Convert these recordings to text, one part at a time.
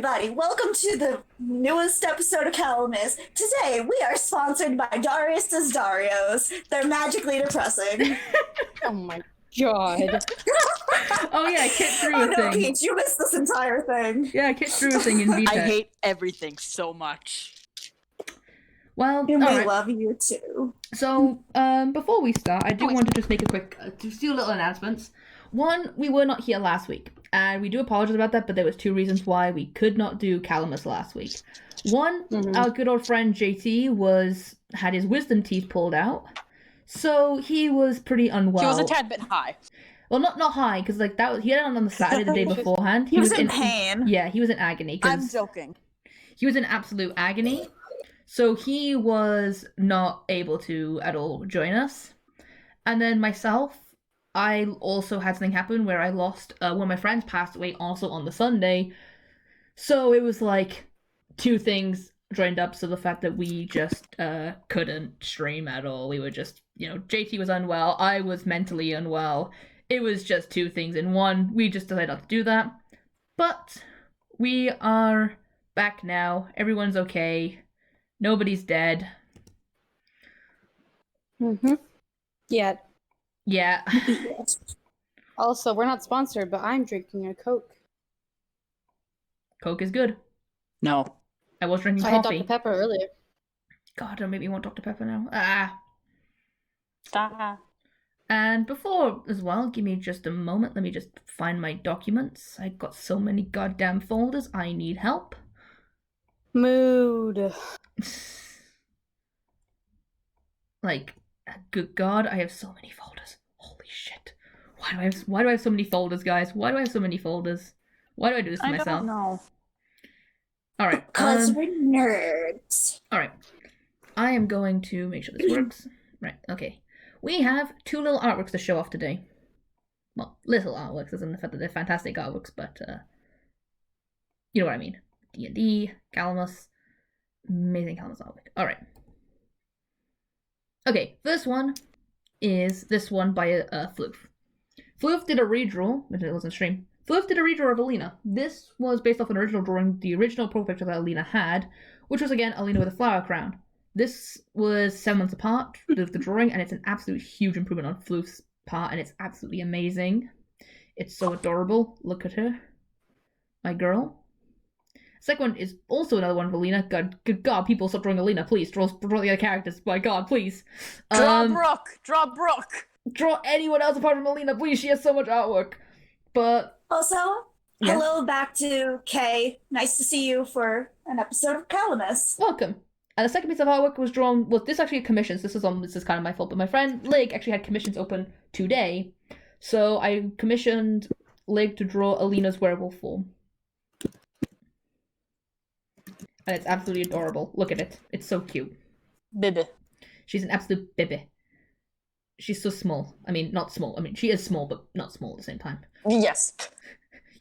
everybody. Welcome to the newest episode of Calamus. Today, we are sponsored by Darius's Darios. They're magically depressing. Oh my god. Oh yeah, Kit drew Oh a no, thing. Peach, you missed this entire thing. Yeah, Kit drew a thing in VTech. I hate everything so much. Well, And we alright. love you too. So, before we start, I do want to just make a quick, just do little announcements. One, we were not here last week, and we do apologize about that, but there was two reasons why we could not do Calamus last week. One, our good old friend JT had his wisdom teeth pulled out, so he was pretty unwell. He was a tad bit high. Well, not high, because like that was, he had it on the Saturday the day beforehand. He was in pain. Yeah, he was in agony. I'm joking. He was in absolute agony. So he was not able to at all join us. And then myself, I also had something happen where I lost, one of my friends passed away also on the Sunday. So it was like two things joined up. So the fact that we just couldn't stream at all. We were just, JT was unwell. I was mentally unwell. It was just two things in one. We just decided not to do that. But we are back now. Everyone's okay. Nobody's dead. Yeah. Yeah. Also, we're not sponsored, but I'm drinking a Coke. Coke is good. No. I was drinking I had coffee. Dr. Pepper earlier. God, don't make me want Dr. Pepper now. Ah. Stop. And before, as well, give me just a moment. Let me just find my documents. I've got so many goddamn folders. I need help. Mood. Like, good God, I have so many folders. Holy shit. Why do I have so many folders, guys? Why do I have so many folders? Why do I do this to myself? I don't know. Alright. Because we're nerds. Alright. I am going to make sure this works. Right, okay. We have two little artworks to show off today. Well, little artworks, as in the fact that they're fantastic artworks, but, you know what I mean. D&D, Calamus, amazing Calamus artwork. Alright. Okay, first one is this one by Floof. Floof did a redraw, which it wasn't stream. Floof did a redraw of Alina. This was based off an original drawing, the original profile picture that Alina had, which was again Alina with a flower crown. This was 7 months apart, the drawing, and it's an absolute huge improvement on Floof's part, and it's absolutely amazing. It's so adorable. Look at her. My girl. Second one is also another one of Alina. Good God, people stop drawing Alina, please. Draw the other characters. My God, please. Draw Brooke. Draw Brooke. Draw anyone else apart from Alina, please. She has so much artwork. But Also, yeah. Hello back to Kay. Nice to see you for an episode of Calamus. Welcome. And the second piece of artwork was drawn. Well, this actually had commissions. This is kind of my fault, but my friend Lig actually had commissions open today, so I commissioned Lig to draw Alina's werewolf form. And it's absolutely adorable. Look at it. It's so cute. Bibi. She's an absolute baby. She's so small. I mean, not small. I mean, she is small, but not small at the same time. Yes.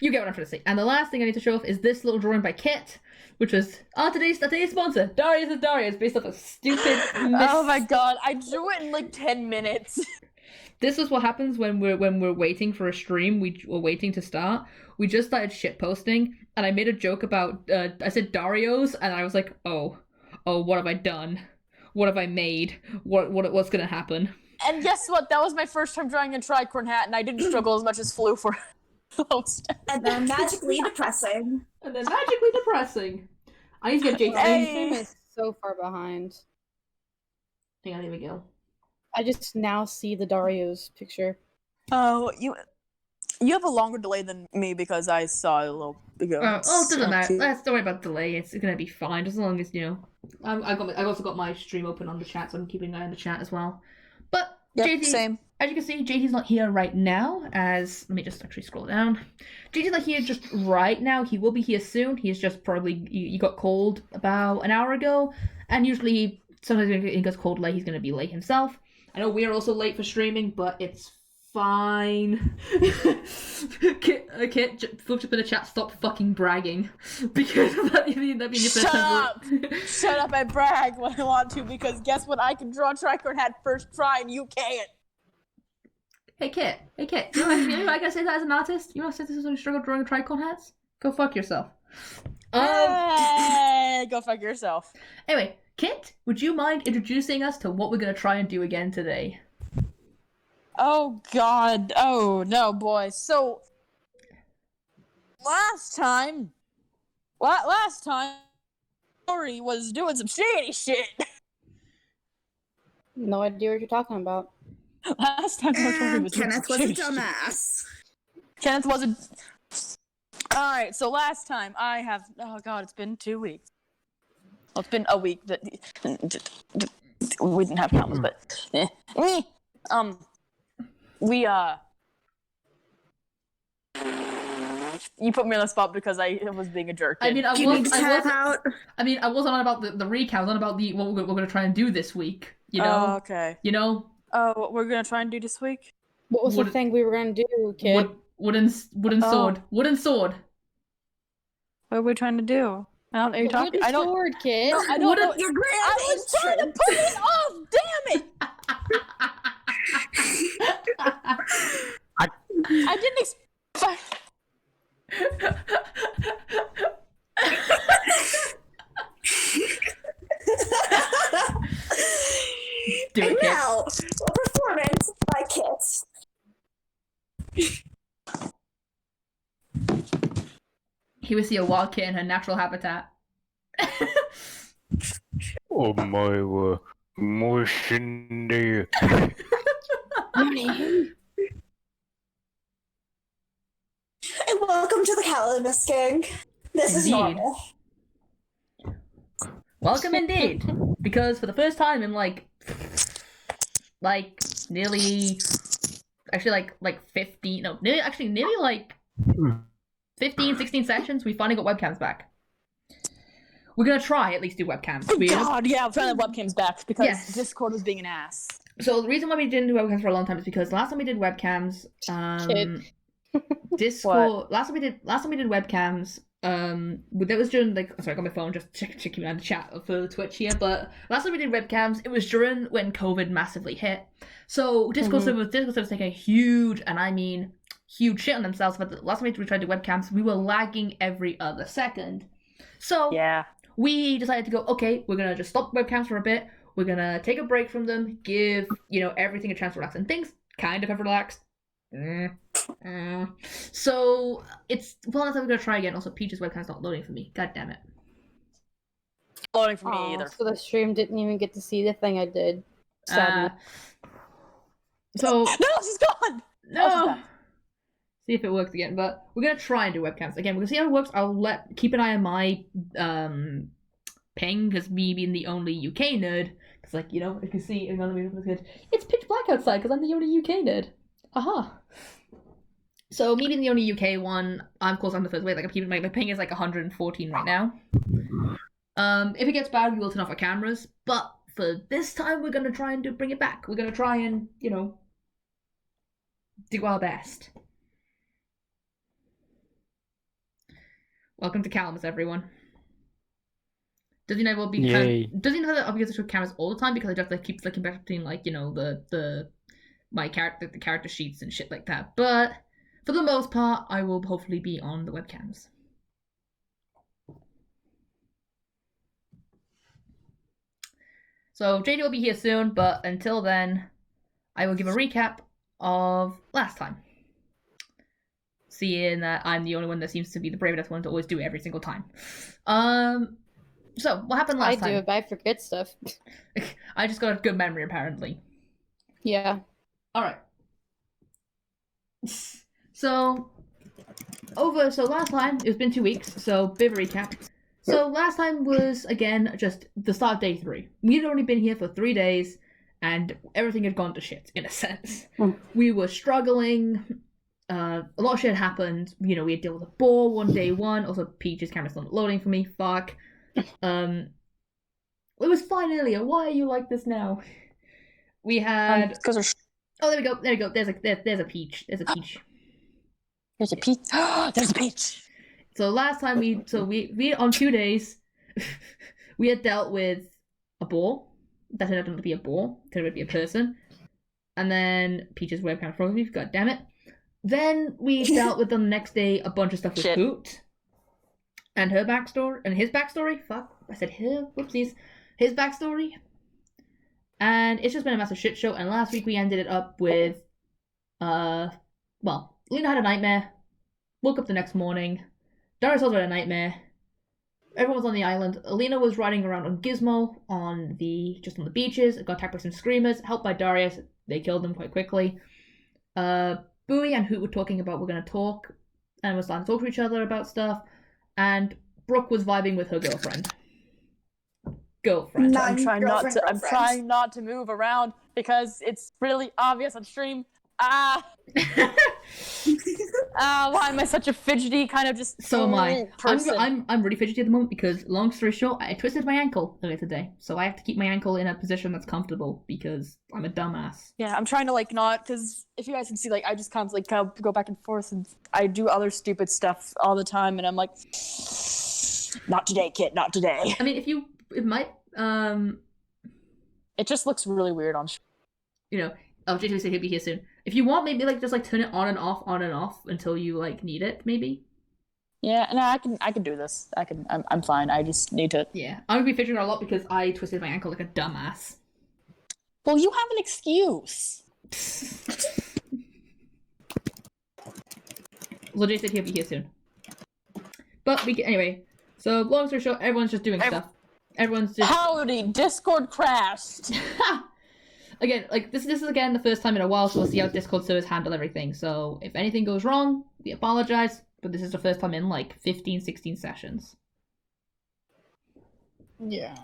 You get what I'm trying to say. And the last thing I need to show off is this little drawing by Kit, which was today's sponsor, Darius is Darius, based off a stupid Oh my God. I drew it in like 10 minutes. This is what happens when we're waiting for a stream. We're waiting to start. We just started shitposting, and I made a joke about I said Darios, and I was like, oh, what have I done? What have I made? What's gonna happen? And guess what? That was my first time drawing a tricorn hat, and I didn't struggle as much as Flu for most. And then magically depressing. And then magically depressing. I need to get JT. Hey. Game is so far behind. Hang on, here we go. I just now see the Dario's picture. Oh, you have a longer delay than me because I saw it a little ago. It doesn't matter. Let's don't worry about delay. It's gonna be fine as long as I've also got my stream open on the chat, so I'm keeping an eye on the chat as well. But Yep, JT, same. as you can see, JT's not here right now. Let me just actually scroll down. JT's not here just right now. He will be here soon. He's just probably he got called about an hour ago, and usually sometimes when he gets called late, he's gonna be late himself. I know we're also late for streaming, but it's fine. Kit, folks up in the chat, stop fucking bragging. Because that means Shut up! Shut up, I brag when I want to, because guess what? I can draw a tricorn hat first try and you can't. Hey Kit, you know I gotta say that as an artist? You know, since this is when you struggle drawing tricorn hats? Go fuck yourself. Hey, go fuck yourself. Anyway, Kit, would you mind introducing us to what we're gonna try and do again today? Oh God. Oh no, boys. So last time, Rory was doing some shady shit. No idea what you're talking about. Last time Rory was doing Kenneth some was a shady shit. dumbass. Kenneth wasn't. All right. So last time I have. Oh God, it's been 2 weeks. Well, it's been a week that we didn't have Calamus, but we you put me on the spot because I was being a jerk. I mean, I You need to tap wasn't out. on about the recap. I was on about the what we're gonna try and do this week. You know, Oh, okay. you know, What we're gonna try and do this week? What was the thing we were gonna do, kid? wooden Oh. sword, wooden sword. What are we trying to do? I don't know. You're talking. Wooden I don't. sword, kid. I don't know. Your grand I was trying to put it off. Damn it! I didn't expect. Do And it, Kit. now, a performance by Kit. Here we see a wild kit in her natural habitat. Oh my motion. And welcome to the Calamus Gang. This is Indeed. normal. Welcome indeed, because for the first time in like nearly, actually like 15, no, nearly like 15, 16 sessions, we finally got webcams back. We're gonna try at least do webcams. Oh God, yeah, I'm trying to have webcams back because Yes. Discord was being an ass. So the reason why we didn't do webcams for a long time is because last time we did webcams, Discord. Last time we did webcams. That was during like. Sorry, I got my phone just checking out the chat for Twitch here. But last time we did webcams, it was during when COVID massively hit. So Discord servers taking a huge, and I mean huge shit on themselves. But the last time we tried to do webcams, we were lagging every other second. So Yeah. we decided to go. Okay, we're gonna just stop webcams for a bit. We're gonna take a break from them, give everything a chance to relax, and things kind of have relaxed. So it's that's how we're gonna try again. Also, Peach's webcam's not loading for me. God damn it. Loading for me Aw, either. So the stream didn't even get to see the thing I did. Sadly. So No, she's gone. no. Oh, she's back. See if it works again. But we're gonna try and do webcams again. We're gonna see how it works. I'll keep an eye on my ping, because me being the only UK nerd. Because you can see it's pitch black outside because I'm the only UK nerd. Aha. So me being the only UK one, of course I'm the first way. Like I'm keeping my ping is like 114 right now. If it gets bad, we will turn off our cameras. But for this time, we're gonna try and bring it back. We're gonna try and do our best. Welcome to Calamus, everyone. Does he know what does he know that I'll be using cameras all the time because I just keep flicking back between the character sheets and shit like that. But for the most part, I will hopefully be on the webcams. So JD will be here soon, but until then, I will give a recap of last time. Seeing that I'm the only one that seems to be the bravest one to always do it every single time. So what happened last time? I do it, but I forget stuff. I just got a good memory, apparently. Yeah. All right. So last time, it's been 2 weeks, so bit of a recap. So last time was, again, just the start of day 3. We had only been here for 3 days, and everything had gone to shit, in a sense. We were struggling, a lot of shit happened, we had to deal with a boar one day one, also Peach's camera's not loading for me, fuck. It was fine earlier, why are you like this now? We had... Oh, there we go. There's a peach. There's a peach. There's a peach. There's a peach. So last time we on 2 days, we had dealt with a boar. That turned out to be a boar. Turned out to be a person. And then Peach's webcam froze me. God damn it. Then we dealt with the next day a bunch of stuff with Boot. and her backstory, and his backstory. Fuck, I said her. Whoopsies. His backstory. And it's just been a massive shit show. And last week we ended it up with, well, Lena had a nightmare. Woke up the next morning. Darius also had a nightmare. Everyone was on the island. Alina was riding around on Gizmo on the beaches. Got attacked by some screamers. Helped by Darius. They killed them quite quickly. Bowie and Hoot were talking about we're gonna talk, and was starting to talk to each other about stuff. And Brooke was vibing with her girlfriend. I'm trying not to move around because it's really obvious on stream. Why am I such a fidgety kind of just So am I. person? I'm really fidgety at the moment because, long story short, I twisted my ankle earlier today, so I have to keep my ankle in a position that's comfortable because I'm a dumbass. Yeah, I'm trying to like not, because if you guys can see, like I just constantly kind of go back and forth, and I do other stupid stuff all the time, and I'm like, not today, kid, not today. I mean, it might it just looks really weird on. JT said he'll be here soon. If you want, maybe just turn it on and off until you need it, maybe. Yeah, no, I can do this. I'm fine. I just need to. Yeah, I'm gonna be fidgeting a lot because I twisted my ankle like a dumbass. Well, you have an excuse. Well, Jay said he'll be here soon. But anyway. So long story short, everyone's just doing stuff. Everyone's just. Howdy, Discord crashed. Again, this is again the first time in a while, so we'll see how Discord servers handle everything. So if anything goes wrong, we apologize, but this is the first time in 15, 16 sessions. Yeah.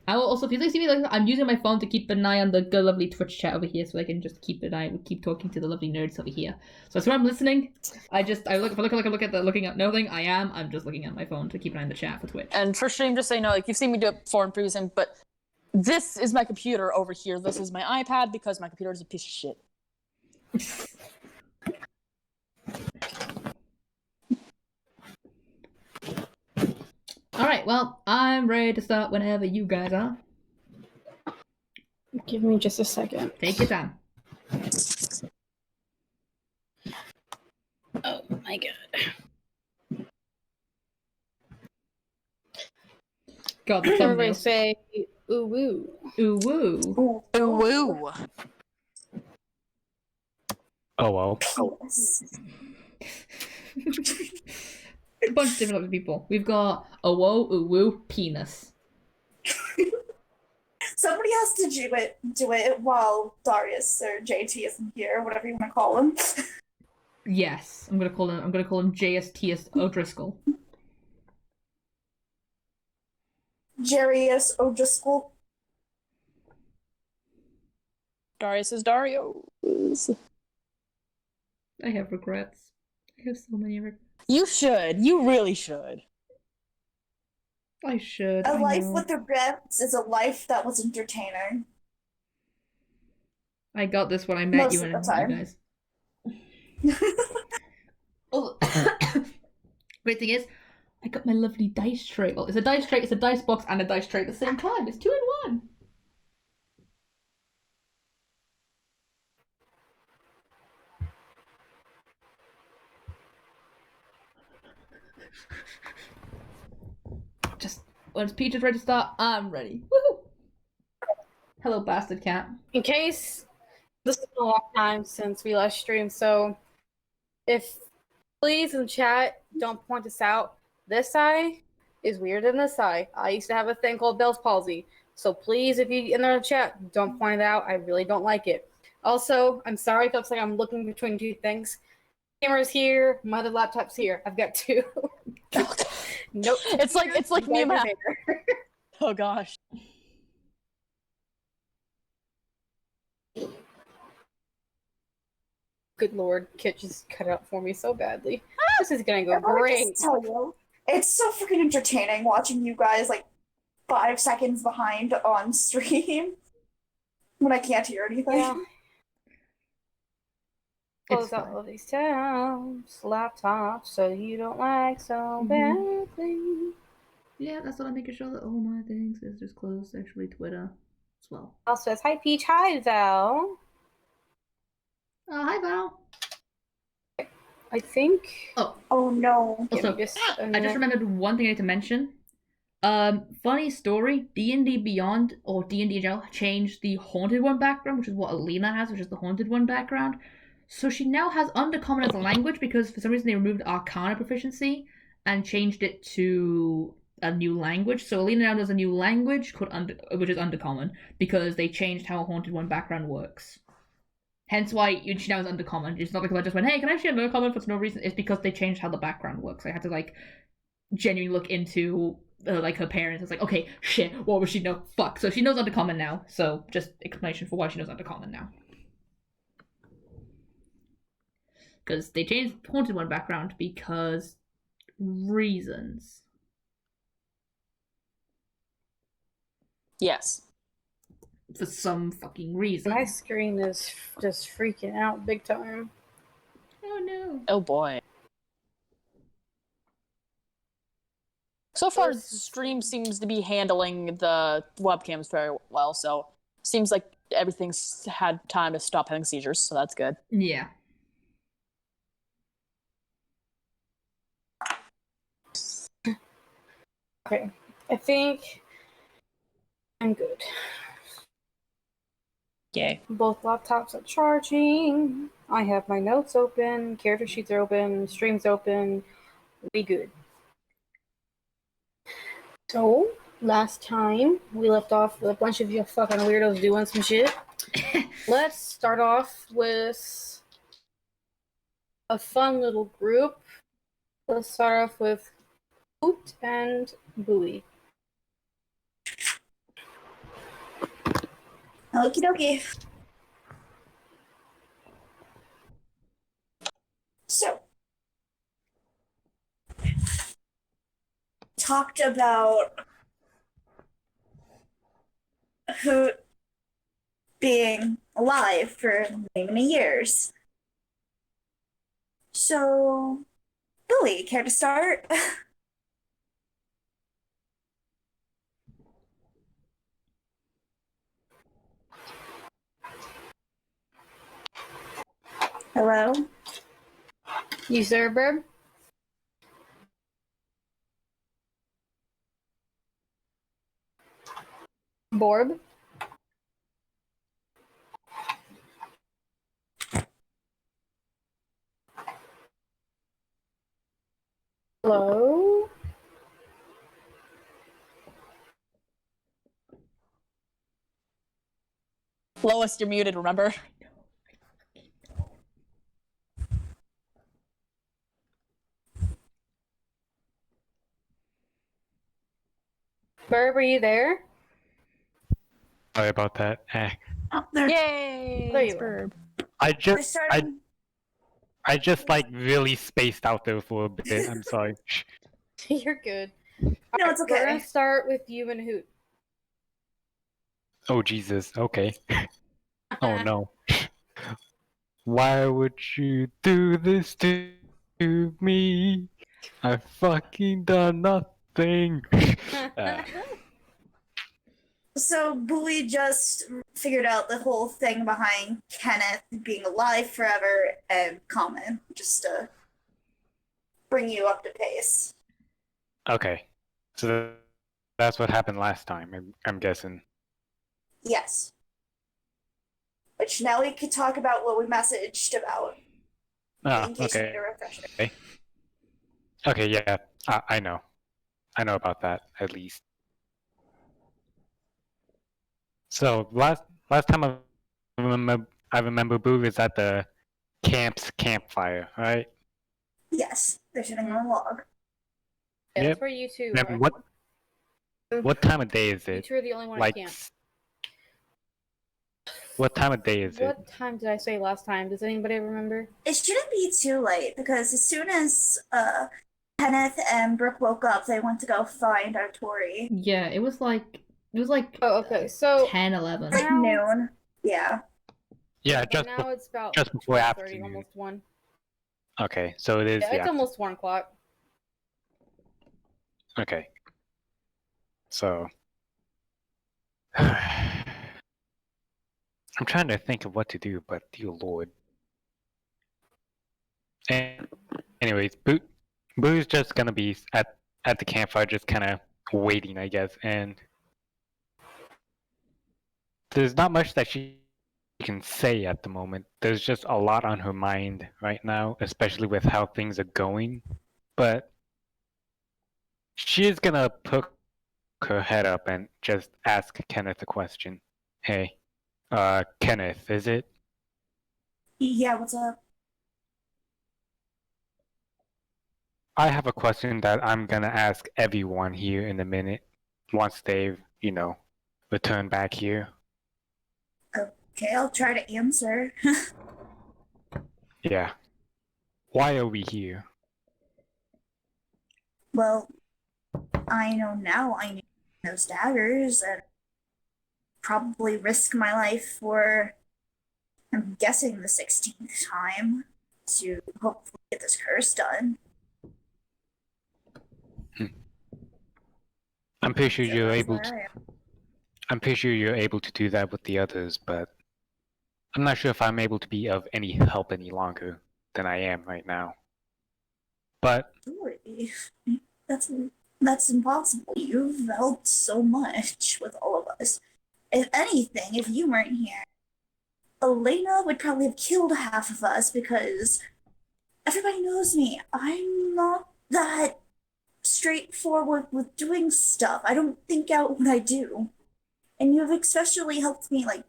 I will also, if you see me, I'm using my phone to keep an eye on the good, lovely Twitch chat over here, so I can just keep talking to the lovely nerds over here. So as when I'm listening, I'm just looking at my phone to keep an eye on the chat for Twitch. And for stream, just so you know, you've seen me do it before in previous, but this is my computer over here. This is my iPad because my computer is a piece of shit. Alright, well, I'm ready to start whenever you guys are. Give me just a second. Take your time. Oh my god. God, the Everybody thumbnail. say ooh woo. Ooh woo. Ooh woo. Oh well. A bunch of different people. We've got a whoa, ooh woo, penis. Somebody has to do it while Darius or JT isn't here, whatever you want to call him. Yes, I'm gonna call him J.S.T.S. O'Driscoll. Jarius O'Driscoll. Darius is Darius. I have regrets. I have so many regrets. You should. You really should. I should. A I life know. with regrets is a life that was entertaining. I got this when I met Most you of and the time. you guys. Oh. Great thing is, I got my lovely dice tray. Well, it's a dice tray, it's a dice box, and a dice tray at the same time. It's 2 in 1. Just once Peach is ready to start, I'm ready. Woohoo! Hello, bastard cat. In case this has been a long time since we last streamed, so if please in the chat don't point this out. This eye is weirder than this eye. I used to have a thing called Bell's palsy. So please, if you in the chat, don't point it out. I really don't like it. Also, I'm sorry if it looks like I'm looking between two things. Camera's here, my other laptop's here. I've got two. Nope. It's like me and Never my. there. Oh gosh. Good lord, Kit just cut it out for me so badly. This is gonna go I wanna great. just tell you, it's so freaking entertaining watching you guys 5 seconds behind on stream when I can't hear anything. Yeah. It's Close out fine. all these tabs, laptops, so you don't lag so badly. Yeah, that's what I'm making sure that all my things is just closed. Actually, Twitter as well. Also says, hi Peach, hi Val. Oh, hi Val. I think. Oh no. Give me Also, just a I minute. just remembered one thing I need to mention. Funny story, D&D Beyond, or D&D in general, changed the Haunted One background, which is what Alina has, which is the Haunted One background. So she now has Undercommon as a language, because for some reason they removed Arcana proficiency and changed it to a new language. So Alina now does a new language, which is Undercommon, because they changed how Haunted One background works. Hence why she now is Undercommon. It's not because I just went, hey, can I actually Undercommon for no reason? It's because they changed how the background works. I had to, genuinely look into her parents. It's like, okay, shit, what would she know? Fuck. So she knows Undercommon now. So just explanation for why she knows Undercommon now. Because they changed Haunted One background because reasons. Yes. For some fucking reason. My screen is just freaking out big time. Oh no. Oh boy. So far, the stream seems to be handling the webcams very well, so seems like everything's had time to stop having seizures, so that's good. Yeah. Okay, I think I'm good. Yay. Both laptops are charging. I have my notes open, character sheets are open, streams open. We good. So, last time we left off with a bunch of you fucking weirdos doing some shit. Let's start off with a fun little group. Let's start off with Hoot and Bowie. Okie dokie. So, talked about who being alive for many, many years. So, Billy, care to start? Hello? You sir, Bird? Borb? Hello? Lois, you're muted, remember? Burb, are you there? Sorry about that. Oh, there. Yay! There It's you are. Burb. I We're just, starting. I just really spaced out there for a bit. I'm sorry. You're good. No, it's We're okay. gonna start with you and Hoot. Oh Jesus. Okay. Oh no. Why would you do this to me? I fucking done nothing. So, Bowie just figured out the whole thing behind Kenneth being alive forever and common, just to bring you up to pace. Okay. So that's what happened last time. I'm guessing. Yes. Which now we could talk about what we messaged about, Ah, in case you need okay. a refresher. Okay, yeah. I know. I know about that at least. So last time I remember Boo was at the campfire, right? Yes, they're sitting on a log. Yeah, Yep. that's where you two Then are. what time of day is You it? two are the only one Like at camp. what time of day is it? What time did I say last time? Does anybody remember? It shouldn't be too late because as soon as Kenneth and Brooke woke up, they went to go find our Tori. Yeah, it was like Oh, okay. So 10, 11. Like Now- noon. Yeah. Yeah, by now it's about just before 12:30, afternoon. almost 1. Okay, so it is Yeah, the it's almost 1 o'clock. Okay. So I'm trying to think of what to do, but dear lord. And anyways, Boo's just gonna be at the campfire, just kind of waiting, I guess. And there's not much that she can say at the moment. There's just a lot on her mind right now, especially with how things are going. But she is gonna put her head up and just ask Kenneth a question. Hey, Kenneth, is it? Yeah, what's up? I have a question that I'm gonna ask everyone here in a minute, once they've, returned back here. Okay, I'll try to answer. Yeah. Why are we here? Well, I know now I need those daggers and probably risk my life for, I'm guessing, the 16th time to hopefully get this curse done. I'm pretty sure So you're that's able where to. I am. I'm pretty sure you're able to do that with the others, but I'm not sure if I'm able to be of any help any longer than I am right now. But Really? That's that's impossible. You've helped so much with all of us. If anything, if you weren't here, Elena would probably have killed half of us because everybody knows me. I'm not that straightforward with doing stuff. I don't think out what I do. And you've especially helped me, like,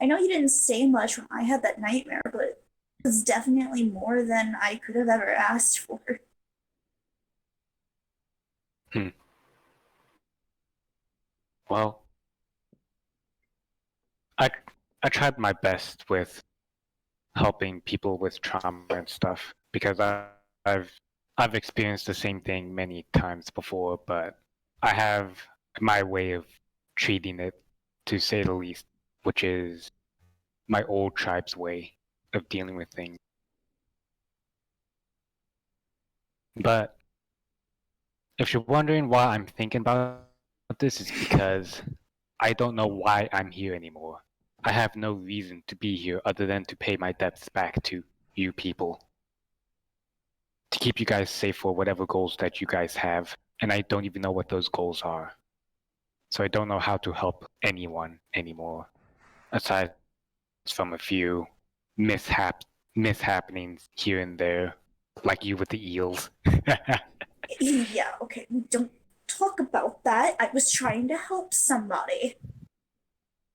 I know you didn't say much when I had that nightmare, but it was definitely more than I could have ever asked for. well, I I tried my best with helping people with trauma and stuff because I've I've experienced the same thing many times before, but I have my way of treating it, to say the least, which is my old tribe's way of dealing with things. But if you're wondering why I'm thinking about this, is because I don't know why I'm here anymore. I have no reason to be here other than to pay my debts back to you people, to keep you guys safe for whatever goals that you guys have, and I don't even know what those goals are. So I don't know how to help anyone anymore, aside from a few mishappenings here and there, like you with the eels. Yeah, okay, don't talk about that. I was trying to help somebody.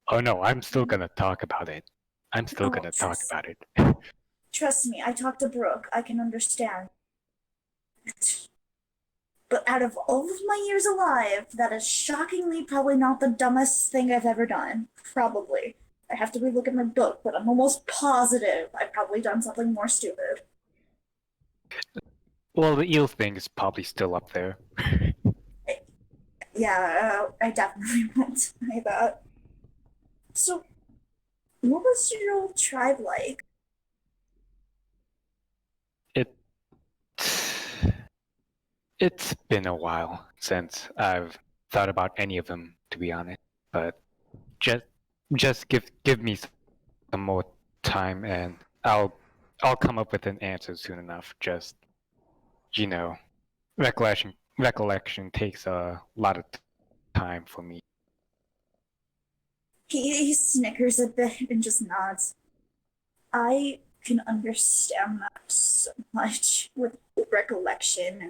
Oh no, I'm still gonna talk about it. I'm still Oh, gonna talk about it. trust me, I talked to Brooke. I can understand. But out of all of my years alive, that is shockingly probably not the dumbest thing I've ever done. Probably. I have to relook at my book, but I'm almost positive I've probably done something more stupid. Well, the eel thing is probably still up there. Yeah, I definitely won't deny that. So, what was your old tribe like? It it's been a while since I've thought about any of them, to be honest. But just just give me some more time, and I'll come up with an answer soon enough. Just, you know, recollection takes a lot of time for me. He snickers a bit and just nods. I can understand that so much with recollection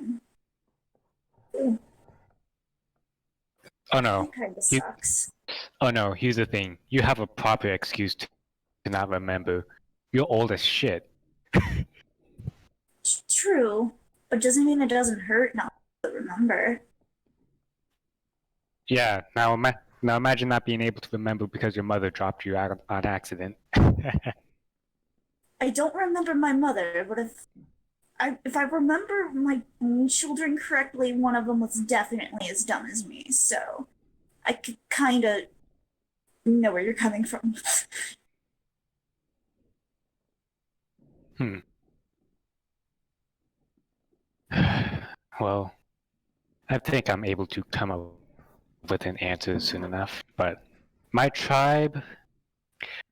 and Oh no, it kind of you, sucks. oh no. Here's the thing: you have a proper excuse to not remember. You're old as shit. True, but doesn't mean it doesn't hurt not to remember. Yeah. Now imagine not being able to remember because your mother dropped you out on accident. I don't remember my mother, but if I remember my own children correctly, one of them was definitely as dumb as me, so I could kind of know where you're coming from. Well, I think I'm able to come up with an answer soon enough. But my tribe,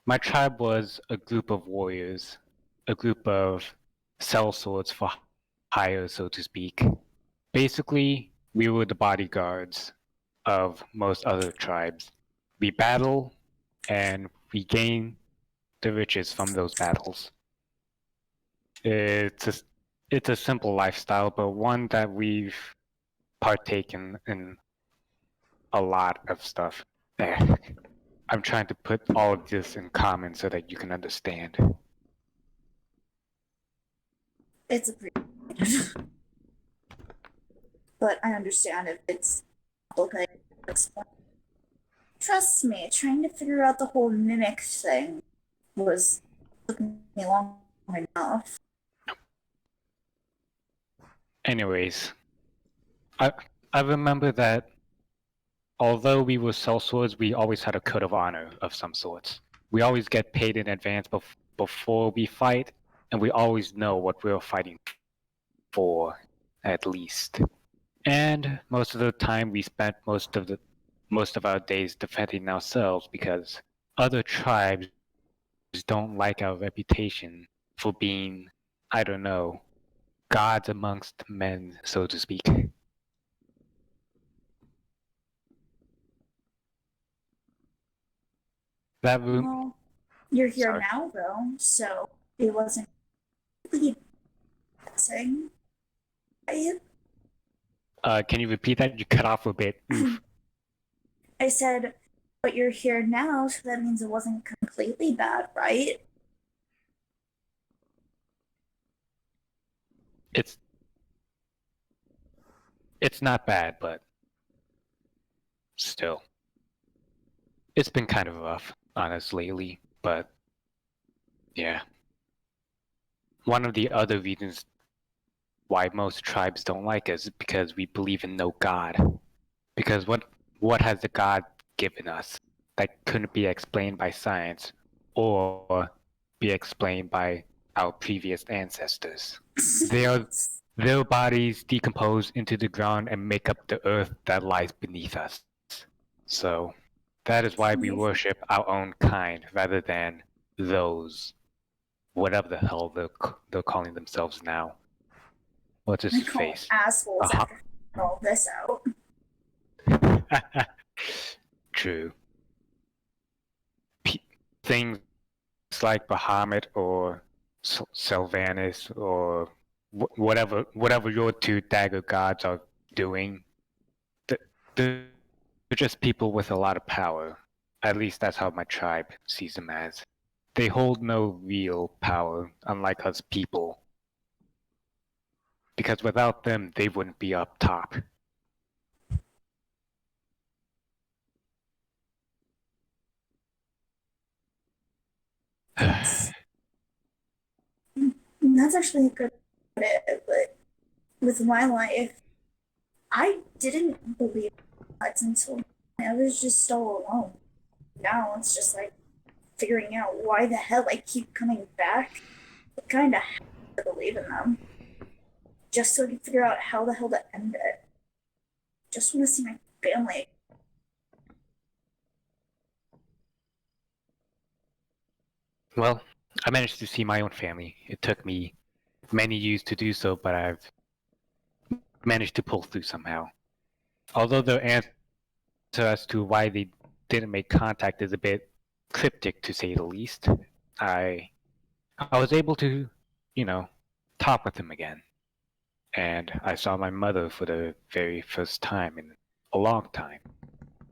my tribe was a group of warriors, a group of sell swords for hire, so to speak. Basically, we were the bodyguards of most other tribes. We battle and we gain the riches from those battles. It's a, it's a simple lifestyle, but one that we've partaken in a lot of stuff. There. I'm trying to put all of this in common so that you can understand. It's a pretty. But I understand if it's okay. Trust me, trying to figure out the whole mimic thing was took me long enough. Anyways, I I remember that although we were sellswords, we always had a code of honor of some sorts. We always get paid in advance before we fight, and we always know what we're fighting for, at least. And most of the time, we spent most of our days defending ourselves because other tribes don't like our reputation for being, I don't know, gods amongst men, so to speak. That room. Well, you're here Sorry. now, though, so it wasn't really thing. Can you repeat that? You cut off a bit. Oof. I said, but you're here now, so that means it wasn't completely bad, right? It's not bad, but still. It's been kind of rough, honestly, lately, but yeah. One of the other reasons why most tribes don't like us is because we believe in no god. Because what has the god given us that couldn't be explained by science or be explained by our previous ancestors? Their bodies decompose into the ground and make up the earth that lies beneath us. So that is why we worship our own kind rather than those, whatever the hell they're calling themselves now. What's his I call face? assholes Uh-huh. after all this out. True. Things like Bahamut or Sylvanus or whatever your two dagger gods are doing, they're just people with a lot of power. At least that's how my tribe sees them as. They hold no real power, unlike us people. Because without them, they wouldn't be up top. That's actually a good bit, but with my life, I didn't believe that until I was just all alone. Now it's just like figuring out why the hell I keep coming back. I kind of have to believe in them. Just so I can figure out how the hell to end it. Just want to see my family. Well, I managed to see my own family. It took me many years to do so, but I've managed to pull through somehow. Although their answer as to why they didn't make contact is a bit cryptic, to say the least, I was able to, talk with them again. And I saw my mother for the very first time in a long time.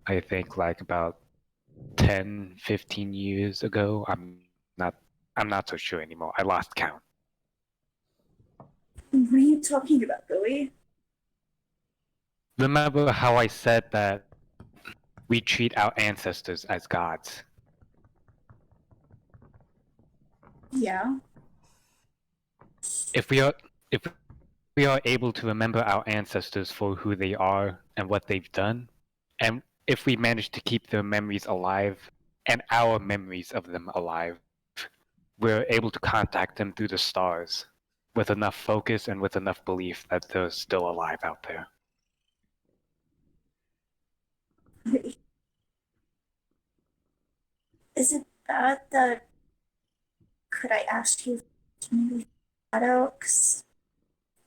I think like about 10, 15 years ago. I'm not so sure anymore. I lost count. What are you talking about, Billy? Remember how I said that we treat our ancestors as gods? Yeah. If we are able to remember our ancestors for who they are and what they've done, and if we manage to keep their memories alive and our memories of them alive, we're able to contact them through the stars with enough focus and with enough belief that they're still alive out there. Is it bad that could I ask you to maybe out, 'cause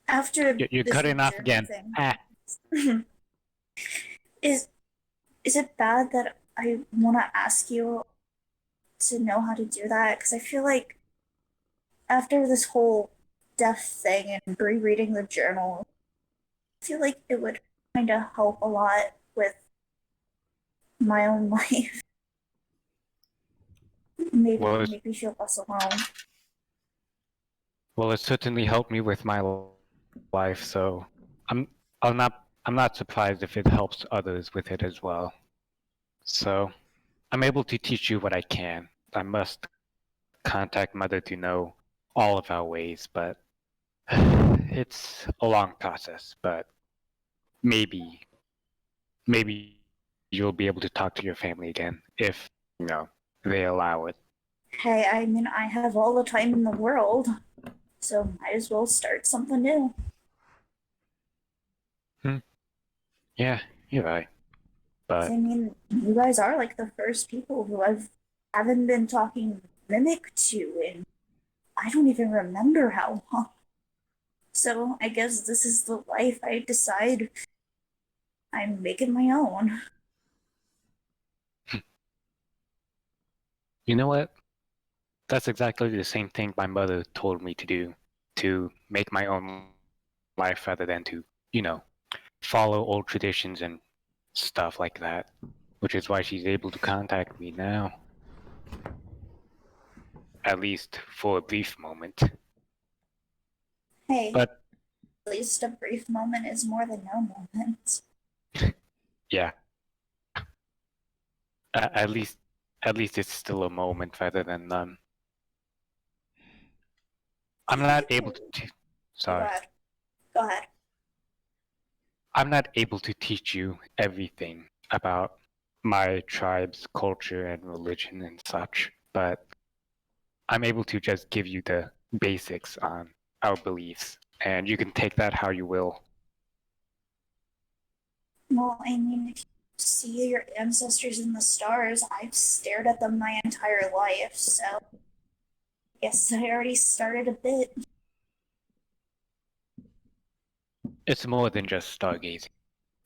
after You're this cutting off journal again. thing, Ah, is is it bad that I want to ask you to know how to do that? Because I feel like after this whole death thing and rereading the journal, I feel like it would kind of help a lot with my own life. Maybe well, make me feel less alone. well, it certainly helped me with my life, so I'm I'm not surprised if it helps others with it as well. So I'm able to teach you what I can. I must contact Mother to know all of our ways, but it's a long process. But maybe maybe you'll be able to talk to your family again if you know they allow it. Hey, I mean, I have all the time in the world, so might as well start something new. Yeah, you're right. 'Cause, But I mean, you guys are like the first people who haven't been talking mimic to in I don't even remember how long. So I guess this is the life I decide I'm making my own. you know what? That's exactly the same thing my mother told me to do, to make my own life rather than to, you know, follow old traditions and stuff like that. Which is why she's able to contact me now. At least for a brief moment. Hey, But at least a brief moment is more than no moment. yeah, at least it's still a moment rather than none. I'm not able to. Go Sorry. ahead. Go ahead. I'm not able to teach you everything about my tribe's culture and religion and such, but I'm able to just give you the basics on our beliefs, and you can take that how you will. Well, I mean, if you see your ancestors in the stars, I've stared at them my entire life, so I guess I already started a bit. It's more than just stargazing,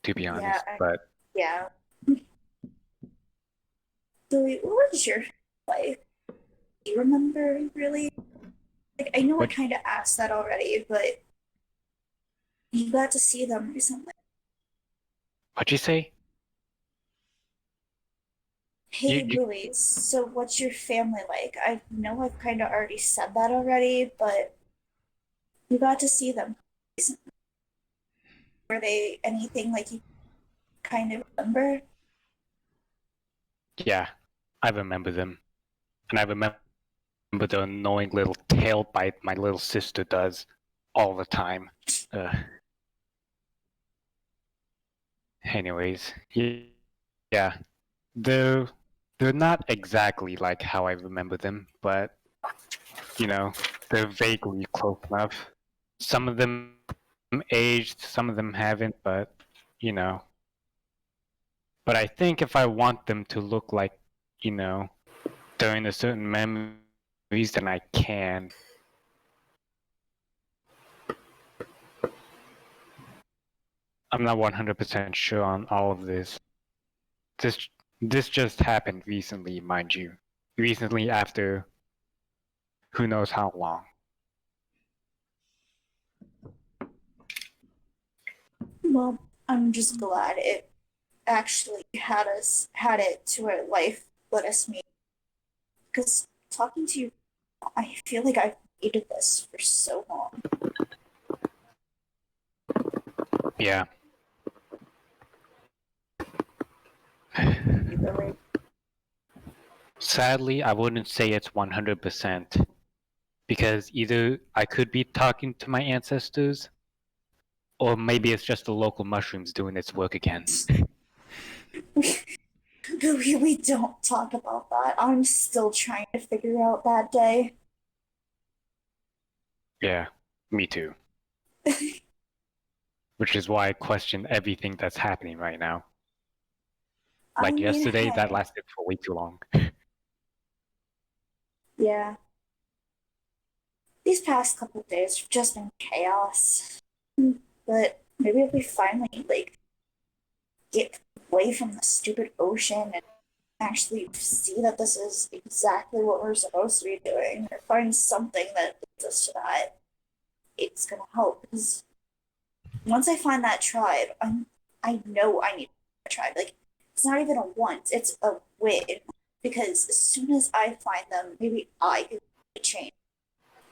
to be honest, but Yeah. Billy, what was your life? Do you remember really? Like, I know I what kind of asked that already, but you got to see them recently. what'd you say? Hey, Billy, so what's your family like? I know I've kind of already said that already, but you got to see them recently. Were they anything like you kind of remember? Yeah, I remember them, and I remember the annoying little tail bite my little sister does all the time. Anyways, yeah, they're they're not exactly like how I remember them, but you know, they're vaguely close enough. Some of them aged, some of them haven't, but you know. But I think if I want them to look like, you know, during a certain memories, then I can. I'm not 100% sure on all of this. This this just happened recently, mind you. Recently after who knows how long. Well, I'm just glad it actually had it to where life let us meet. Because talking to you, I feel like I've needed this for so long. Yeah. Really. Sadly, I wouldn't say it's 100% because either I could be talking to my ancestors or maybe it's just the local mushrooms doing its work again. We don't talk about that. I'm still trying to figure out that day. Yeah, me too. Which is why I question everything that's happening right now. I Like mean, yesterday, that hey, lasted for way too long. yeah. these past couple of days have just been chaos. But maybe if we finally get away from the stupid ocean and actually see that this is exactly what we're supposed to be doing, or find something that leads us to that, it's gonna help. Because once I find that tribe, I know I need a tribe. It's not even a once; it's a win. Because as soon as I find them, maybe I can change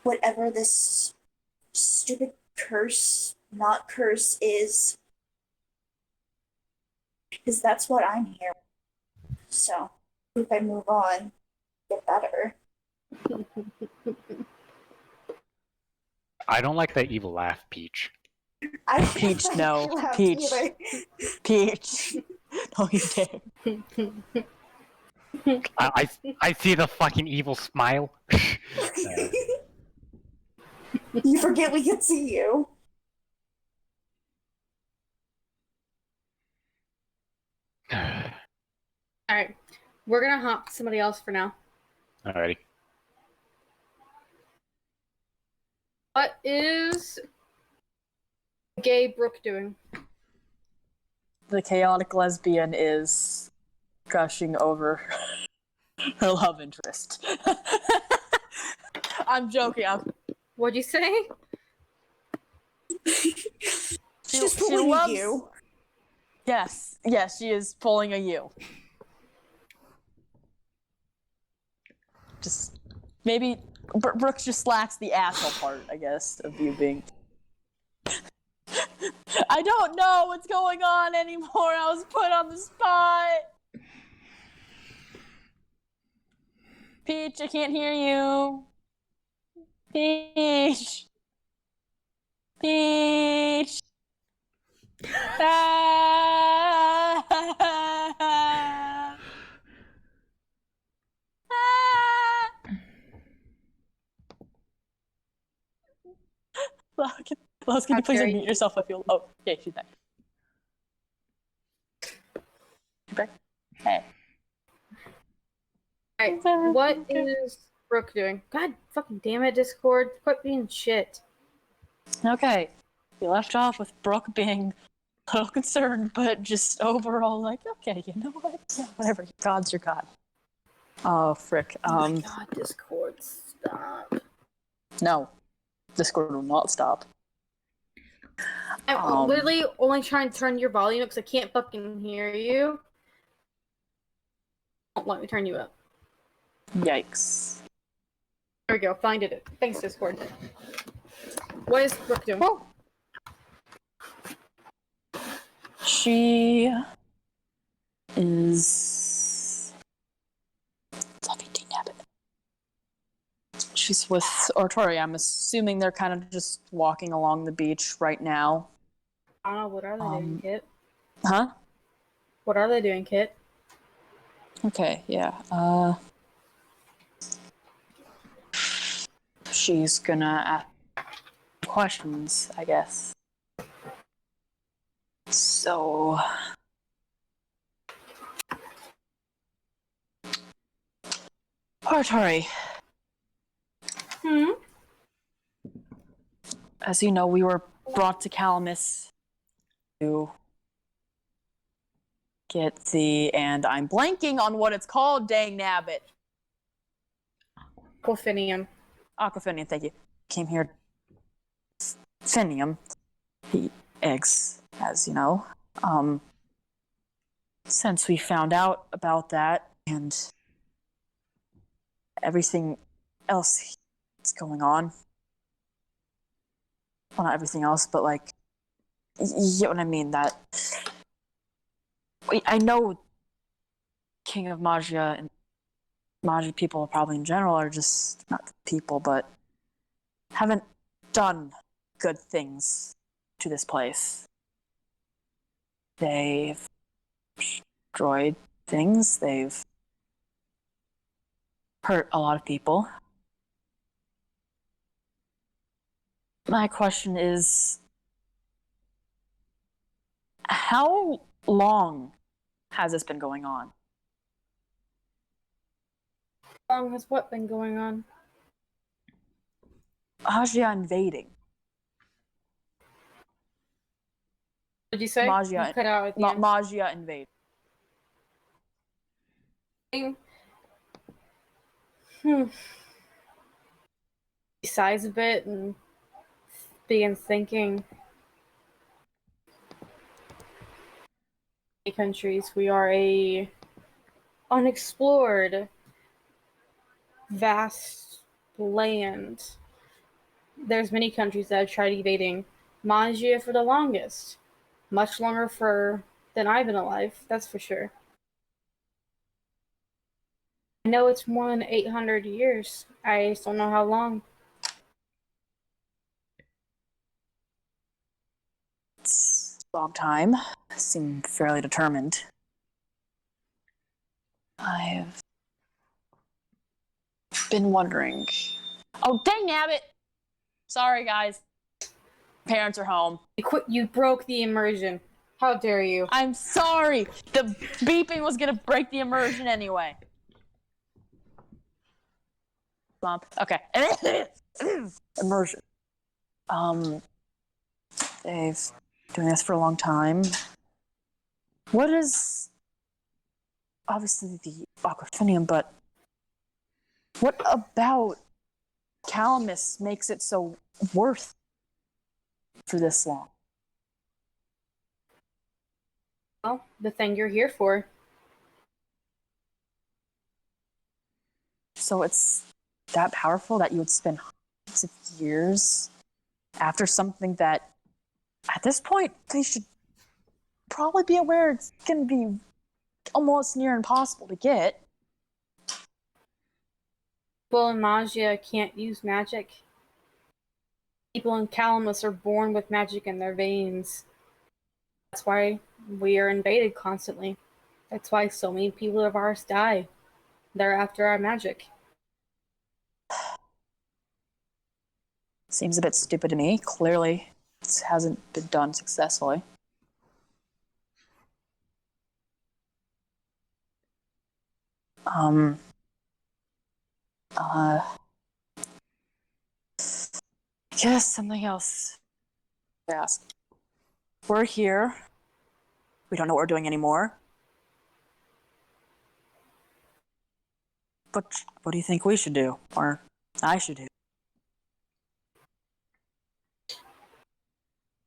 whatever this stupid curse, not curse, is. Because that's what I'm here. So if I move on, get better. I don't like that evil laugh, Peach. I Peach, no. laughed Peach. either. Peach. Don't you dare. I see the fucking evil smile. You forget we can see you. Alright. We're gonna hop to somebody else for now. Alrighty. What is gay Brooke doing? The chaotic lesbian is gushing over her love interest. I'm joking. What'd you say? She's she pulling loves you. Yes, she is pulling a you. Just maybe Brooks just lacks the asshole part, I guess, of you being. I don't know what's going on anymore. I was put on the spot. Peach, I can't hear you. Peach. Peach. Ah. Lois, can you please unmute yourself if you'll. Oh, yeah, she's back. You back? Hey. Alright, what is Brooke doing? God fucking damn it, Discord. Quit being shit. Okay. We left off with Brooke being a little concerned, but just overall like, okay, you know what? Yeah, whatever. Your God's your God. Oh, frick. Oh my god, Discord, stop. No. Discord will not stop. I'm literally only trying to turn your volume up because I can't fucking hear you. Don't let me turn you up. Yikes. There we go, find it. Thanks, Discord. What is Brooke doing? Oh. She is. She's with Oratory. I'm assuming they're kind of just walking along the beach right now. What are they doing, Kit? Huh? What are they doing, Kit? Okay, yeah. She's gonna ask questions, I guess. So. Oratory. As you know, we were brought to Calamus to get and I'm blanking on what it's called, dang nabbit. Aquafinium. Aquafinium, thank you. Came here. Finium. The eggs, as you know. Since we found out about that and everything else that's going on. Well, not everything else, but you get what I mean, that I know King of Magia and Magia people probably in general are just not people, but haven't done good things to this place. They've destroyed things, they've hurt a lot of people. My question is, how long has this been going on? How long has what been going on? Magia invading. What did you say? Magia, You cut out at the end. Magia invade. He sighs a bit and begins thinking. Countries, we are a unexplored, vast land. There's many countries that have tried evading Magia for the longest. Much longer than I've been alive, that's for sure. I know it's more than 800 years. I just don't know how long. It's a long time. Seem fairly determined. I've been wondering. Oh, dang nabbit! Sorry, guys. Parents are home. You broke the immersion. How dare you? I'm sorry. The beeping was gonna break the immersion anyway. Bump. Okay. Immersion. They've doing this for a long time. What is obviously the aquafinium, but what about Calamus makes it so worth for this long? Well, the thing you're here for. So it's that powerful that you would spend hundreds of years after something that, at this point, they should probably be aware it's going to be almost near impossible to get. People in Magia can't use magic. People in Calamus are born with magic in their veins. That's why we are invaded constantly. That's why so many people of ours die. They're after our magic. Seems a bit stupid to me. Clearly, it hasn't been done successfully. I guess something else to ask. We're here. We don't know what we're doing anymore. But what do you think we should do? Or I should do?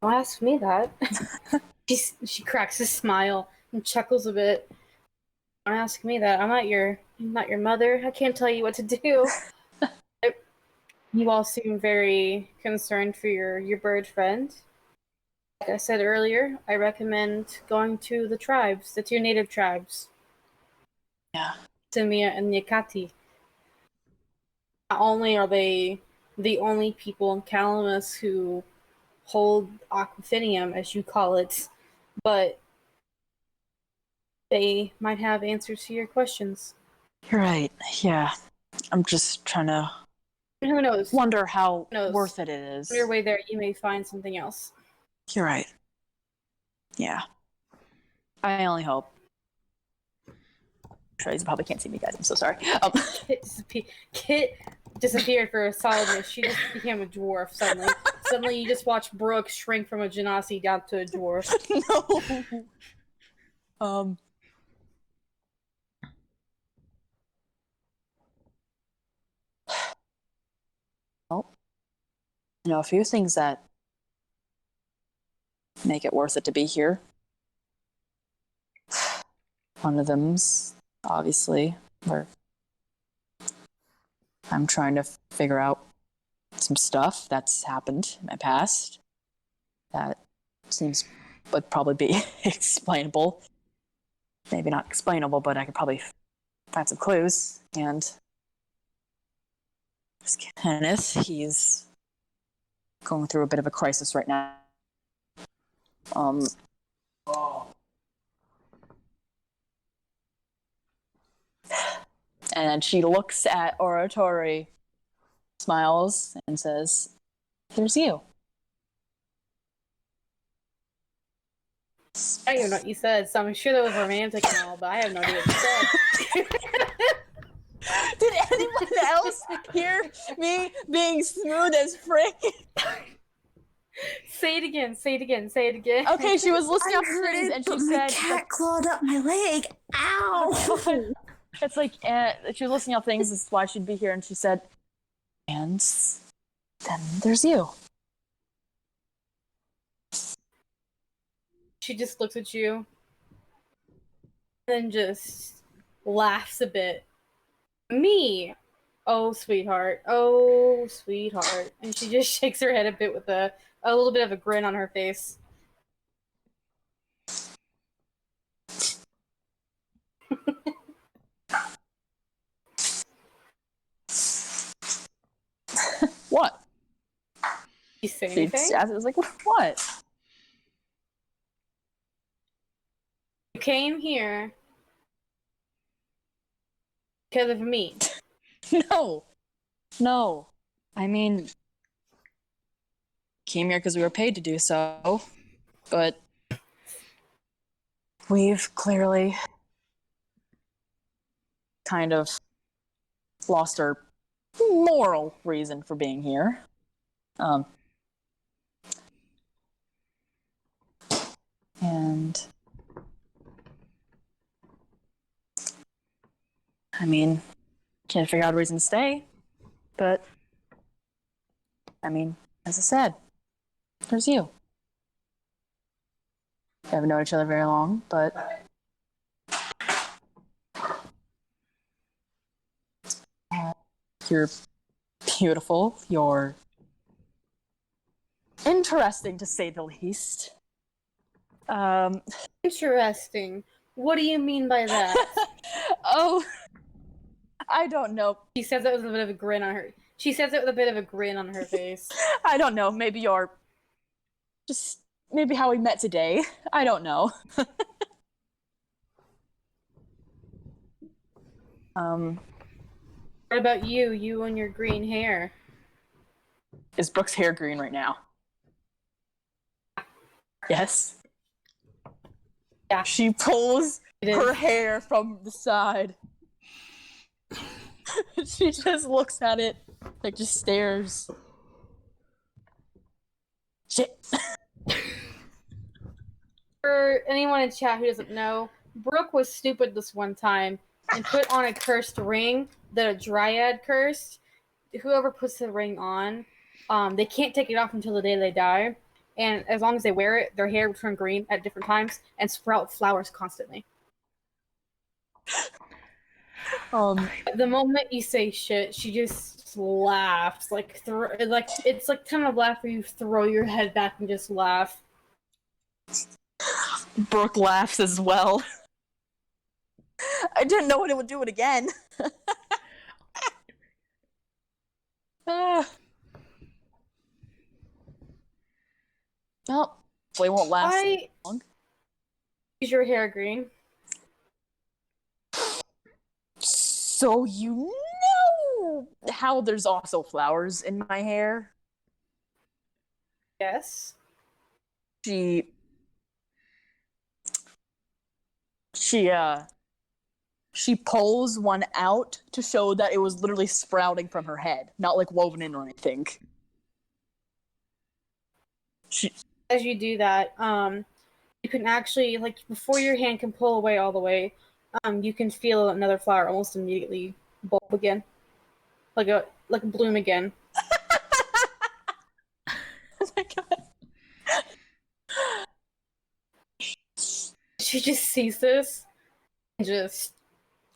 Don't ask me that. She cracks a smile and chuckles a bit. Don't ask me that. I'm not your mother. I can't tell you what to do. You all seem very concerned for your bird friend. Like I said earlier, I recommend going to the tribes, the two native tribes. Yeah. Simia and Yakati. Not only are they the only people in Calamus who hold aquafinium, as you call it, but they might have answers to your questions. You're right. Yeah. I'm just trying to Who knows? wonder how Who knows? worth it is. On your way there, you may find something else. You're right. Yeah. I only hope. You probably can't see me, guys. I'm so sorry. Kit disappeared for a solid minute. She just became a dwarf suddenly. Suddenly, you just watch Brooke shrink from a genasi down to a dwarf. No. Well, a few things that make it worth it to be here. One of them's obviously where I'm trying to figure out some stuff that's happened in my past that seems would probably be explainable. Maybe not explainable, but I could probably find some clues. And there's Kenneth. He's going through a bit of a crisis right now. And she looks at Oratori, smiles, and says, "Here's you." I don't even know what you said, so I'm sure that was romantic and all, but I have no idea what you said. Did anyone else hear me being smooth as frick? Say it again. Say it again. Say it again. Okay, she was listing I off heard things it, and she but my said, cat clawed up my leg. Ow! it's like, she was listing off things, this is why she'd be here, and she said, and then there's you. She just looks at you and just laughs a bit. Me? Oh, sweetheart. Oh, sweetheart. And she just shakes her head a bit with a little bit of a grin on her face. What? You say She anything? I was like, what? You came here because of me. No. I mean, came here because we were paid to do so, but we've clearly kind of lost our moral reason for being here. And I mean, can't figure out a reason to stay, but I mean, as I said, there's you. We haven't known each other very long, but you're beautiful. You're interesting, to say the least. Interesting. What do you mean by that? Oh, I don't know. She says it with a bit of a grin on her. She says it with a bit of a grin on her face. I don't know. Maybe you're just maybe how we met today. I don't know. What about you? You and your green hair. Is Brooke's hair green right now? Yes. Yeah. She pulls It is. her hair from the side. She just looks at it, like just stares. Shit. For anyone in chat who doesn't know, Brooke was stupid this one time and put on a cursed ring that a dryad cursed. Whoever puts the ring on, they can't take it off until the day they die. And as long as they wear it, their hair will turn green at different times and sprout flowers constantly. The moment you say shit, she just laughs like it's like kind of laugh where you throw your head back and just laugh. Brooke laughs as well. I didn't know it would do it again. Well, we won't last Why long. is your hair green? So you know how there's also flowers in my hair? Yes. She pulls one out to show that it was literally sprouting from her head, not like woven in or anything. As you do that, you can actually, like, before your hand can pull away all the way, you can feel another flower almost immediately bulb again, like a bloom again. Oh my god. She just sees this and just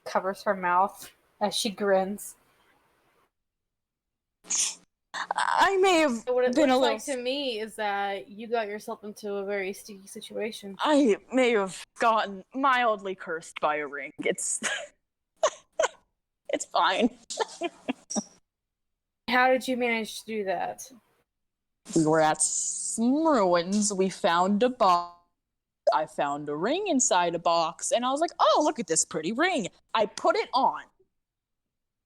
covers her mouth as she grins. I may have What it been looks a little... like to me is that you got yourself into a very sticky situation. I may have gotten mildly cursed by a ring. It's... it's fine. How did you manage to do that? We were at some ruins. We found a box. I found a ring inside a box, and I was like, oh, look at this pretty ring. I put it on.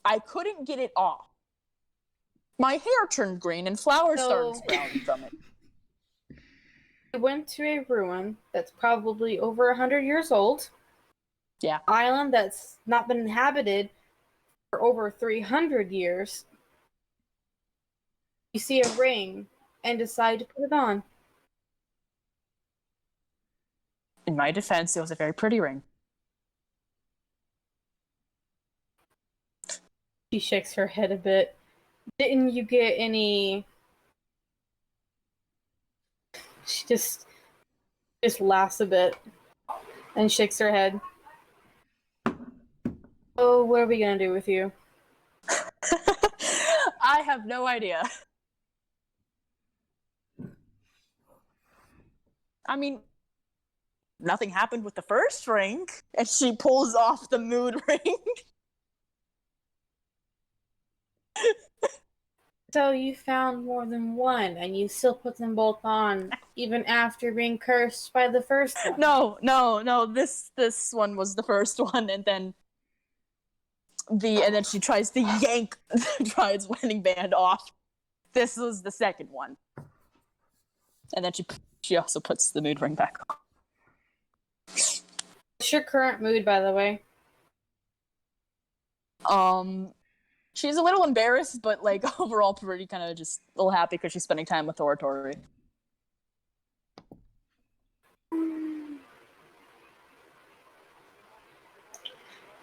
I couldn't get it off. My hair turned green and flowers started sprouting from it. We went to a ruin that's probably over 100 years old. Yeah. Island that's not been inhabited for over 300 years, you see a ring and decide to put it on. In my defense, it was a very pretty ring. She shakes her head a bit. Didn't you get any... She just laughs a bit and shakes her head. Oh, what are we gonna do with you? I have no idea. I mean, nothing happened with the first ring, and she pulls off the mood ring. So you found more than one, and you still put them both on, even after being cursed by the first one. No. This one was the first one, and then she tries to yank the Triad's wedding band off. This was the second one, and then she also puts the mood ring back on. What's your current mood, by the way? She's a little embarrassed, but like overall pretty kind of just a little happy because she's spending time with Oratory.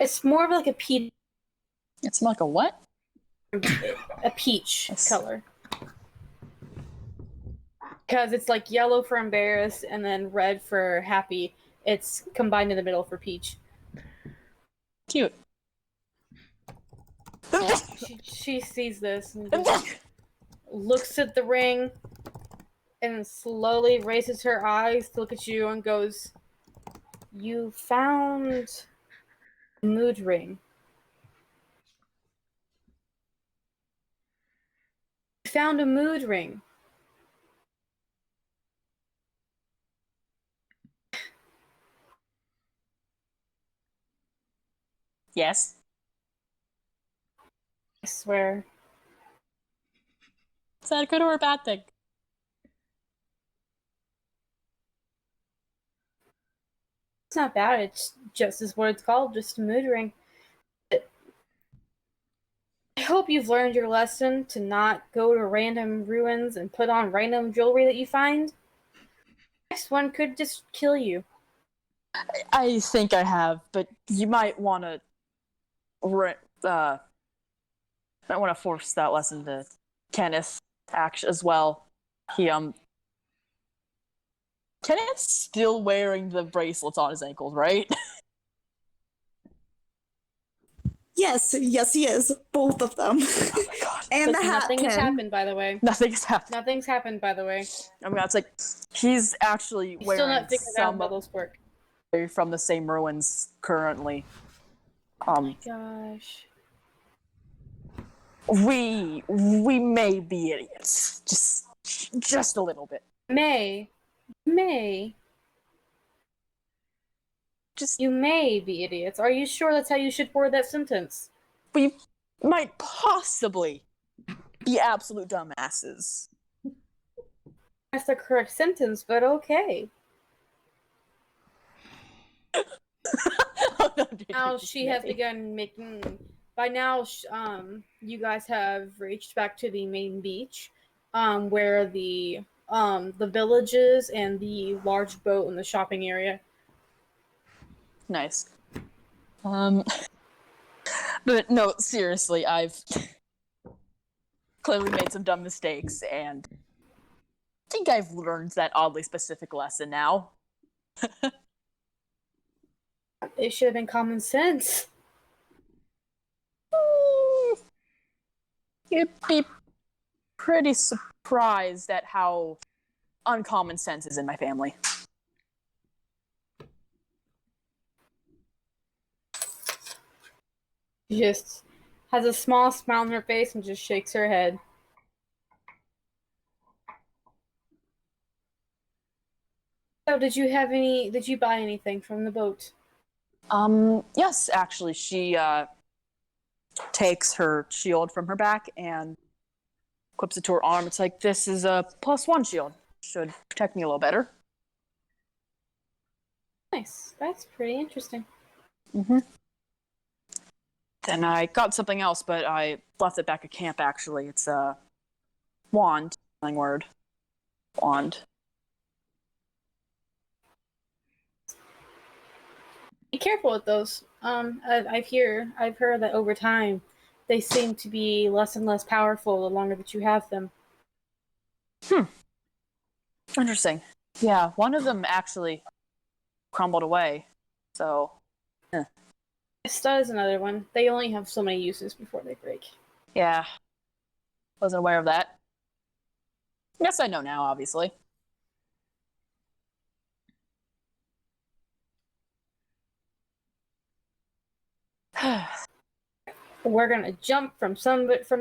It's more of like a peach. It's like a what? A peach color. Because it's like yellow for embarrassed and then red for happy. It's combined in the middle for peach. Cute. She sees this and just looks at the ring and slowly raises her eyes to look at you and goes, "You found a mood ring. You found a mood ring. Yes. I swear." Is that a good or a bad thing? It's not bad. It's just as what it's called, just a mood ring. But I hope you've learned your lesson to not go to random ruins and put on random jewelry that you find. Next one could just kill you. I think I have, but you might want to force that lesson to Kenneth as well. Kenneth's still wearing the bracelets on his ankles, right? Yes, he is. Both of them. Oh my god. And the hat Nothing pin. has happened, by the way. Nothing's happened. Nothing's happened, by the way. I mean, it's like he's actually You're wearing still not figuring out some how those work. from the same ruins currently. Oh my gosh. We may be idiots, just a little bit. May. Just You may be idiots. Are you sure that's how you should word that sentence? we might possibly be absolute dumbasses. That's the correct sentence, but okay. Oh, no, dude, Now she has begun making. By now, you guys have reached back to the main beach, where the villages and the large boat and the shopping area. Nice. But no, seriously, I've clearly made some dumb mistakes, and I think I've learned that oddly specific lesson now. It should have been common sense. You'd be pretty surprised at how uncommon sense is in my family. She just has a small smile on her face and just shakes her head. So, did you buy anything from the boat? Yes, actually, she takes her shield from her back and equips it to her arm. It's like, this is a +1 shield. Should protect me a little better. Nice. That's pretty interesting. Mm-hmm. Then I got something else, but I left it back at camp, actually. It's a wand, spelling word. Wand. Be careful with those. I've heard that over time, they seem to be less and less powerful the longer that you have them. Interesting. Yeah, one of them actually crumbled away. So, Stud is another one. They only have so many uses before they break. yeah. Wasn't aware of that. Guess I know now, obviously. We're gonna jump from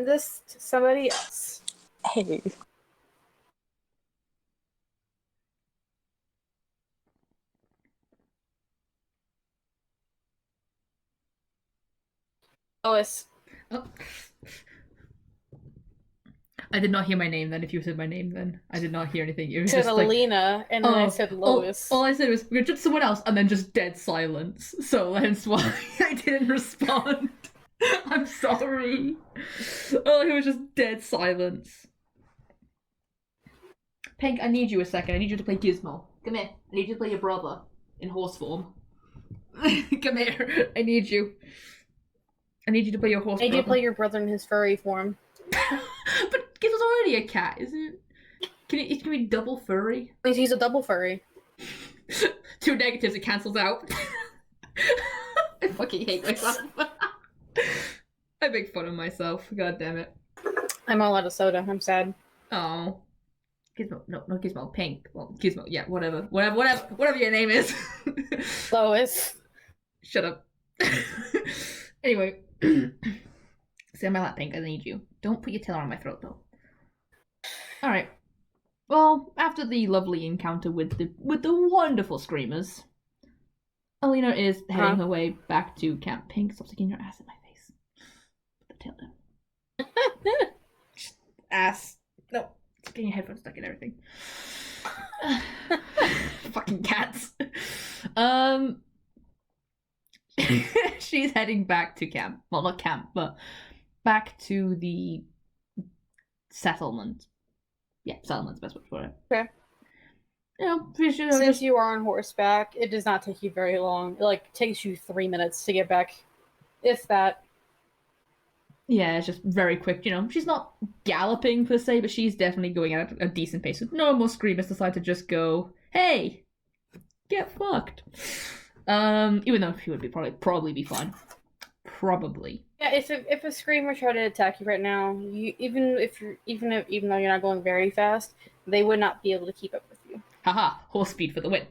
this to somebody else. Hey. Lois. Oh. I did not hear my name then. If you said my name then, I did not hear anything. It was Said just like, Alina, and then I said Lois. all I said was we're just someone else, and then just dead silence. So hence why I didn't respond. I'm sorry. Oh, it was just dead silence. Pink, I need you a second. I need you to play Gizmo. Come here. I need you to play your brother in horse form. Come here. I need you. I need you to play your horse. I need brother. you to play your brother in his furry form. But Gizmo's already a cat, isn't it? It can be double furry. He's a double furry. 2 negatives, it cancels out. I fucking hate myself. I make fun of myself. God damn it. I'm all out of soda. I'm sad. Oh. Gizmo. No, Gizmo. Pink. Well, Gizmo. Yeah, whatever your name is. Lois. Shut up. Anyway. Stay on my lap, Pink. I need you. Don't put your tail on my throat, though. Alright. Well, after the lovely encounter with the wonderful screamers, Alina is heading her way back to Camp. Pink, stop sticking your ass in my face. Put the tail down. Ass. No. Stop getting your headphones stuck in everything. Fucking cats. She's heading back to camp. Well, not camp, but back to the settlement. Yeah, settlement's the best word for it. Okay. You know, Since you are on horseback, it does not take you very long. It takes you 3 minutes to get back, if that. Yeah, it's just very quick. You know, she's not galloping per se, but she's definitely going at a decent pace. Normal screamers decide to just go, "Hey, get fucked." Even though she would be probably be fine. Probably. Yeah, if a screamer tried to attack you right now, even though you're not going very fast, they would not be able to keep up with you. Haha, horse speed for the win.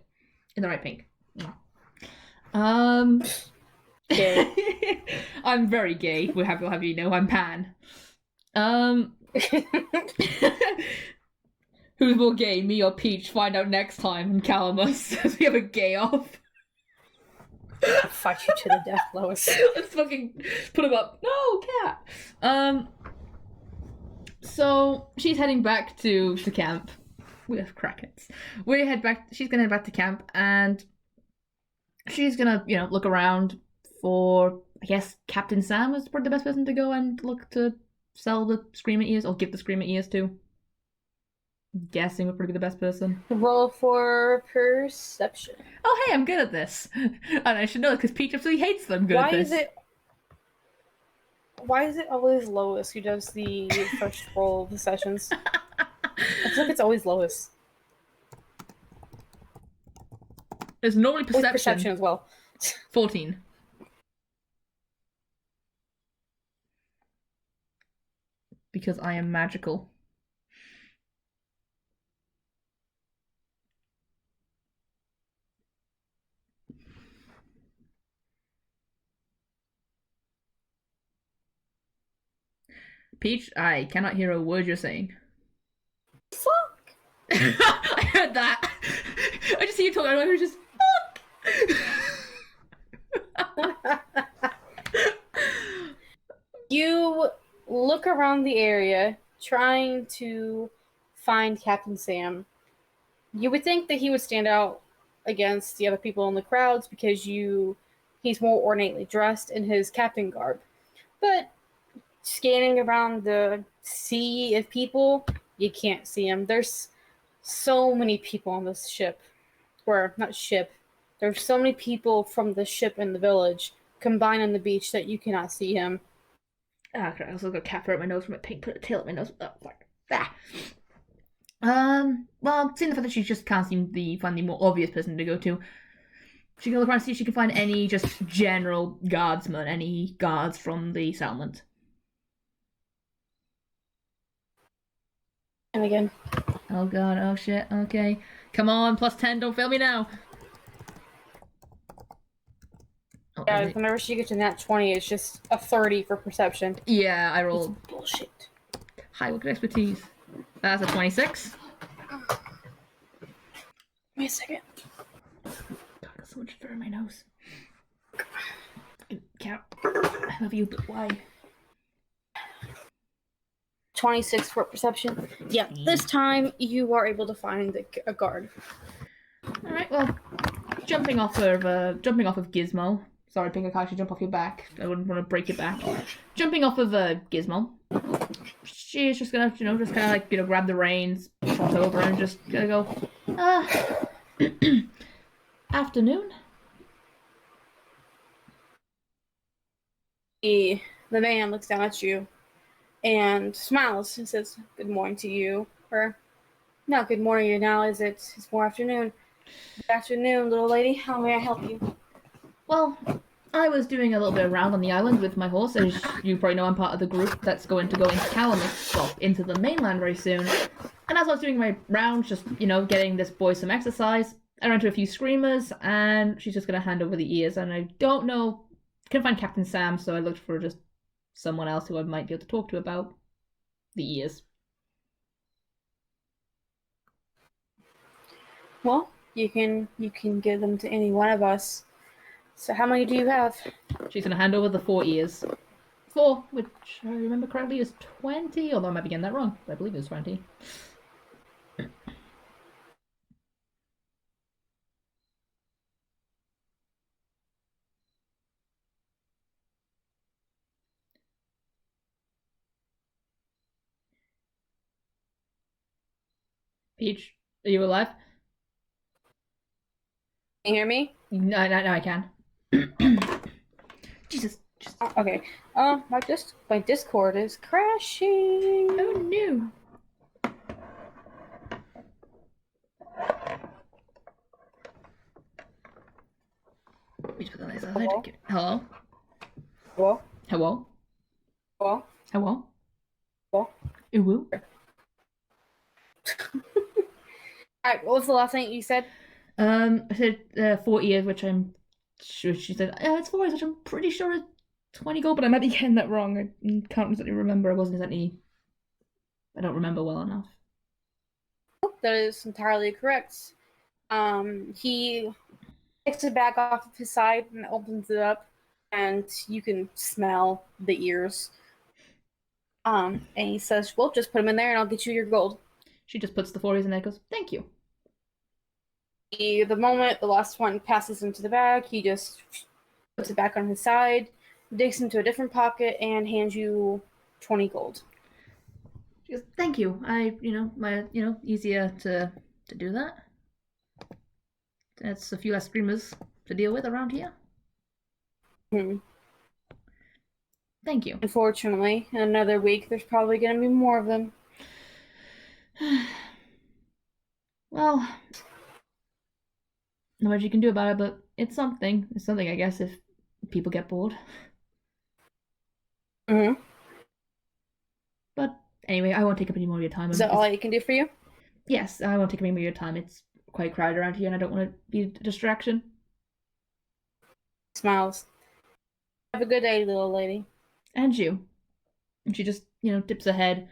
In the right, Pink. Gay. I'm very gay. We'll have you know I'm pan. Who's more gay, me or Peach? Find out next time on Calamus as we have a gay off. I'll fight you to the death, Lois. Let's fucking put him up. No, cat. So she's heading back to camp. We have crackets. She's gonna head back to camp, and she's gonna, look around for, I guess, Captain Sam is probably the best person to go and look to sell the screamer ears, or give the screamer ears to. I'm guessing would probably be the best person. Roll for perception. Oh, hey, I'm good at this. And I should know, because Peach absolutely hates them good at this. Why is it always Lois who does the first roll of the sessions? I feel like it's always Lois. It's normally perception. Always perception as well. 14. Because I am magical. Peach, I cannot hear a word you're saying. Fuck! I heard that. I just see you talking. I was just fuck. You look around the area, trying to find Captain Sam. You would think that he would stand out against the other people in the crowds because he's more ornately dressed in his captain garb. but scanning around the sea of people, you can't see them. There's so many people on this ship. Or, not ship. There's so many people from the ship and the village combined on the beach that you cannot see him. Ah, crap, I also got a cat fur at my nose from a pink put a tail at my nose. Oh, fuck. Ah. Well, seeing the fact that she just can't seem to find the more obvious person to go to, she can look around and see if she can find any just general guardsmen, any guards from the settlement. And again, Oh god, oh shit, okay. Come on, +10, don't fail me now. Oh, yeah, is it? whenever she gets in that 20, it's just a 30 for perception. Yeah, I It's rolled bullshit. high with expertise. That's a 26. Wait a second. God, I got so much fur in my nose. Cat, I love you, but why? 26 for perception. Yeah, this time you are able to find a guard. Alright, well, jumping off of Gizmo. Sorry, Pink, I can't actually jump off your back. I wouldn't want to break your back. Jumping off of Gizmo. She's just gonna, just kind of like, grab the reins, trot over, and just gonna go, afternoon? The man looks down at you and smiles and says, "Good morning to you." Or, "No, good morning to you now, is it? It's more afternoon." "Good afternoon, little lady. How may I help you?" Well, I was doing a little bit around on the island with my horse. As you probably know, I'm part of the group that's going to go into Calamus, well, into the mainland very soon. And as I was doing my rounds, just, getting this boy some exercise, I ran into a few screamers, and she's just going to hand over the ears. And I don't know, couldn't find Captain Sam, so I looked for just someone else who I might be able to talk to about the ears. Well, you can give them to any one of us. So how many do you have? She's going to hand over the 4 ears. 4, which I remember correctly is 20, although I might be getting that wrong. I believe it was 20. Peach, are you alive? Can you hear me? No, I can. Jesus. Okay. My Discord is crashing. Oh no. Peach, put the lights on. Hello? Hello? Well, Hello? well, Hello? well. Ooh. Alright, what was the last thing you said? I said 4 ears, which I'm sure she said. It's 4 ears, which I'm pretty sure is 20 gold, but I might be getting that wrong. I can't exactly remember. I don't remember well enough. That is entirely correct. He takes it back off of his side and opens it up, and you can smell the ears. And he says, "Well, just put them in there, and I'll get you your gold." She just puts the 4 ears in there and goes, "Thank you." The moment the last one passes into the bag, he just puts it back on his side, digs into a different pocket, and hands you 20 gold. She goes, "Thank you. Easier to do that. That's a few less screamers to deal with around here. Hmm. Thank you." Unfortunately, in another week, there's probably going to be more of them. Well, not much you can do about it, but it's something. It's something, I guess, if people get bored. Mm-hmm. But anyway, I won't take up any more of your time. Is that all I can do for you? Yes, I won't take up any more of your time. It's quite crowded around here, and I don't want to be a distraction. Smiles. Have a good day, little lady. And you. And she just, dips her head,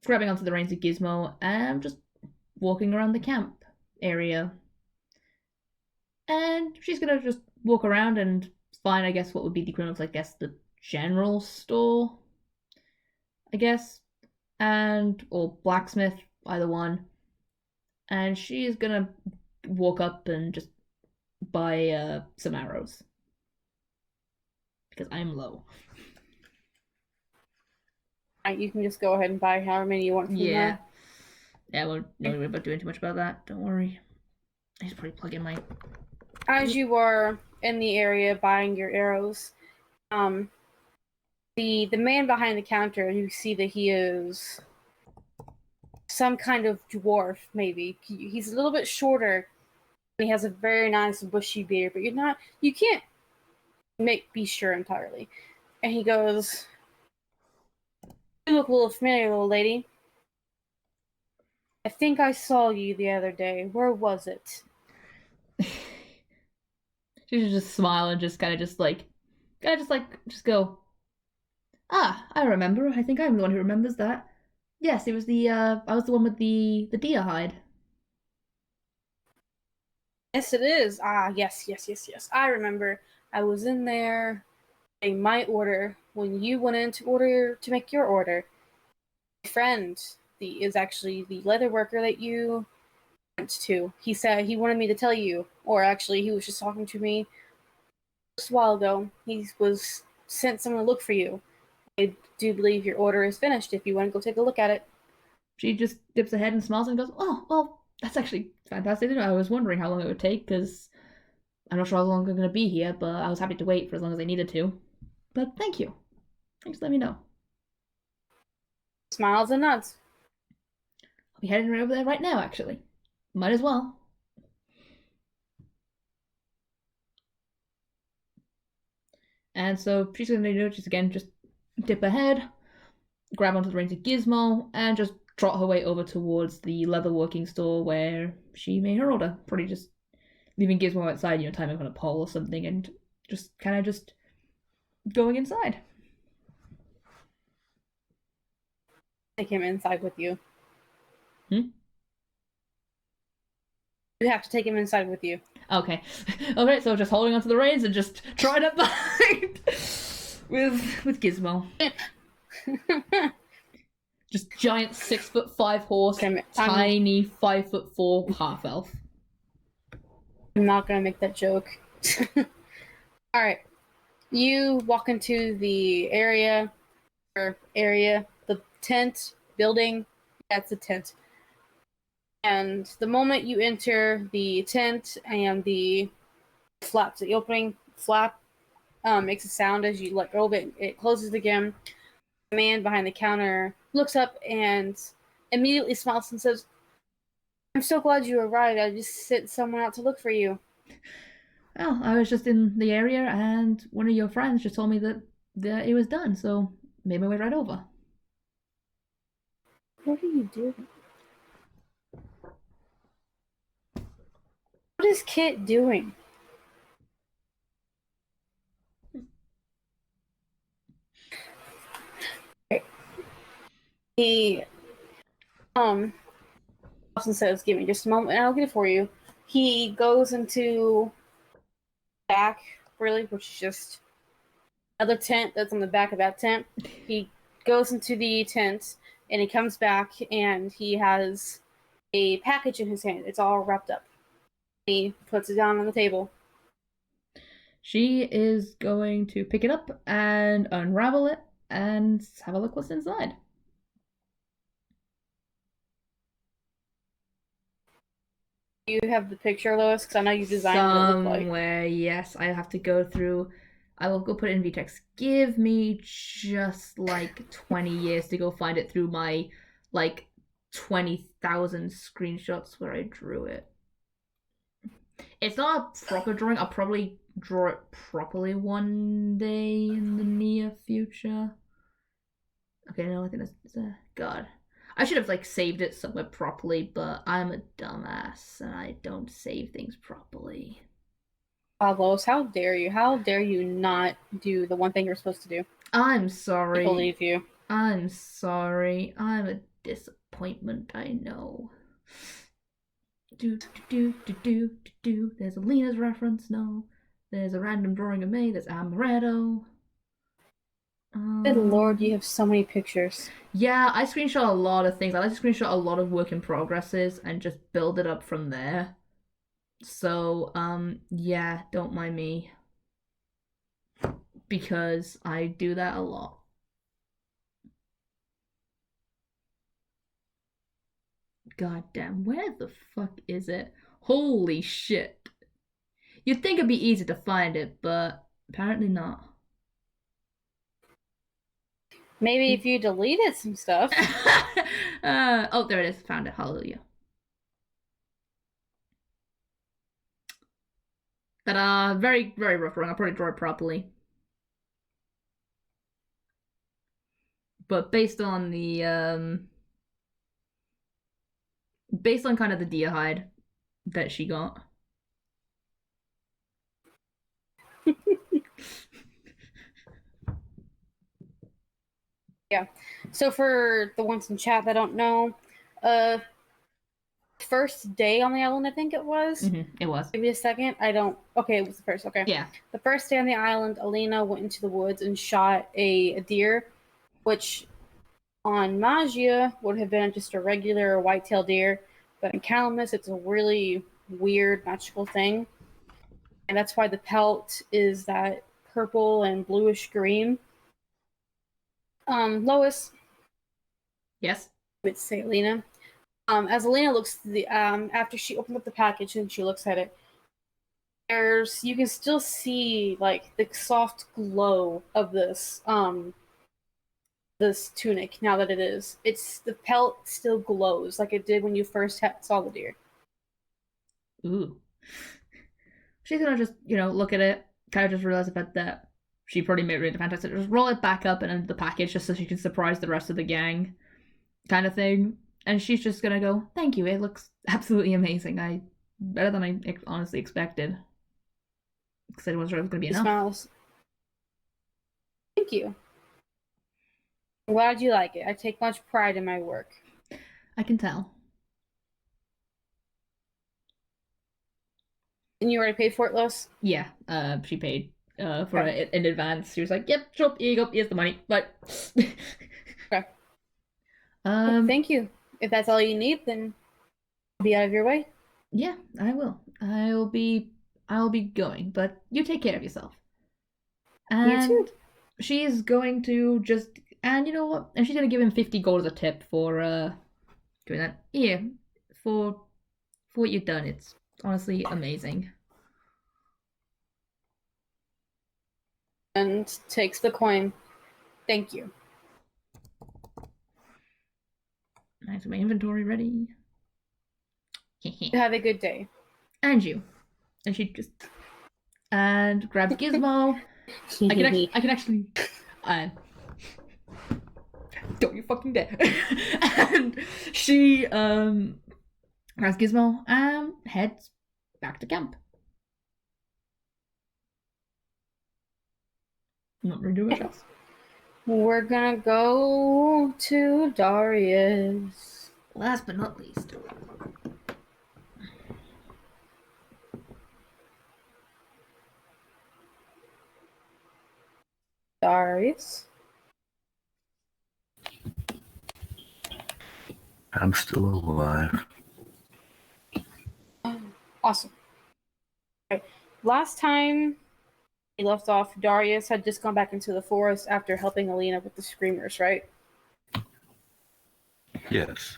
grabbing onto the reins of Gizmo, and just walking around the camp area. And she's gonna just walk around and find, I guess, what would be the equivalent of, I guess, the general store, I guess, or blacksmith, either one. And she's gonna walk up and just buy some arrows. Because I'm low. You can just go ahead and buy however many you want from Yeah. her. Yeah, I won't worry about doing too much about that. Don't worry. I just probably plug in my. As you are in the area buying your arrows, the man behind the counter, you see that he is some kind of dwarf, maybe. He's a little bit shorter, and he has a very nice bushy beard, but you can't be sure entirely. And he goes, "You look a little familiar, little lady. I think I saw you the other day. Where was it?" She should just smile and just just go. Ah, I remember. I think I'm the one who remembers that. Yes, it was I was the one with the deer hide. Yes, it is. Ah, yes. I remember. I was in there getting my order when you went in to make your order. My friend is actually the leather worker that you went to. He said he wanted me to tell you, or actually, he was just talking to me just a while ago. He was sent someone to look for you. I do believe your order is finished. If you want to go take a look at it. She just dips her head and smiles and goes, "Oh, well, that's actually fantastic. I was wondering how long it would take because I'm not sure how long I'm going to be here, but I was happy to wait for as long as I needed to. But thank you. Thanks for letting me know. Smiles and nods. I'll be heading right over there right now, actually. Might as well." And so she's going to just again just dip her head, grab onto the reins of Gizmo, and just trot her way over towards the leatherworking store where she made her order. Probably just leaving Gizmo outside, tying him on a pole or something, and just kind of just going inside. Take him inside with you. Hmm? You have to take him inside with you. Okay. Okay, so just holding onto the reins and just trying to bind with Gizmo. Just giant 6'5" horse, tiny 5'4" half elf. I'm not gonna make that joke. Alright. You walk into the the tent, building. That's a tent. And the moment you enter the tent and the flaps, the opening flap makes a sound as you let go of it. It closes again. The man behind the counter looks up and immediately smiles and says, "I'm so glad you arrived. I just sent someone out to look for you." Well, I was just in the area and one of your friends just told me that it was done, so made my way right over. What are you doing? What is Kit doing? He Austin says, "Give me just a moment and I'll get it for you." He goes into back, really, which is just another tent that's on the back of that tent. He goes into the tent and he comes back and he has a package in his hand. It's all wrapped up. He puts it down on the table. She is going to pick it up and unravel it and have a look what's inside. You have the picture, Lois, because I know you designed what it looked like. Somewhere, yes. I have to go through. I will go put it in VTEX. Give me just like 20 years to go find it through my like 20,000 screenshots where I drew it. It's not a proper drawing. I'll probably draw it properly one day in the near future. Okay, no, I think that's God. I should have like saved it somewhere properly, but I'm a dumbass and I don't save things properly. Lois, how dare you? How dare you not do the one thing you're supposed to do? I'm sorry. I believe you. I'm sorry. I'm a disappointment, I know. There's a Lena's reference, no. There's a random drawing of me, there's Amaretto. Good lord, you have so many pictures. Yeah, I screenshot a lot of things. I like to screenshot a lot of work in progresses and just build it up from there. So, yeah, don't mind me. Because I do that a lot. goddamn, where the fuck is it? Holy shit. You'd think it'd be easy to find it, but apparently not. Maybe if you deleted some stuff. Oh, there it is. Found it. Hallelujah. But very, very rough drawing. I'll probably draw it properly. But based on kind of the deer hide that she got. Yeah. So for the ones in chat that don't know, first day on the island, I think it was. It was. Give me a second. I don't. Okay, it was the first. Okay. Yeah. The first day on the island, Alina went into the woods and shot a deer, which on Magia would have been just a regular white-tailed deer, but in Calamus, it's a really weird magical thing, and that's why the pelt is that purple and bluish green. Lois. Yes. I would say Alina. As Alina looks after she opened up the package and she looks at it, you can still see like the soft glow of this this tunic now that it's the pelt still glows like it did when you first saw the deer. Ooh. She's gonna just, look at it, kind of just realize about that she probably made it fantastic. Just roll it back up and into the package just so she can surprise the rest of the gang, kind of thing. And she's just gonna go, "Thank you, it looks absolutely amazing. Better than I honestly expected. Because I wasn't sure it was gonna be enough." Smiles. Thank you. I'm glad you like it. I take much pride in my work. I can tell. And you already paid for it, Lois? Yeah, she paid for it in advance. She was like, "Yep, sure, here you go, here's the money." But okay. Thank you. If that's all you need, then I'll be out of your way. Yeah, I will. I'll be going, but you take care of yourself. And you too. She's going to just, and you know what? And she's gonna give him 50 gold as a tip for doing that. Here, for what you've done. It's honestly amazing. And takes the coin. Thank you. Nice, my inventory ready. Have a good day. And you. And she just grabs Gizmo. I can actually don't you fucking dare. And she grabs Gizmo and heads back to camp. Not really doing much else. We're gonna go to Darius. Last but not least. Darius. I'm still alive. Awesome. Okay. Last time we left off, Darius had just gone back into the forest after helping Alina with the screamers, right? Yes.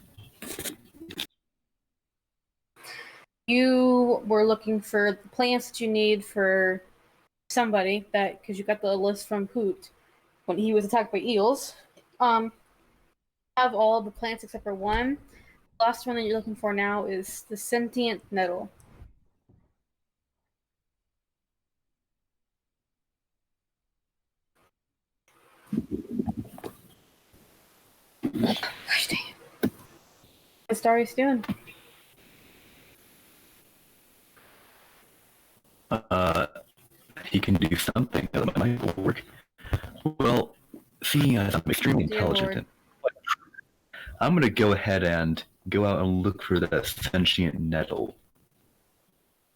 You were looking for the plants that you need for somebody because you got the list from Hoot when he was attacked by eels. Have all the plants except for one. The last one that you're looking for now is the sentient nettle. Gosh dang it. What's Darius doing? He can do something that might work. Well, seeing as I'm extremely intelligent, I'm gonna go ahead and go out and look for the sentient nettle.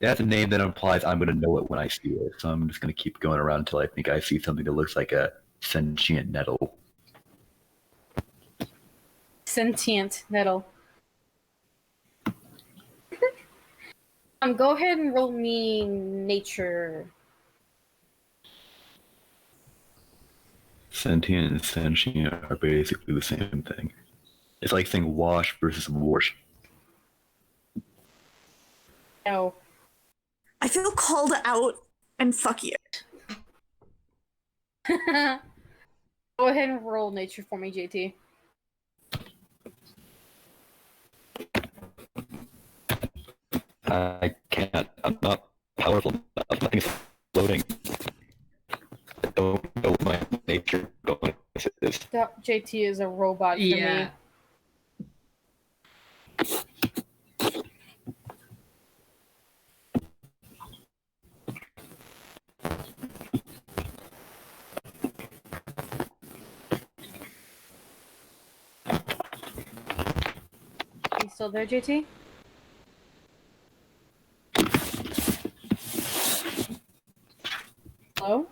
That's a name that implies I'm gonna know it when I see it, so I'm just gonna keep going around until I think I see something that looks like a sentient nettle. Sentient nettle. Go ahead and roll me nature. Sentient and sentient are basically the same thing. It's like saying wash versus wash. No. I feel called out, and fuck you. Go ahead and roll nature for me, JT. I can't. I'm not powerful enough. Nothing's floating. I don't know what my nature bonus is. That JT is a robot for Yeah. me. You still there, JT? Hello?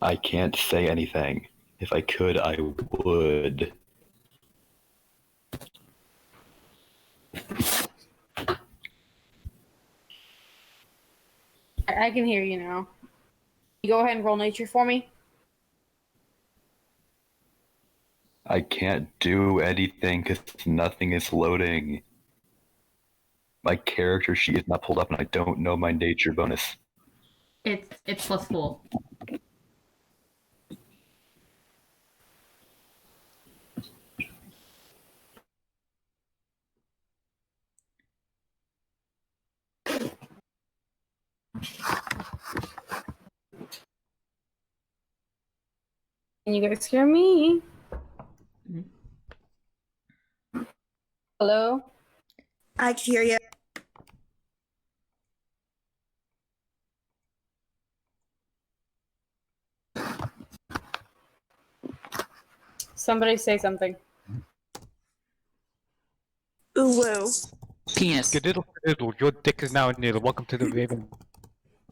I can't say anything. If I could, I would. I can hear you now. You go ahead and roll nature for me. I can't do anything because nothing is loading. My character sheet is not pulled up and I don't know my nature bonus. It's +4. Can you guys hear me? Mhm. Hello? I can hear you. Somebody say something. Ooh, woo. Penis. Skadiddle, your dick is now near. Welcome to the Raven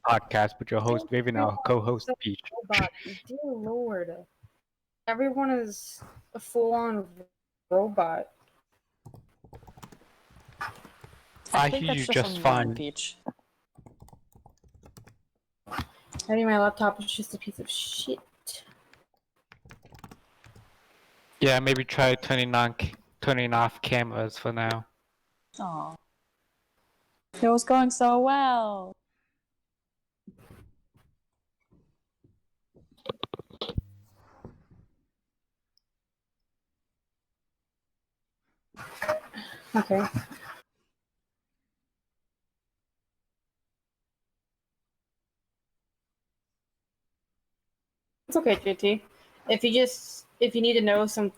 podcast with your host Raven, our co-host Peach. Robot. Dear Lord. Everyone is a full-on robot. I think hear that's you just just on fine. mine, Peach. I think my laptop is just a piece of shit. Yeah, maybe try turning off cameras for now. Oh. It was going so well. Okay. It's okay, JT. If you need to know some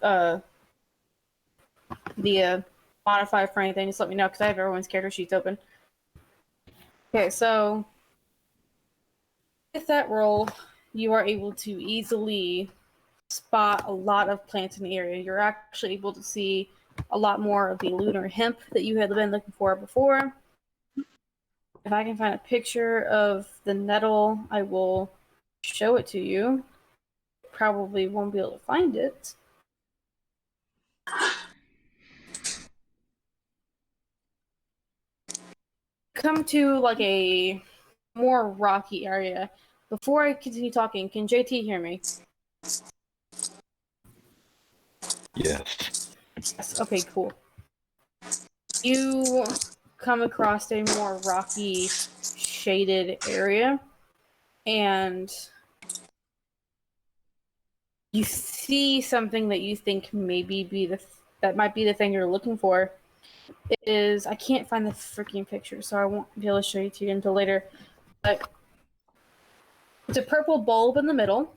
the modify for anything, just let me know because I have everyone's character sheets open. Okay, so with that roll, you are able to easily spot a lot of plants in the area. You're actually able to see a lot more of the lunar hemp that you had been looking for before. If I can find a picture of the nettle, I will show it to you. Probably won't be able to find it. Come to like a more rocky area. Before I continue talking, can JT hear me? Yes. Yes. Okay, cool. You come across a more rocky, shaded area, and you see something that you think maybe that might be the thing you're looking for. It is, I can't find the freaking picture, so I won't be able to show it to you until later. But it's a purple bulb in the middle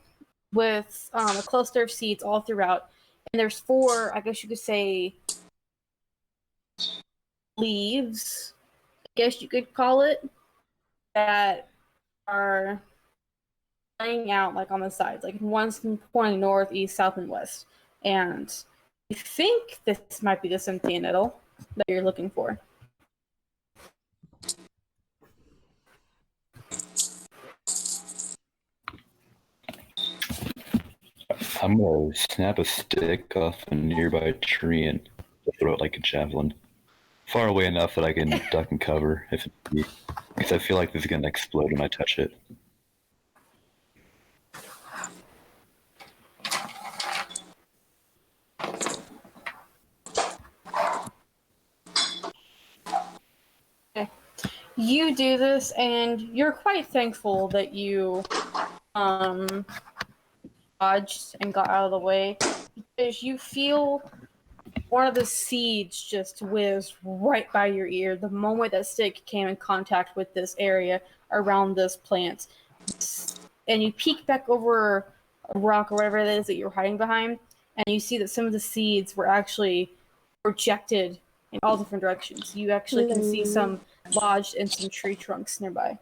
with a cluster of seeds all throughout, and there's 4, I guess you could say, leaves, I guess you could call it, that are laying out like on the sides, like one's pointing north, east, south, and west. And you think this might be the Cynthia nettle that you're looking for. I'm gonna snap a stick off a nearby tree and throw it like a javelin. Far away enough that I can duck and cover if it be. Because I feel like this is gonna explode when I touch it. You do this, and you're quite thankful that you dodged and got out of the way, because you feel one of the seeds just whiz right by your ear the moment that stick came in contact with this area around this plant. And you peek back over a rock or whatever it is that you're hiding behind, and you see that some of the seeds were actually projected in all different directions. You actually can see some lodged in some tree trunks nearby.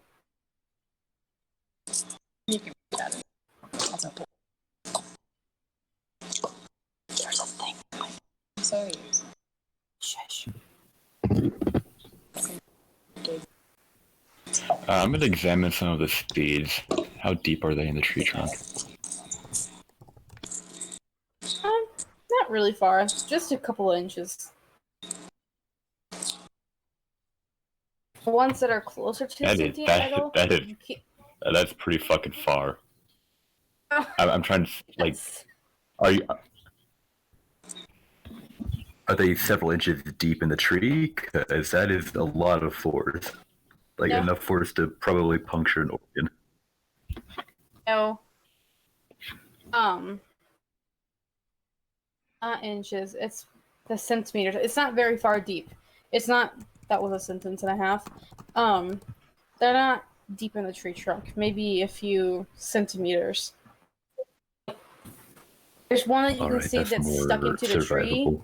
You can read that. That's okay. There's a thing. I'm sorry. Shush. I'm gonna examine some of the seeds. How deep are they in the tree trunk? Not really far, just a couple of inches. The ones that are closer to That is sentient idol, that's pretty fucking far. I'm trying to like. Are they several inches deep in the tree? Because that is a lot of force. Like No. enough force to probably puncture an organ. No. Not inches. It's the centimeters. It's not very far deep. It's not. That was a sentence and a half. They're not deep in the tree trunk. Maybe a few centimeters. There's one that you can Alright, see that's more stuck into the tree. survivable.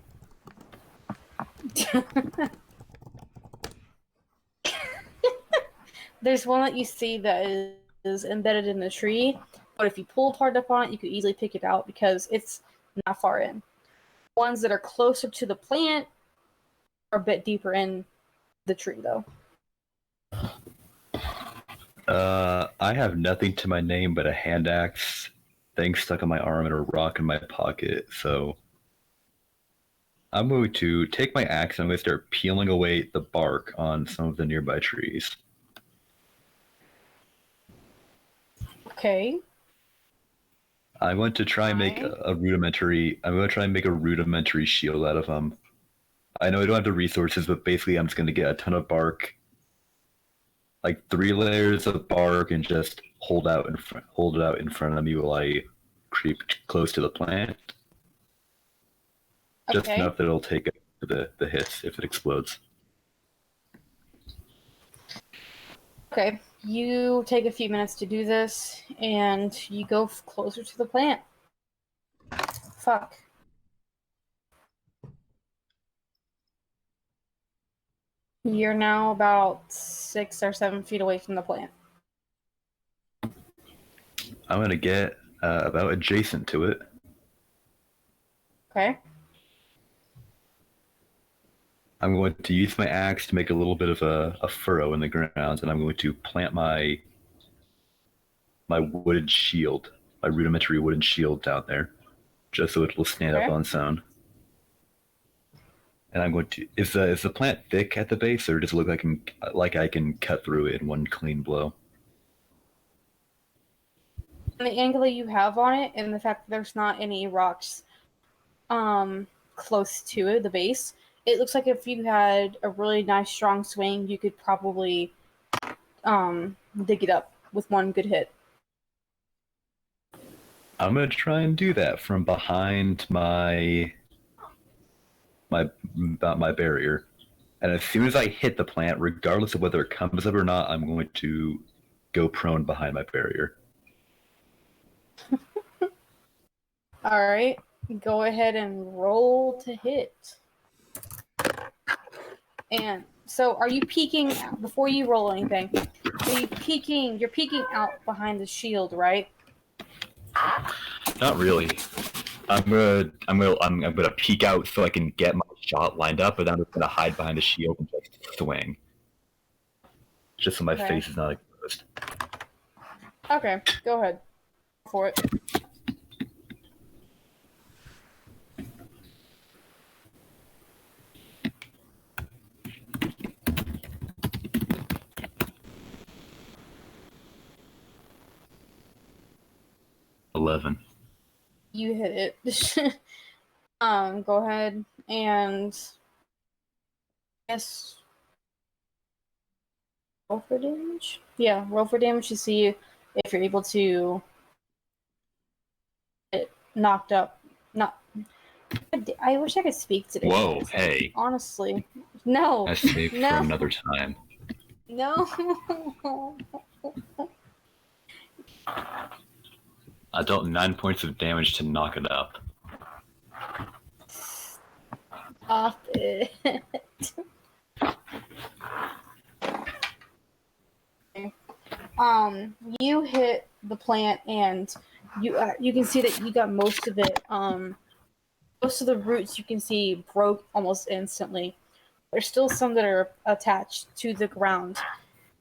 There's one that you see that is embedded in the tree, but if you pull hard up on it, you could easily pick it out because it's not far in. Ones that are closer to the plant are a bit deeper in the tree, though. I have nothing to my name but a hand axe, thing stuck on my arm, and a rock in my pocket, so I'm going to take my axe and I'm going to start peeling away the bark on some of the nearby trees. Okay. I want to try and make a rudimentary. I'm going to try and make a rudimentary shield out of them. I know I don't have the resources, but basically, I'm just going to get a ton of bark, like 3 layers of bark, and just hold it out in front of me while I creep close to the plant. Just enough that it'll take the hits if it explodes. Okay. You take a few minutes to do this, and you go closer to the plant. Fuck. You're now about 6 or 7 feet away from the plant. I'm going to get about adjacent to it. Okay. I'm going to use my axe to make a little bit of a furrow in the ground, and I'm going to plant my wooden shield, my rudimentary wooden shield down there, just so it will stand up on its own. And I'm going to is the plant thick at the base, or does it look like I can cut through it in one clean blow? And the angle that you have on it, and the fact that there's not any rocks close to the base, it looks like if you had a really nice strong swing, you could probably dig it up with one good hit. I'm gonna try and do that from behind my barrier, and as soon as I hit the plant, regardless of whether it comes up or not, I'm going to go prone behind my barrier. All right, go ahead and roll to hit. And so, are you peeking before you roll anything? Are you peeking? You're peeking out behind the shield, right? Not really. I'm gonna peek out so I can get my shot lined up, but then I'm just gonna hide behind the shield and just swing, just so my face is not exposed. Okay, go ahead. Go for it. You hit it. Go ahead and yes. roll for damage. Yeah, roll for damage to see if you're able to get knocked up. Not. I wish I could speak today. Whoa, guys. hey. Honestly, no. That's saved No. for another time. No. I dealt 9 points of damage to knock it up. Stop it. You hit the plant, and you can see that you got most of it. Most of the roots you can see broke almost instantly. There's still some that are attached to the ground,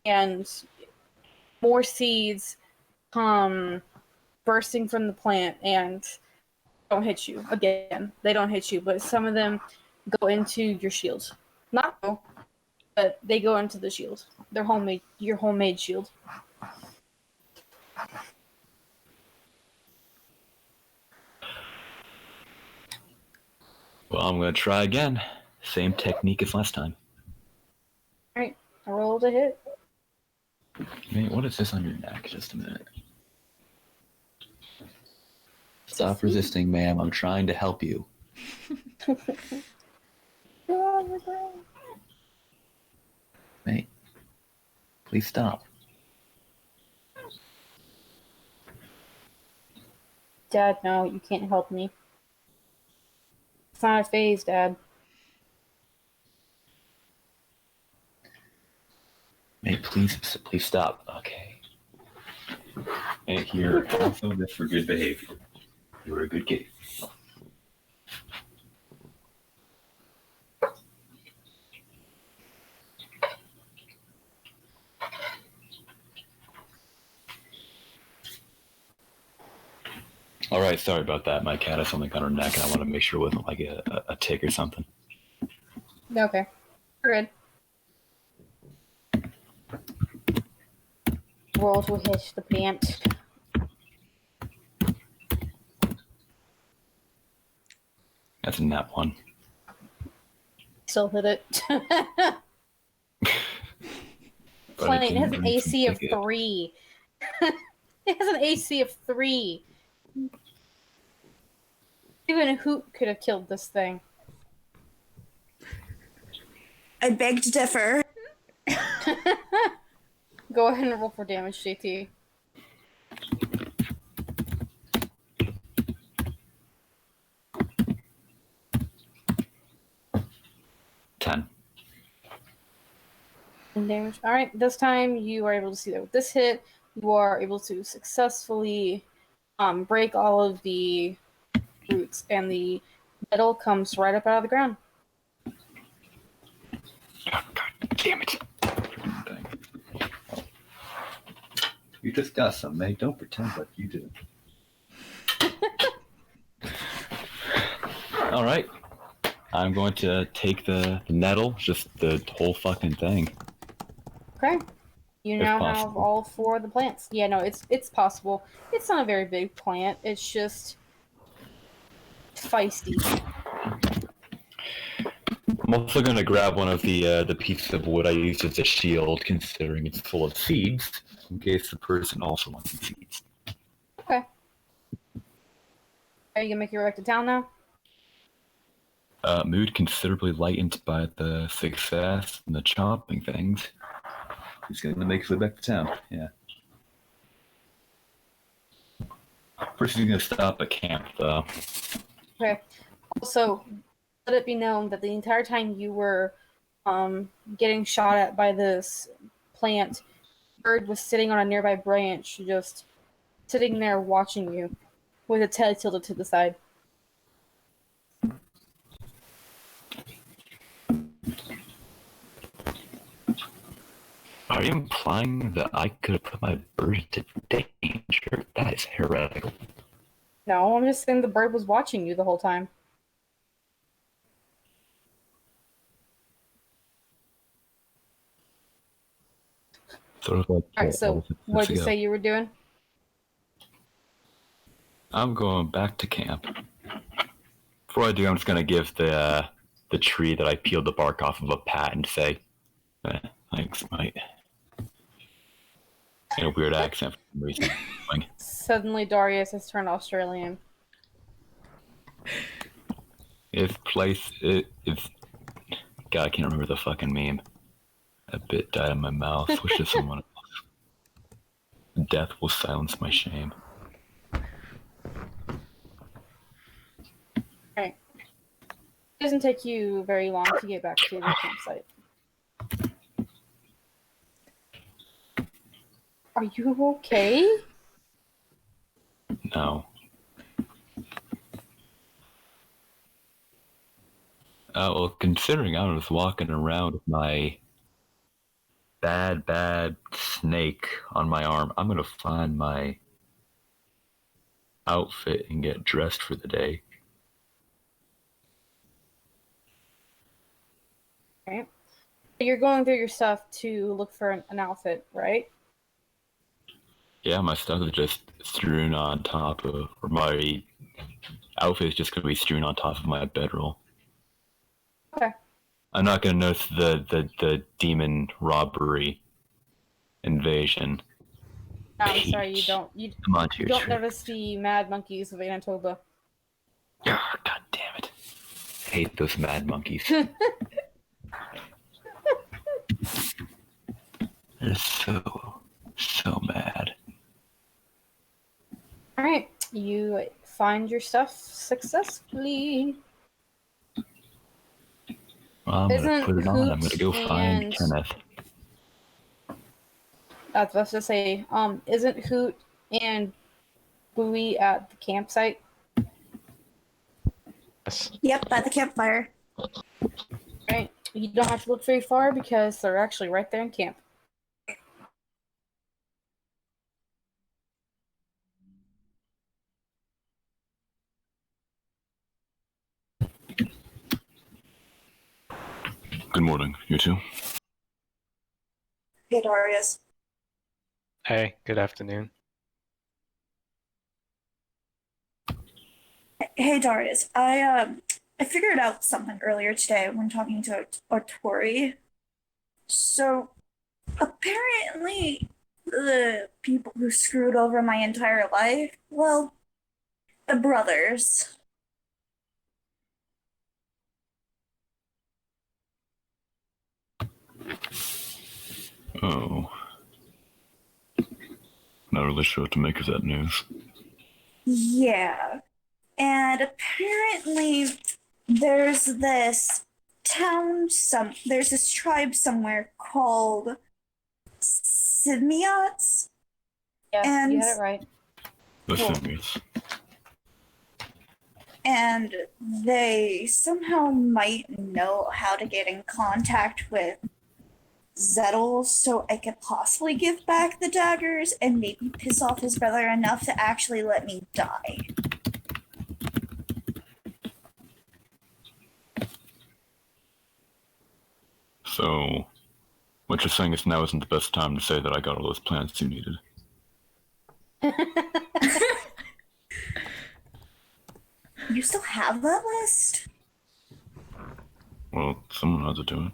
and more seeds come bursting from the plant and don't hit you again. They don't hit you, but some of them go into your shield. Not all, but they go into the shield. They're homemade. Your homemade shield. Well, I'm gonna try again. Same technique as last time. Alright, I rolled a hit. Wait, what is this on your neck? Just a minute. Stop resisting, ma'am. I'm trying to help you. Mate, please stop. Dad, no, you can't help me. It's not a phase, Dad. Mate, please stop. Okay. Hey, here. Also, this for good behavior. You were a good kid. All right, sorry about that. My cat has something on her neck, and I want to make sure it wasn't like a tick or something. Okay. We're good. Roll to hit the plant. That's a nat one. Still hit it. But Plant it has didn't an bring AC some of ticket. 3. It has an AC of 3. Even a hoot could have killed this thing. I beg to differ. Go ahead and roll for damage, JT. Ten. Damage. Alright, this time you are able to see that with this hit, you are able to successfully break all of the roots, and the metal comes right up out of the ground. Oh, God damn it. Freaking thing. Oh. You just got some, mate. Don't pretend like you did. All right. I'm going to take the nettle, just the whole fucking thing. Okay. You If now possible. have all 4 of the plants. Yeah, no, it's possible. It's not a very big plant. It's just feisty. I'm also going to grab one of the pieces of wood I used as a shield, considering it's full of seeds, in case the person also wants some seeds. Okay. Are you gonna make your way back to town now? Mood considerably lightened by the success and the chopping things. He's going to make his way back to town, yeah. First he's going to stop at camp, though. Okay. Also, let it be known that the entire time you were getting shot at by this plant, bird was sitting on a nearby branch, just sitting there watching you, with its head tilted to the side. Are you implying that I could have put my bird to danger? That is heretical. No, I'm just saying the bird was watching you the whole time. Sort of like. Alright, so what did you say you were doing? I'm going back to camp. Before I do, I'm just gonna give the tree that I peeled the bark off of a pat and say, thanks, mate. in a weird accent for some reason. Like, Suddenly, Darius has turned Australian. if place if God, I can't remember the fucking meme. A bit died in my mouth. Which is someone else. Death will silence my shame. Right. It doesn't take you very long to get back to the campsite. Are you okay? No. Well, considering I was walking around with my bad snake on my arm, I'm gonna find my outfit and get dressed for the day. Right. You're going through your stuff to look for an outfit, right? Yeah, my stuff is just strewn on top of, or my outfit is just gonna be strewn on top of my bedroll. Okay. I'm not gonna notice the demon robbery invasion. I'm sorry, you don't Come on to you your don't trip. notice the mad monkeys of Anatoba. God damn it! I hate those mad monkeys. They're so mad. All right, you find your stuff successfully. Well, I'm gonna Isn't put it on. I'm Hoot gonna go find and- Kenneth. I was about to say, isn't Hoot and Bowie at the campsite? Yes. Yep, at the campfire. Right. You don't have to look very far because they're actually right there in camp. Good morning, you two. Hey, Darius. Hey, good afternoon. Hey, Darius. I figured out something earlier today when talking to Tori. So, apparently, the people who screwed over my entire life, well, the brothers. Oh. Not really sure what to make of that news. Yeah. And apparently, there's this there's this tribe somewhere called Simiots. Yes, And- you had it right. Listen, yes. And they somehow might know how to get in contact with Zettel so I could possibly give back the daggers and maybe piss off his brother enough to actually let me die. So, what you're saying is now isn't the best time to say that I got all those plants you needed. You still have that list? Well, someone has to do it.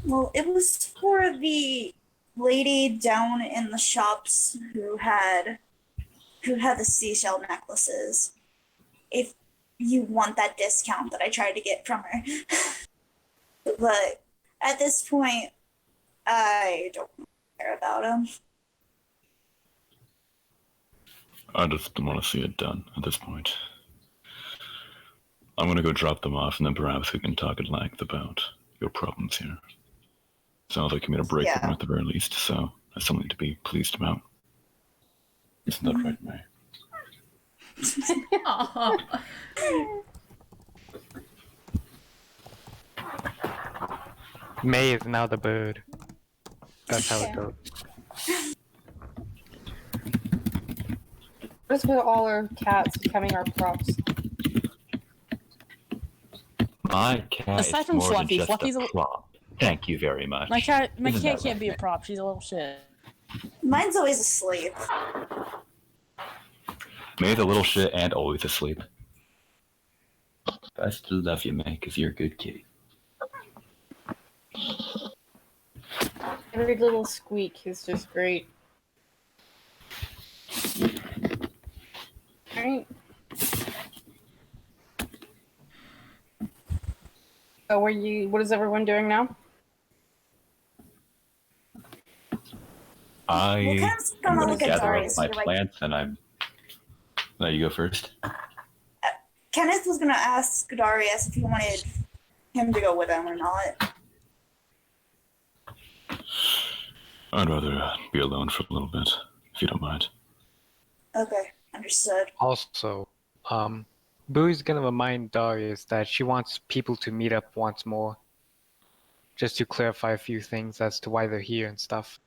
Well, it was for the lady down in the shops who had the seashell necklaces. If you want that discount that I tried to get from her. But at this point, I don't care about them. I just want to see it done at this point. I'm gonna go drop them off, and then perhaps we can talk at length about your problems here. Sounds like you made a break Yeah. from it at the very least, so that's something to be pleased about. Isn't that right, May? Aw. May is now the bird. That's how it goes. Let's put all our cats becoming our props. My cat Aside is from more Fluffy, than just Fluffy's a a- prop. Thank you very much. My cat Isn't that can't be a right? prop. She's a little shit. Mine's always asleep. May's a little shit and always asleep. But I still love you, May, because you're a good kitty. Every little squeak is just great. Alright. So what is everyone doing now? We'll I kind of gonna am look gonna at gather up Darius. my You're like, plants and I'm. No, you go first. Kenneth was gonna ask Darius if he wanted him to go with him or not. I'd rather be alone for a little bit, if you don't mind. Okay, understood. Also, Boo's gonna remind Darius that she wants people to meet up once more, just to clarify a few things as to why they're here and stuff.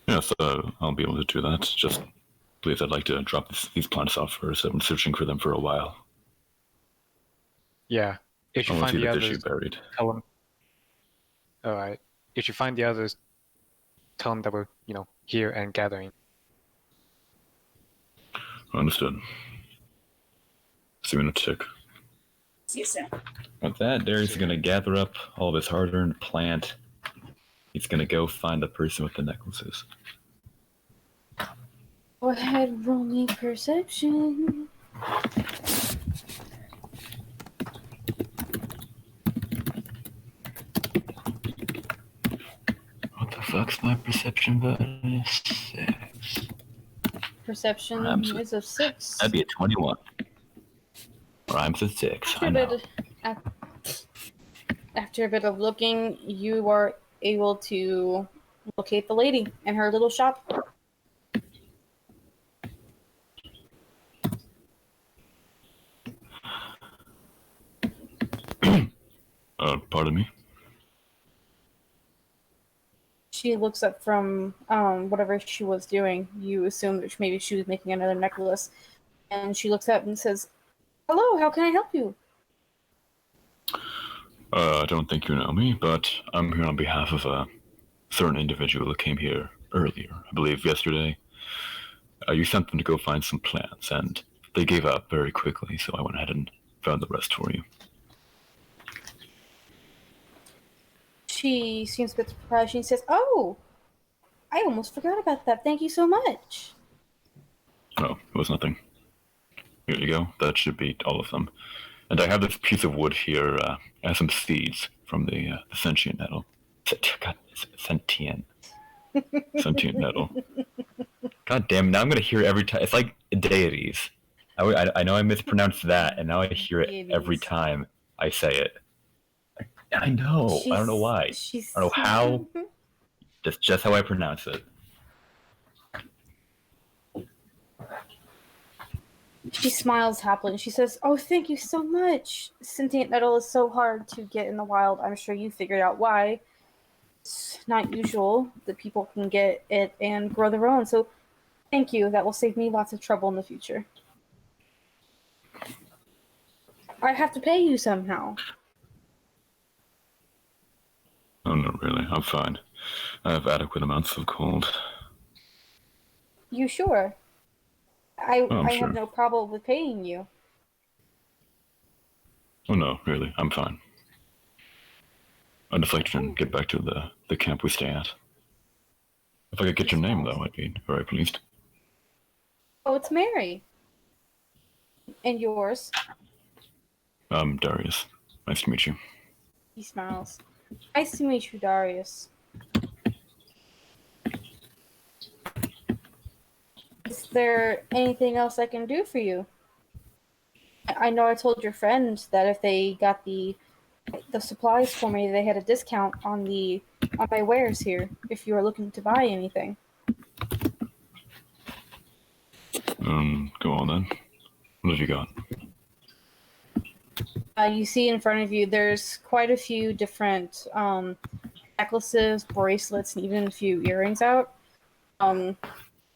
Yes, I'll be able to do that. Just please, I'd like to drop these plants off first. I've been searching for them for a while. Yeah, if I you want to find see the the tissue others, buried. tell them. Alright, if you find the others, tell them that we're, here and gathering. Understood. See you in a tick. See you soon. With that, Darius is gonna gather up all of his hard-earned plant. He's gonna go find the person with the necklaces. Go ahead, roll me perception. What the fuck's my perception button? 6. Perception Rhymes is a 6. That'd be a 21. Rhymes with 6. I know. After a bit of looking, you are able to locate the lady in her little shop. Pardon me? She looks up from whatever she was doing. You assume that maybe she was making another necklace. And she looks up and says, "Hello, how can I help you?" I don't think you know me, but I'm here on behalf of a certain individual who came here earlier, I believe yesterday. You sent them to go find some plants, and they gave up very quickly, so I went ahead and found the rest for you. She seems a bit surprised. She says, "Oh, I almost forgot about that. Thank you so much." Oh, it was nothing. Here you go. That should be all of them. And I have this piece of wood here. It has some seeds from the sentient nettle. God, sentient. Sentient nettle. God damn, now I'm going to hear it every time. It's like deities. I know I mispronounced that, and now I hear it every time I say it. I know. I don't know why. I don't know how. That's just how I pronounce it. She smiles happily and she says, "Oh, thank you so much. Sentient nettle is so hard to get in the wild. I'm sure you figured out why. It's not usual that people can get it and grow their own. So thank you. That will save me lots of trouble in the future. I have to pay you somehow." Oh, no, really. I'm fine. I have adequate amounts of gold. You sure? I Sure. have no problem with paying you. Oh, no, really. I'm fine. I'd just like to get back to the camp we stay at. If I could get your name, though, I'd be very pleased. Oh, it's Mary. And yours? I'm Darius. Nice to meet you. He smiles. Nice to meet you, Darius. Is there anything else I can do for you? I know I told your friend that if they got the supplies for me, they had a discount on my wares here if you are looking to buy anything. Go on then. What have you got? You see in front of you, there's quite a few different necklaces, bracelets, and even a few earrings out.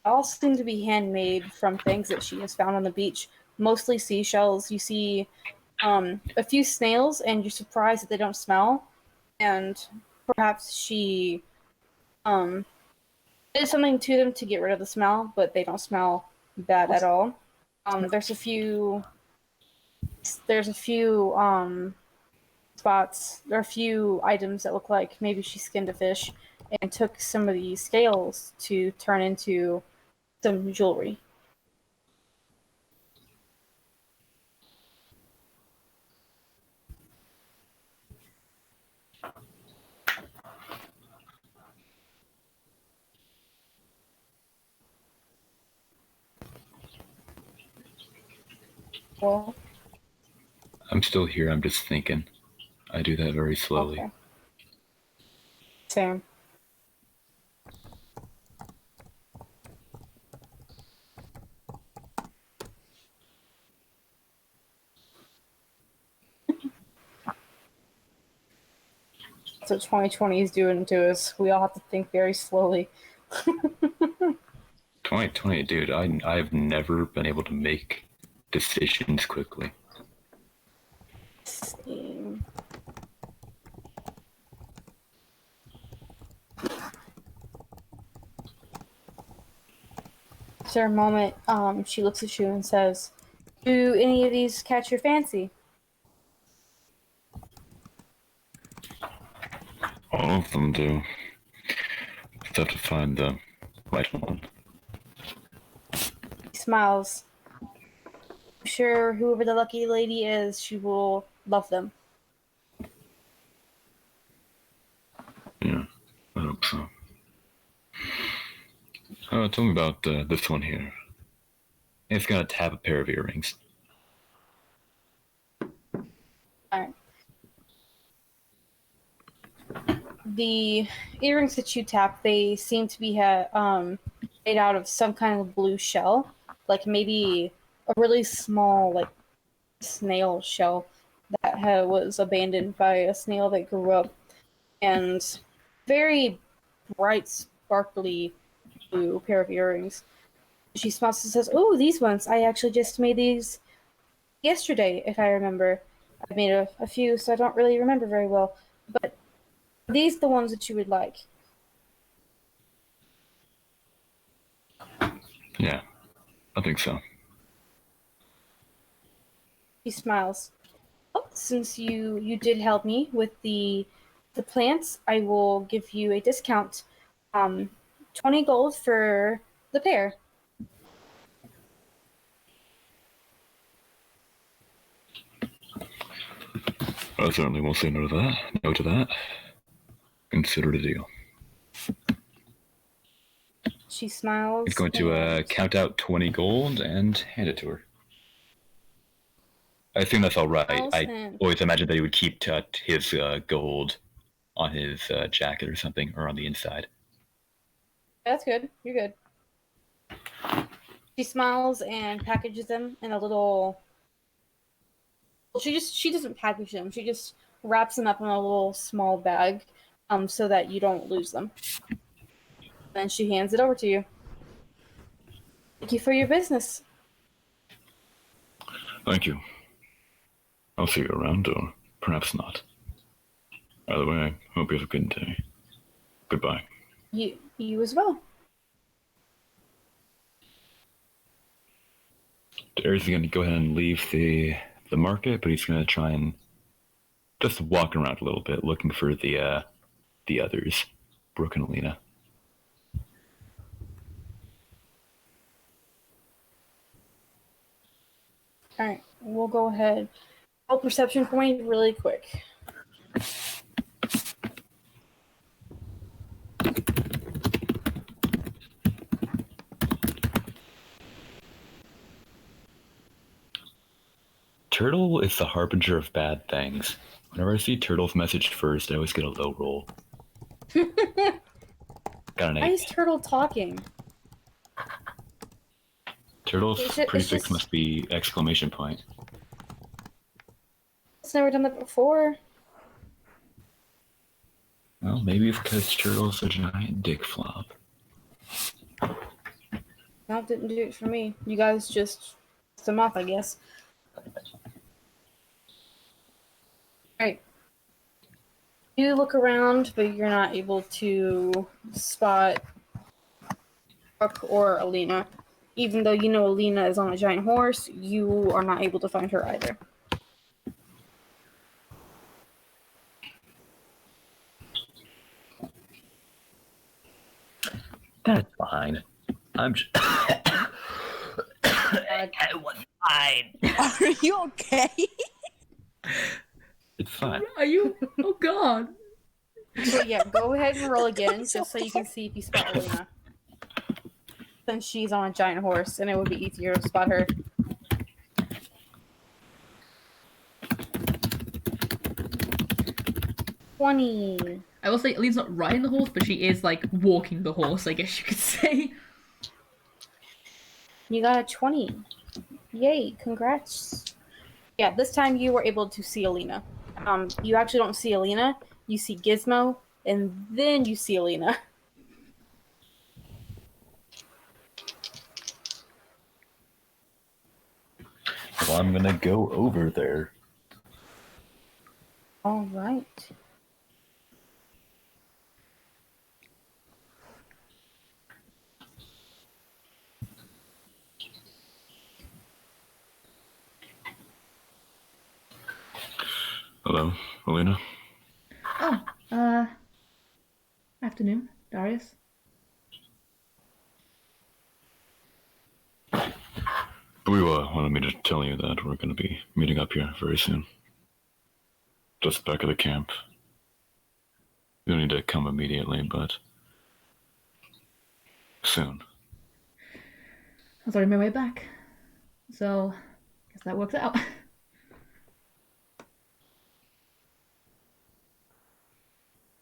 All seem to be handmade from things that she has found on the beach, mostly seashells. You see a few snails, and you're surprised that they don't smell. And perhaps she did something to them to get rid of the smell, but they don't smell bad at all. There's a few spots. There are a few items that look like maybe she skinned a fish and took some of the scales to turn into some jewelry. Well, I'm still here. I'm just thinking. I do that very slowly. okay. Same. That's what 2020 is doing to us. We all have to think very slowly. 2020, dude. I've never been able to make decisions quickly. Same. After a moment, she looks at you and says, "Do any of these catch your fancy?" All of them do. Just have to find the right one. He smiles. I'm sure whoever the lucky lady is, she will love them. Yeah, I hope so. Tell me about this one here. It's got a tab, a pair of earrings. Alright. The earrings that you tap, they seem to be made out of some kind of blue shell. Like maybe a really small, like, snail shell that was abandoned by a snail that grew up. And very bright, sparkly blue pair of earrings. She smiles and says, "Oh, these ones. I actually just made these yesterday, if I remember. I've made a few, so I don't really remember very well. But are these the ones that you would like?" Yeah, I think so. She smiles. "Oh, since you did help me with the plants, I will give you a discount. 20 gold for the pair." I certainly won't say no to that. No to that. Consider it a deal. She smiles. He's going to and count out 20 gold and hand it to her. I assume that's all right. smiles I and- always imagined that he would keep his gold on his jacket or something, or on the inside. That's good. You're good. She smiles and packages them in a little. Well, she doesn't package them. She just wraps them up in a little small bag, so that you don't lose them. Then she hands it over to you. "Thank you for your business." Thank you. I'll see you around, or perhaps not. Either way, I hope you have a good day. Goodbye. You as well. Darius is going to go ahead and leave the market, but he's going to try and just walk around a little bit, looking for the others, Brooke and Alina. All right, we'll go ahead. Roll perception for me really quick. Turtle is the harbinger of bad things. Whenever I see Turtle's message first, I always get a low roll. Got an 8. Why is Turtle talking? Turtle's It's prefix just- must be exclamation point. It's never done that before. Well, maybe it's because Turtle's a giant dick flop. No, didn't do it for me. You guys just pissed him off, I guess. Alright. You look around, but you're not able to spot Brooke or Alina. Even though you know Alina is on a giant horse, you are not able to find her either. I'm just. It was fine. Are you okay? It's fine. Are you? Oh God. So yeah, go ahead and roll again, just so you can see if you spot Alina. Since she's on a giant horse, and it would be easier to spot her. $20. I will say Alina's not riding the horse, but she is like walking the horse, I guess you could say. You got a 20. Yay, congrats. Yeah, this time you were able to see Alina. You actually don't see Alina, you see Gizmo, and then you see Alina. Well, I'm gonna go over there. All right. Hello, Alina. Oh, afternoon, Darius. We wanted me to tell you that we're gonna be meeting up here very soon. Just back of the camp. You don't need to come immediately, but soon. I was already on my way back, so I guess that works out.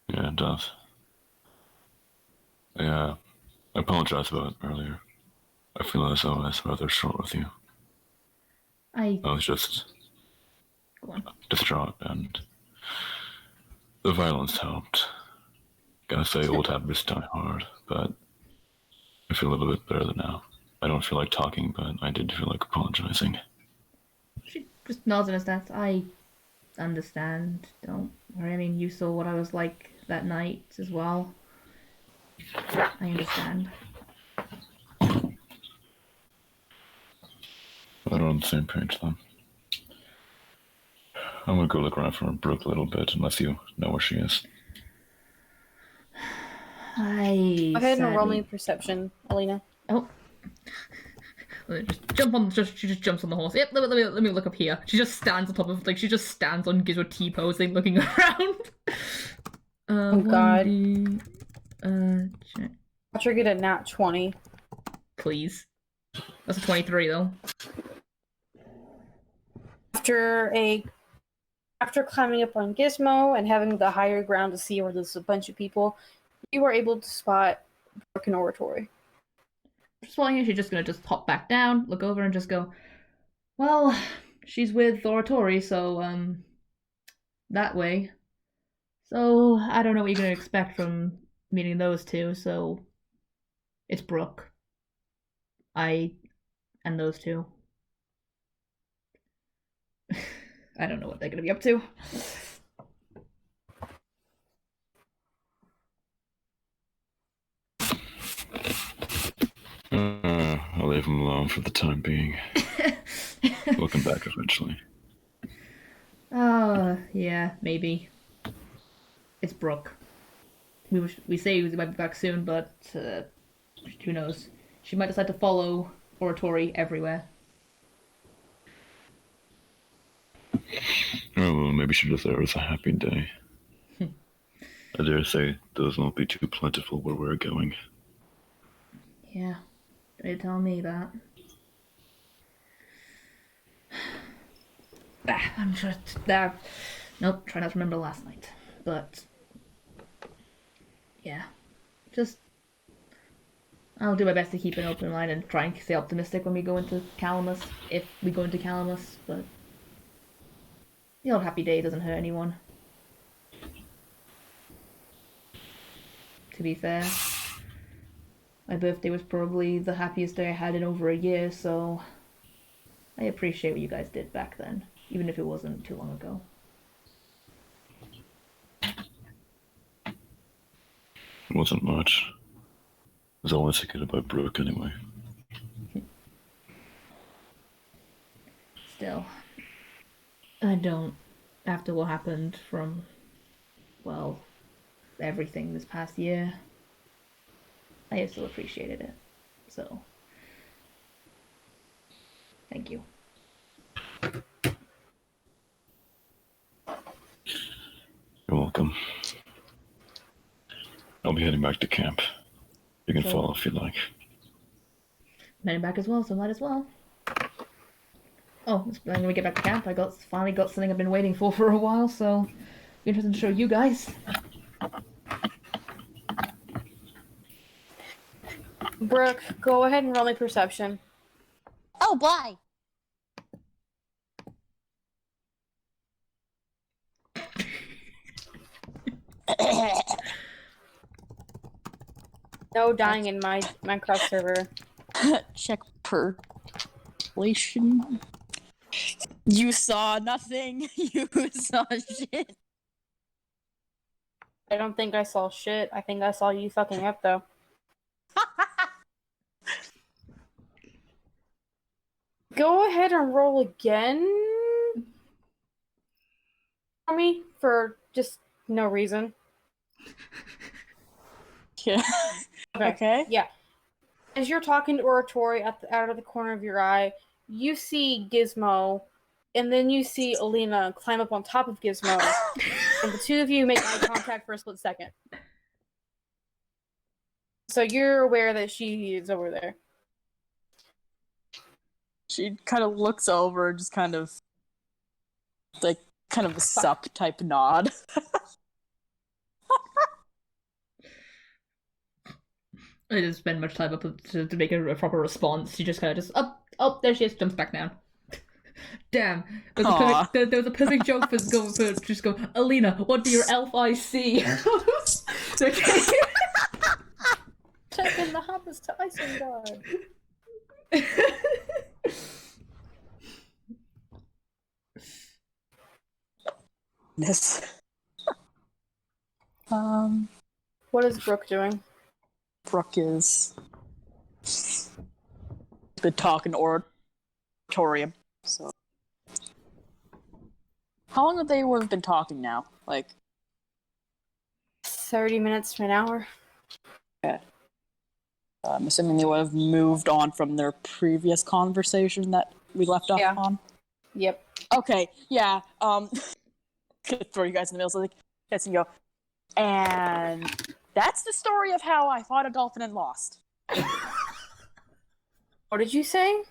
Yeah, it does. Yeah, I apologize about earlier. I feel as though I was rather short with you. I was just Go on. distraught, and the violence helped. Gotta say, old habits die hard, but I feel a little bit better now. I don't feel like talking, but I did feel like apologizing. She just nods in his head. I understand. Don't worry. I mean, you saw what I was like that night as well. I understand. We're on the same page then. I'm gonna go look around for Brooke a little bit, unless you know where she is. I Go ahead and roll sadly- me perception, Alina. Oh. She just jumps on the horse. Yep, let me look up here. She just stands on top of, like, she just stands on Gizmo T-posing, looking around. Oh, God. 1D, check. I triggered a nat 20. Please. That's a 23, though. After climbing up on Gizmo and having the higher ground to see where there's a bunch of people, you were able to spot Broken Oratory. Just while here, she's just gonna just hop back down, look over, and just go, well, she's with Oratori, so, that way. So, I don't know what you're gonna expect from meeting those two, so it's Brooke. And those two. I don't know what they're gonna be up to. I'll leave him alone for the time being. We'll come back eventually. Yeah, maybe. It's Brooke. We say we might be back soon, but who knows? She might decide to follow Oratori everywhere. Oh, well, maybe she deserves a happy day. I dare say those won't be too plentiful where we're going. Yeah, they tell me that. I'm sure that. Nope, try not to remember last night. But yeah, just I'll do my best to keep an open mind and try and stay optimistic when we go into Calamus, if we go into Calamus. But the old happy day doesn't hurt anyone. To be fair, my birthday was probably the happiest day I had in over a year, so I appreciate what you guys did back then, even if it wasn't too long ago. It wasn't much. There's always a kid about Brooke anyway. Still, I don't, after what happened from, well, everything this past year, I still appreciated it. So, thank you. You're welcome. I'll be heading back to camp. You can So- follow if you like. I'm heading back as well, so might as well. Oh, when we get back to camp, I finally got something I've been waiting for a while, so be interested to show you guys. Brooke, go ahead and roll me perception. Oh, boy. No dying in my Minecraft server. Check percolation. You saw nothing. You saw shit. I don't think I saw shit. I think I saw you fucking up, though. Go ahead and roll again for me for just no reason. Yeah. Okay. Yeah. As you're talking to Oratory out of the corner of your eye, you see Gizmo, and then you see Alina climb up on top of Gizmo, and the two of you make eye contact for a split second. So you're aware that she is over there. She kind of looks over, just kind of like a sup type nod. I didn't spend much time up to make a proper response. She just kind of oh, there she is, jumps back down. Damn, there was a perfect joke for just go, Alina, what do your elf eyes see? Okay. Checking the hoppers to Isengard. Yes. What is Brooke doing? Brooke is been talking oratorium. So, how long have they been talking now? Like 30 minutes to an hour. Okay. I'm assuming they would have moved on from their previous conversation that we left off on. Yep. Okay, yeah. Could throw you guys in the middle, so like, yes, and go. And that's the story of how I fought a dolphin and lost. What did you say?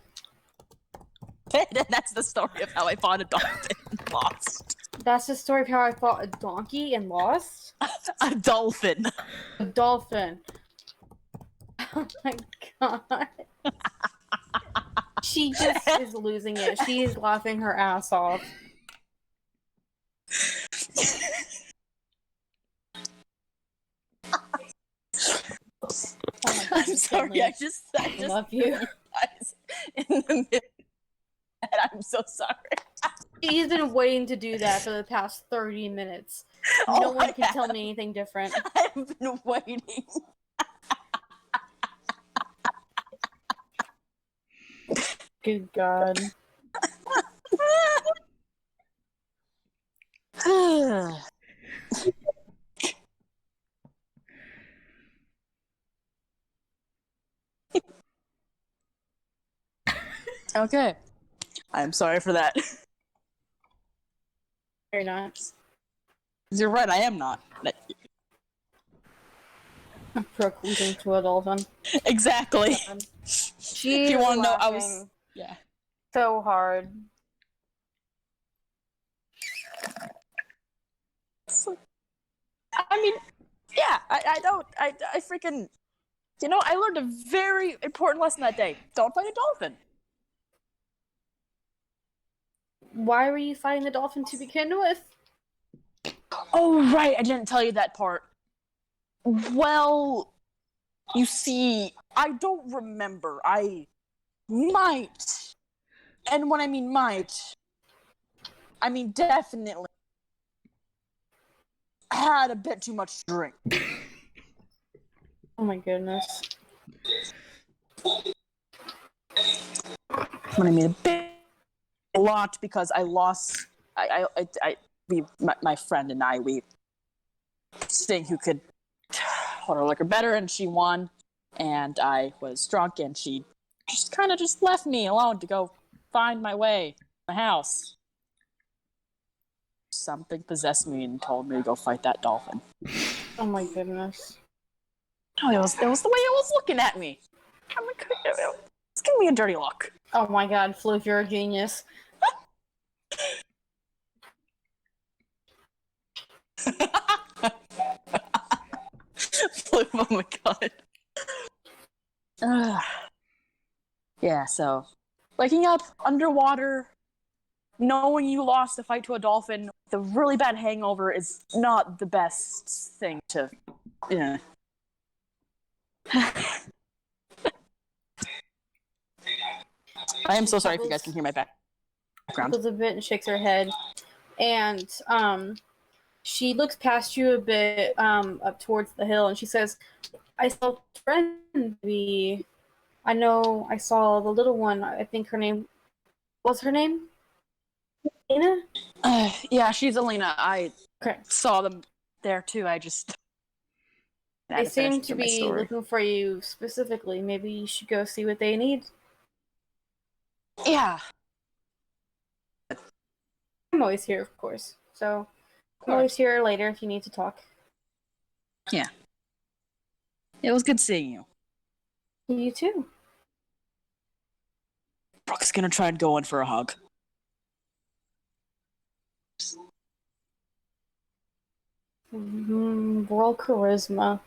That's the story of how I fought a dolphin and lost. That's the story of how I fought a donkey and lost? A dolphin. A dolphin. Oh my god. She just is losing it. She is laughing her ass off. Oh my God, I'm sorry, I just love you. in the middle. And I'm so sorry. She's been waiting to do that for the past 30 minutes. No one can tell me anything different. I've been waiting. Good God. Okay. I'm sorry for that. You're not. You're right, I am not. Brooke losing to a dolphin. Exactly. She If you is want to know, I was. laughing Yeah. so hard. I mean, yeah, I don't. I freaking. You know, I learned a very important lesson that day. Don't fight a dolphin. Why were you fighting the dolphin to begin with? Oh, right. I didn't tell you that part. Well, you see, I don't remember. I might. And when I mean might, I mean definitely had a bit too much to drink. Oh my goodness. When I mean a lot, because I lost. My friend and I, we seeing who could hold her liquor better, and she won. and I was drunk, and she just kind of just left me alone to go find my way, my house. Something possessed me and told me to go fight that dolphin. Oh my goodness. Oh, it was the way it was looking at me. I'm like, it's giving me a dirty look. Oh my god, Floof, you're a genius. Oh my god. Yeah, so waking up underwater, knowing you lost a fight to a dolphin with a really bad hangover is not the best thing to. Yeah. I am so sorry if you guys can hear my background. A bit and shakes her head, and she looks past you a bit up towards the hill, and she says, "I saw friend. I know I saw the little one. I think her name was her name, Lena." Yeah, she's Alina. I Okay. saw them there too. I just. They seem to be looking for you specifically. Maybe you should go see what they need. Yeah. I'm always here, of course. So I'm always here later if you need to talk. Yeah. It was good seeing you. You too. Brooke's gonna try and go in for a hug. Roll charisma.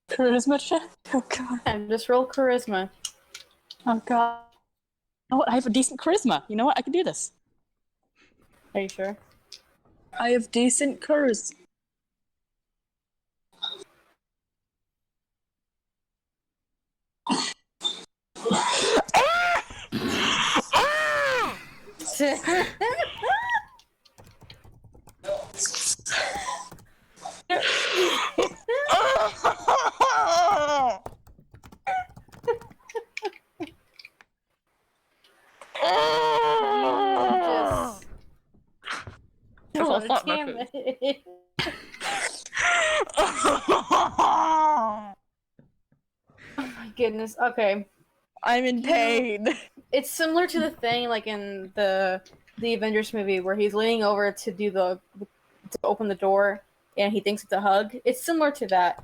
Charisma check? Oh god. And just roll charisma. Oh god. You know what? I have a decent charisma. You know what? I can do this. Are you sure? I have decent charisma. Oh, damn it. Oh my goodness. Okay. I'm in pain. It's similar to the thing like in the Avengers movie where he's leaning over to do to open the door and he thinks it's a hug. It's similar to that.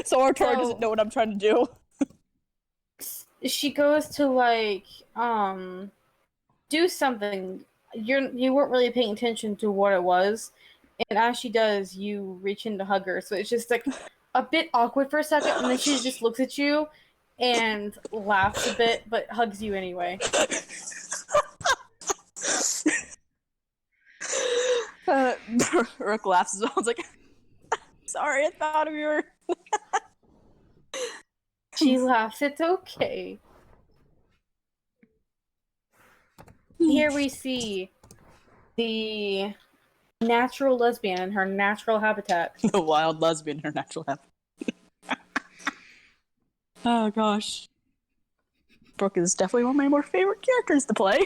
So Artur doesn't know what I'm trying to do. She goes to like do something. You weren't really paying attention to what it was, and as she does, you reach in to hug her. So it's just like a bit awkward for a second, and then she just looks at you and laughs a bit, but hugs you anyway. Rook laughs as well. It's like, sorry, I thought we were. She laughs. It's okay. Here we see the natural lesbian in her natural habitat. The wild lesbian in her natural habitat. Oh gosh. Brooke is definitely one of my more favorite characters to play.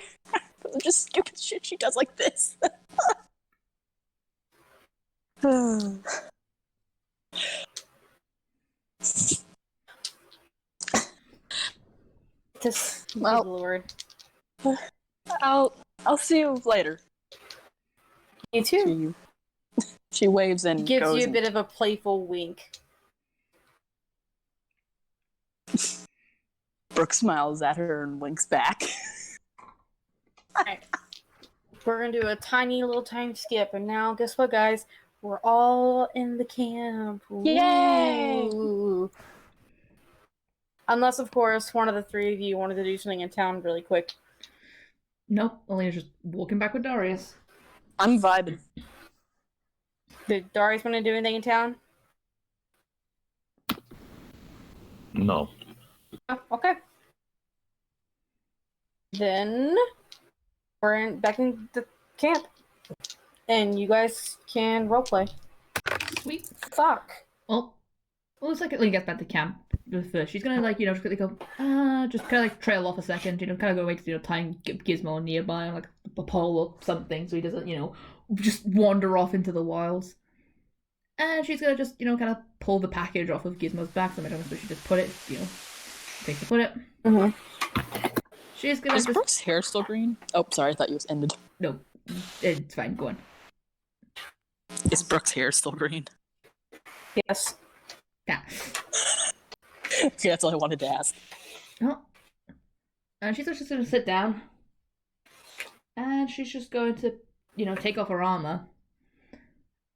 Just stupid shit she does like this. Just Well, good lord. I'll see you later. You too. She waves and Gives goes you a and- bit of a playful wink. Brooke smiles at her and winks back. Alright. We're gonna do a tiny little time skip, and now guess what, guys? We're all in the camp. Yay! Ooh. Unless, of course, one of the three of you wanted to do something in town really quick. Nope, Alina's just walking back with Darius. I'm vibing. Did Darius want to do anything in town? No. Oh, okay. Then we're back in the camp, and you guys can roleplay. Sweet. Fuck. Well, it's like Alina gets back to camp. First, she's gonna just quickly go, just kind of trail off a second, kind of go away to time Gizmo nearby on like a pole or something, so he doesn't, just wander off into the wilds. And she's gonna just, kind of pull the package off of Gizmo's back. So she just put it, take to put it. Mm-hmm. She's gonna Is Brooke's hair still green? Oh, sorry, I thought you was ended. No, it's fine. Go on. Is Brooke's hair still green? Yes. Yeah. Okay, that's all I wanted to ask. Oh. And she's just gonna sit down. And she's just going to, take off her armor.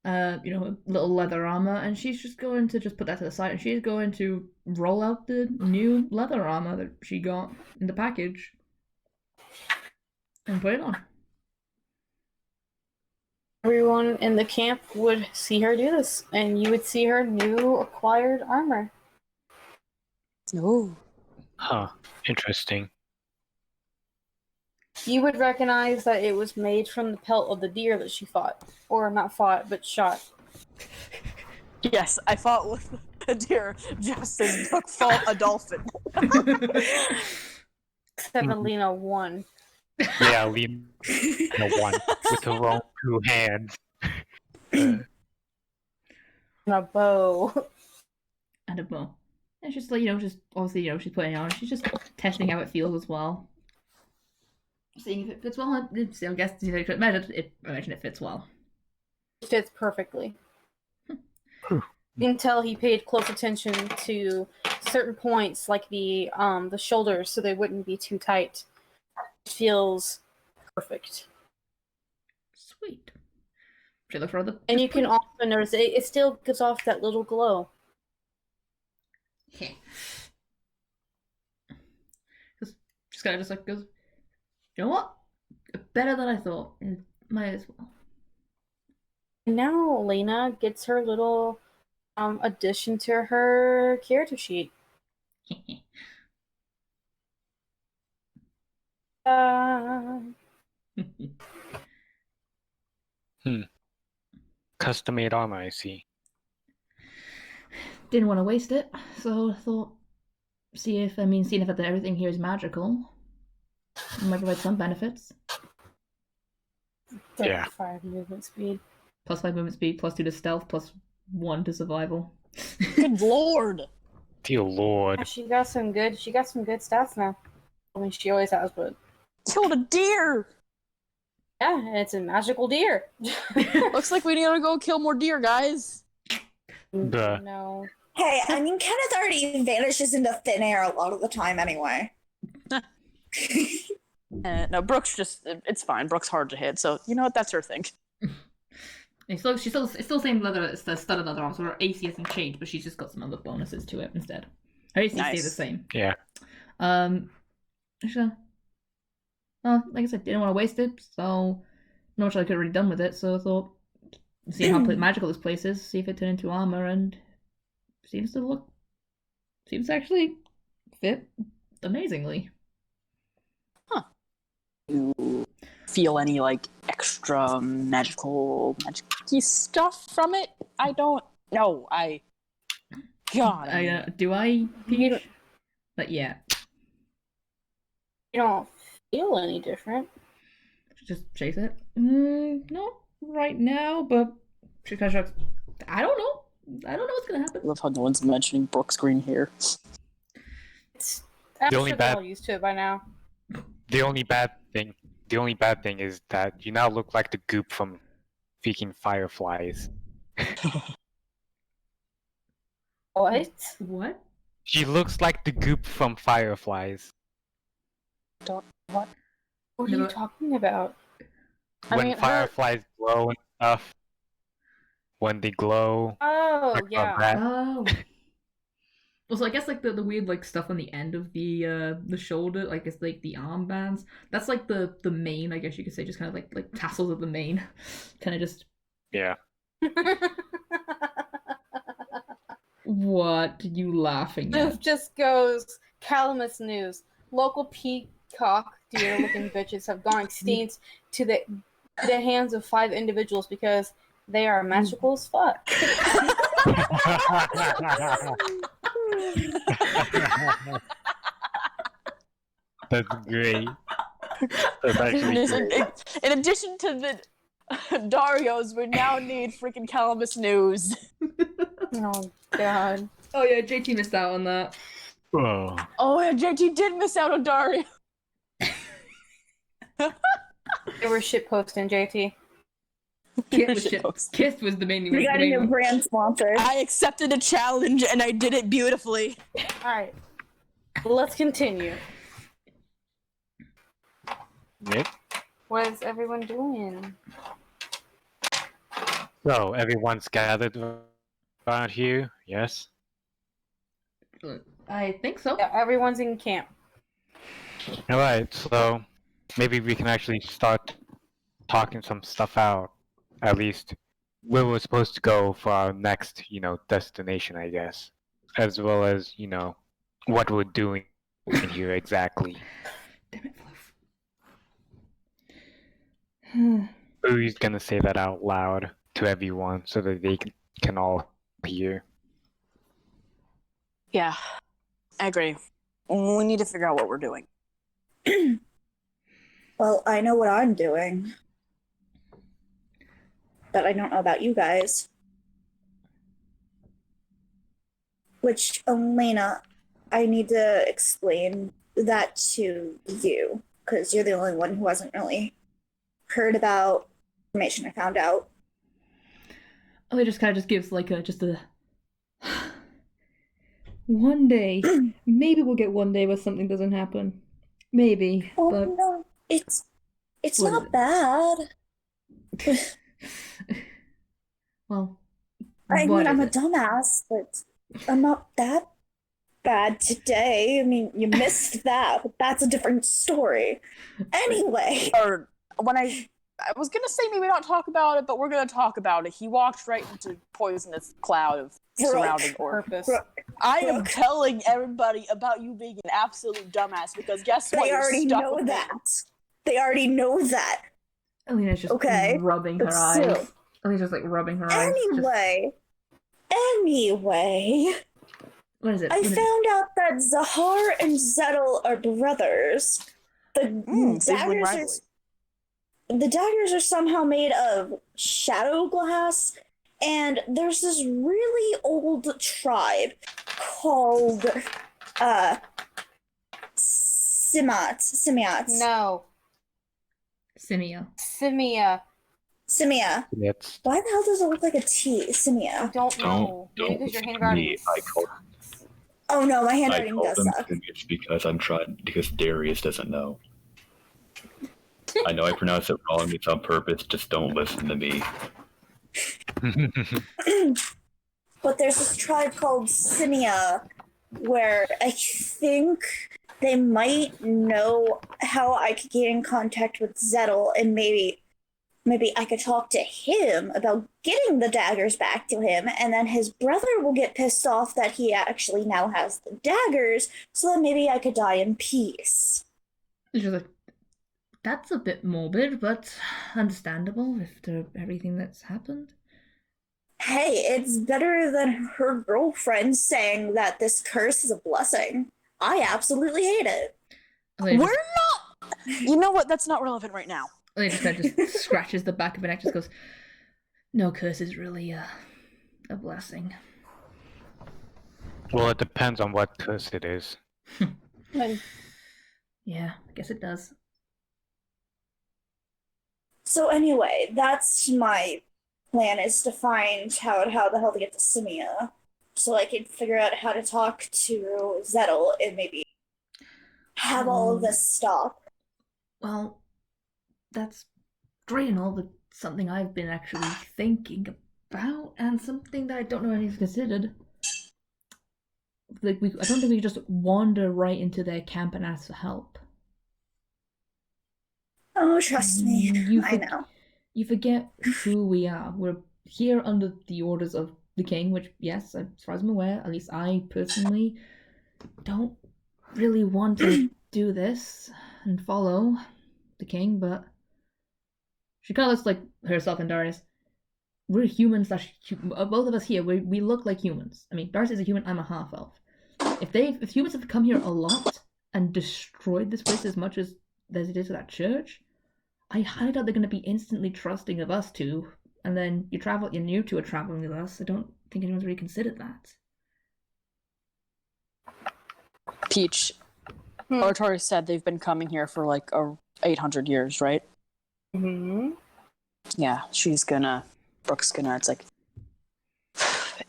Little leather armor, and she's just going to just put that to the side, and she's going to roll out the new leather armor that she got in the package and put it on. Everyone in the camp would see her do this, and you would see her new acquired armor. Oh. Huh. Interesting. You would recognize that it was made from the pelt of the deer that she fought. Or not fought, but shot. Yes, I fought with a deer just as Brooke fought a dolphin. Except Alina won. Yeah, Lena won with her own 2 hands. And a bow. And a bow. And she's like, just obviously, she's putting it on. She's just testing how it feels as well. Seeing if it fits well. I guess I imagine it fits well. It fits perfectly. You can tell he paid close attention to certain points, like the shoulders, so they wouldn't be too tight. It feels perfect. Sweet. Should I look for other? And you can also notice it still gives off that little glow. Yeah. Just kind of just like goes, you know what? Better than I thought. It might as well. Now Lena gets her little addition to her character sheet. Custom-made armor, I see. Didn't want to waste it, so I thought, seeing if everything here is magical, it might provide some benefits. Yeah. 5 movement speed. +5 movement speed, +2 to stealth, +1 to survival. Good lord! Dear lord. Yeah, she got some good stats now. I mean, she always has, but Killed a deer! yeah, and it's a magical deer. Looks like we need to go kill more deer, guys. Duh. No. Hey, I mean, Kenneth already vanishes into thin air a lot of the time anyway. No, Brooke's it's fine. Brooke's hard to hit, so you know what? That's her thing. It's still same leather. It's the studded leather arm, so her AC hasn't changed, but she's just got some other bonuses to it instead. Her AC stays the same. Yeah. Actually, well, like I said, didn't want to waste it, so not much I could have already done with it. So I thought, see how magical this place is, see if it turned into armor, and seems to actually fit amazingly. Huh. You feel any extra magic-y stuff from it? I don't know. God. Do I? Peach? But yeah. You don't feel any different. Just chase it. Not right now, but she kind of shrugs. I don't know what's gonna happen. I love how no one's mentioning Brooke's green hair. I'm The only sure bad- they're all used to it by now. The only bad thing is that you now look like the goop from freaking Fireflies. What? What? She looks like the goop from Fireflies. What are you talking about? When fireflies glow and stuff. When they glow. Oh, like yeah. that. Oh. Also, I guess the weird stuff on the end of the shoulder, it's the armbands. That's the mane, I guess you could say, just kind of like tassels of the mane, kind of just. Yeah. What are you laughing at? It just goes Calamus news. Local peacock deer-looking bitches have gone extinct to the hands of 5 individuals because they are magical as fuck. That's great. That's actually great. In addition to the Darios, we now need freaking Calamus news. Oh God. Oh yeah, JT missed out on that. Oh. Oh, yeah, JT did miss out on Daria. They were shit posting JT. Kit was Shit shit. post. Kit was the main We got a new one. brand sponsor. I accepted a challenge and I did it beautifully. Alright. Let's continue. Yep. What is everyone doing? So everyone's gathered around here, yes? I think so. Yeah, everyone's in camp. Alright, so maybe we can actually start talking some stuff out. At least where we're supposed to go for our next, destination, I guess. As well as, what we're doing in here exactly. Damn it, Fluff. Who's gonna say that out loud to everyone so that they can all hear? Yeah, I agree. We need to figure out what we're doing. Well, I know what I'm doing. But I don't know about you guys. Which, Elena, I need to explain that to you, because you're the only one who hasn't really heard about information I found out. Oh, it just kind of just gives like just a one day. Maybe we'll get one day where something doesn't happen. Maybe, Oh but no, it's What not is it? bad. well, I what mean, I'm a is it? dumbass, but I'm not that bad today. I mean, you missed that, but that's a different story. Anyway, Or when I was gonna say maybe not talk about it, but we're gonna talk about it. He walked right into poisonous cloud of surrounding orb. Purpose. I am Brooke. telling everybody about you being an absolute dumbass because guess what? they You're already stuck know with me. that. They already know that. Alina's just Okay, rubbing her but eyes. still. Alina's just like rubbing her eyes. Anyway, What is it? I What is it? found out that Zahar and Zettel are brothers. Sibling Daggers rivalry. the daggers are somehow made of shadow glass, and there's this really old tribe called Simiats. No. Simia. Simia. It's Why the hell does it look like a T? I Simia. don't know. Don't Maybe because your listen to handwriting me. I called- sucks. Oh no, my I handwriting call does them suck. Simians because Darius doesn't know. I know I pronounce it wrong. It's on purpose. Just don't listen to me. But there's this tribe called Simia where I think they might know how I could get in contact with Zettel, and maybe I could talk to him about getting the daggers back to him, and then his brother will get pissed off that he actually now has the daggers, so that maybe I could die in peace. It's just like, that's a bit morbid, but understandable after everything that's happened. Hey, it's better than her girlfriend saying that this curse is a blessing. I absolutely hate it. Alina We're not. You know what? That's not relevant right now. just kind of just scratches the back of her neck, just goes, no curse is really a blessing. well, it depends on what curse it is. And Yeah, I guess it does. So anyway, that's my plan, is to find how the hell to get to Simia, so I can figure out how to talk to Zettel and maybe have all of this stop. Well, that's great and all, but something I've been actually thinking about, and something that I don't know anybody's considered. Like, I don't think we just wander right into their camp and ask for help. Oh, trust me, I know. You forget who we are. We're here under the orders of the king, which, yes, as far as I'm aware, at least I personally don't really want to do this and follow the king, but she kind of looks like herself and Darius. We're humans, both of us here, we look like humans. I mean, Darius is a human, I'm a half-elf. If humans have come here a lot and destroyed this place as much as it is to that church, I highly doubt they're going to be instantly trusting of us two. And then you two are traveling with us. I don't think anyone's really considered that. Peach, Oratori said they've been coming here for like 800 years, right? Mm-hmm. Yeah, Brooke's gonna, it's like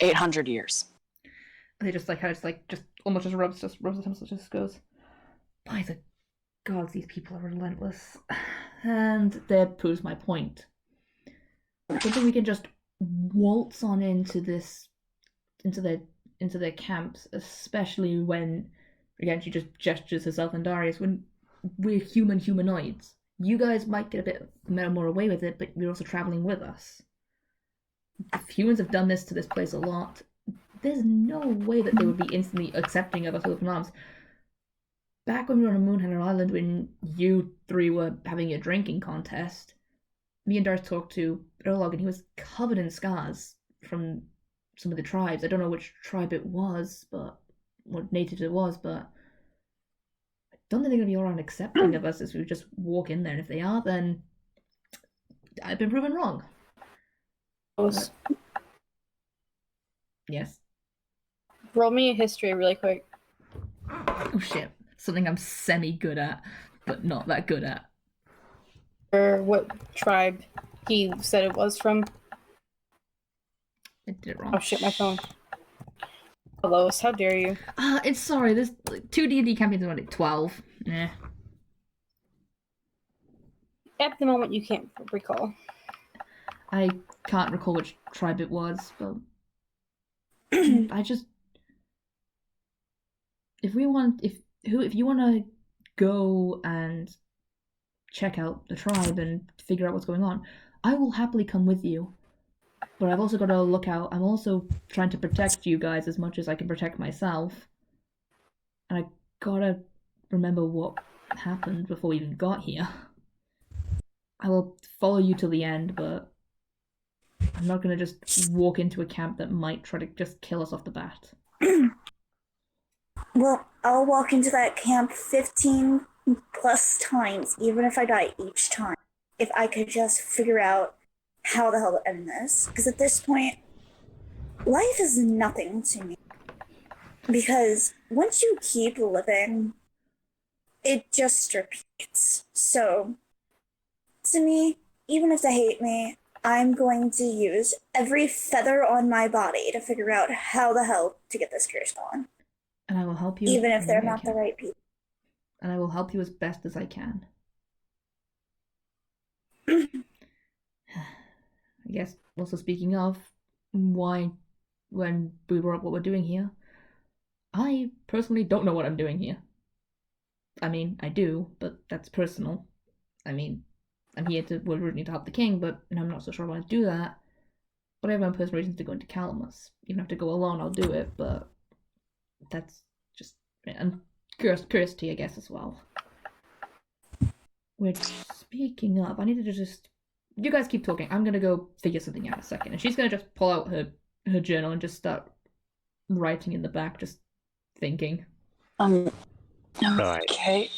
800 years. And they just almost just rubs the temples, just goes, by the gods, these people are relentless. And that proves my point. I don't think we can just waltz on into their camps, especially when, again, she just gestures herself and Darius, when we're humanoids. You guys might get a bit more away with it, but you're also traveling with us. If humans have done this to this place a lot, there's no way that they would be instantly accepting of us with open arms. Back when we were on Moonhanger Island, when you three were having a drinking contest, me and Darius talked to Erlog, and he was covered in scars from some of the tribes. I don't know which tribe it was, but what native it was, but I don't think they're going to be all around accepting of us as we just walk in there. And if they are, then I've been proven wrong. But, yes. Roll me a history really quick. Oh shit. Something I'm semi-good at, but not that good at. Or what tribe he said it was from. I did it wrong. Oh shit, my phone. Lois, how dare you? It's sorry, there's like, 2 D&D campaigns are only 12. Eh. At the moment, you can't recall. I can't recall which tribe it was, but I just, if you want to go and check out the tribe and figure out what's going on, I will happily come with you. But I've also got to look out. I'm also trying to protect you guys as much as I can protect myself. And I gotta remember what happened before we even got here. I will follow you till the end, but I'm not gonna just walk into a camp that might try to just kill us off the bat. Well, I'll walk into that camp 15 plus times, even if I die each time. If I could just figure out how the hell to end this. Because at this point, life is nothing to me. Because once you keep living, it just repeats. So, to me, even if they hate me, I'm going to use every feather on my body to figure out how the hell to get this curse gone. And I will help you. Even if they're any way I not the can. right people. And I will help you as best as I can. I guess, also speaking of, when we brought up what we're doing here, I personally don't know what I'm doing here. I mean, I do, but that's personal. I mean, I'm here to, we're originally to help the king, but I'm not so sure I want to do that. But I have my own personal reasons to go into Calamus. Even if I have to go alone, I'll do it, but that's just, and curiosity, I guess, as well. Which, speaking of, I need to just, you guys keep talking. I'm gonna go figure something out a second. And she's gonna just pull out her journal and just start writing in the back, just thinking. Okay,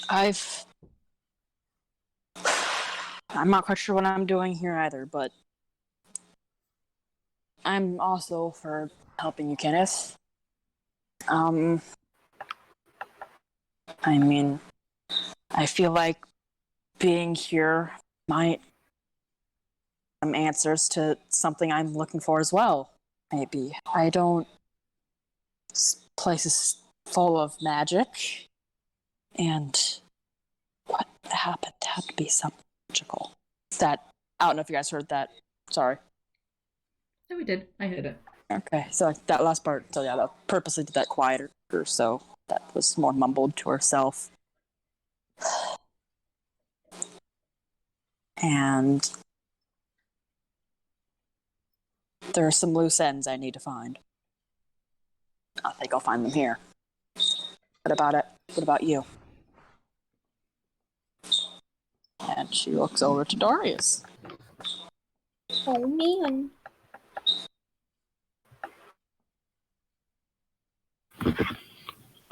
I'm not quite sure what I'm doing here either, but I'm also for helping you, Kenneth. I mean, I feel like being here might some answers to something I'm looking for as well. Maybe this place is full of magic, and what happened had to be something magical. That I don't know if you guys heard that. Sorry. No, we did. I heard it. Okay, so that last part. So yeah, I purposely did that quieter, so that was more mumbled to herself. And there are some loose ends I need to find. I think I'll find them here. What about it? What about you? And she looks over to Darius. Oh man.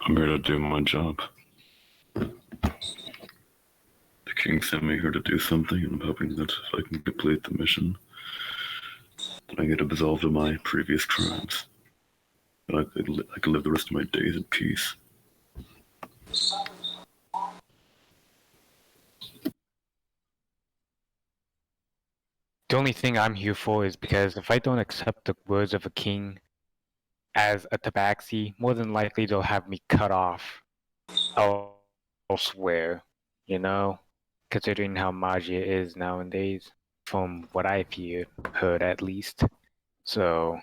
I'm here to do my job. The king sent me here to do something, and I'm hoping that if I can complete the mission, Then I get absolved of my previous crimes. And I could live the rest of my days in peace. The only thing I'm here for is because if I don't accept the words of a king as a tabaxi, more than likely they'll have me cut off elsewhere, you know? Considering how Magia is nowadays, from what I've heard at least. So,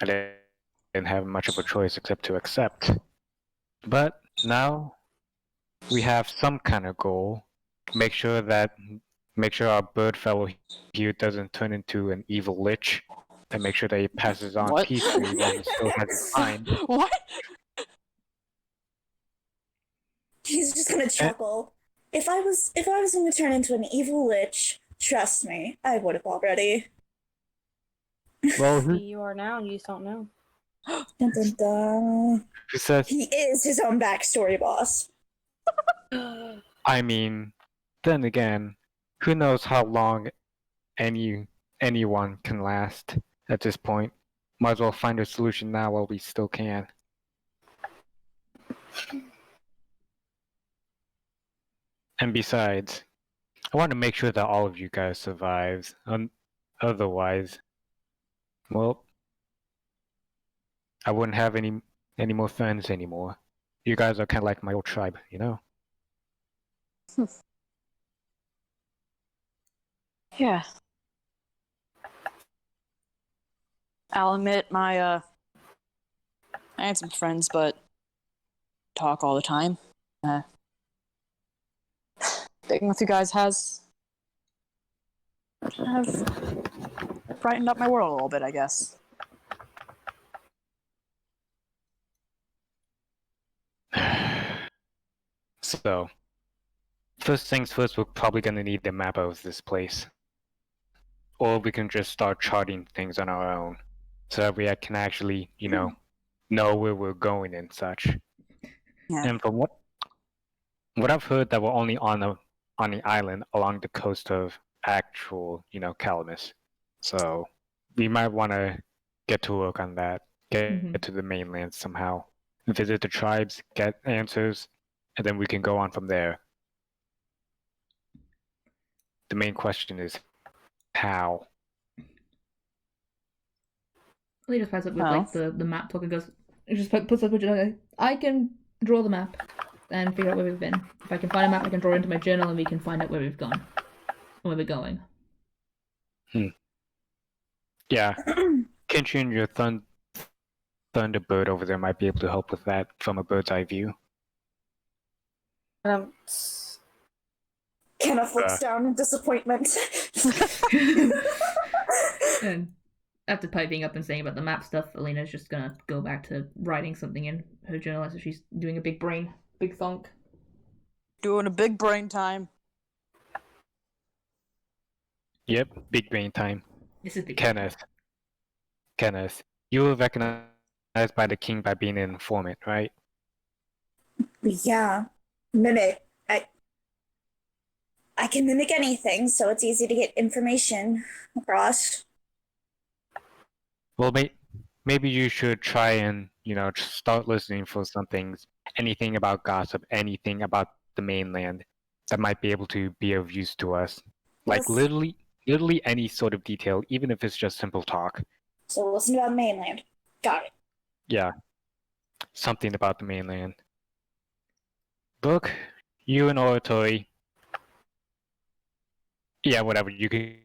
I didn't have much of a choice except to accept. But now, we have some kind of goal. Make sure our bird fellow here doesn't turn into an evil lich, and make sure that he passes on What? peacefully while he still has his mind. What? He's just gonna chuckle. If I was gonna turn into an evil lich, trust me, I would have already. Well, See, you are now, and you just don't know. Dun, dun, dun. who says? He is his own backstory boss. I mean, then again, who knows how long anyone can last at this point. Might as well find a solution now while we still can. And besides, I want to make sure that all of you guys survives. Otherwise, well, I wouldn't have any more friends anymore. You guys are kind of like my old tribe, you know? Yeah. I'll admit I had some friends, but talk all the time. Being with you guys has brightened up my world a little bit, I guess. So, first things first, we're probably gonna need a map of this place. Or we can just start charting things on our own. So that we can actually, know where we're going and such. Yeah. And from what I've heard, that we're only on the island along the coast of actual, Calamus. So we might want to get to work on that. Get to the mainland somehow. Visit the tribes, get answers, and then we can go on from there. The main question is how. He just has it with Well. like the map book and goes. He just puts up a journal. I can draw the map and figure out where we've been. If I can find a map, I can draw it into my journal, and we can find out where we've gone, and where we're going. Yeah, Kenshin, your Thunderbird over there might be able to help with that from a bird's eye view. Kenneth looks down in disappointment. And after piping up and saying about the map stuff, Alina's just gonna go back to writing something in her journal as if she's doing a big thunk. Doing a big brain time. Yep, big brain time. This is big. Kenneth, you were recognized by the king by being an informant, right? Yeah. Mimic. I can mimic anything, so it's easy to get information across. Well, maybe you should try and, just start listening for some things. Anything about gossip, anything about the mainland that might be able to be of use to us. Like, Yes. literally any sort of detail, even if it's just simple talk. So listen about mainland. Got it. Yeah. Something about the mainland. Book, you and Oratory. Yeah, whatever. You can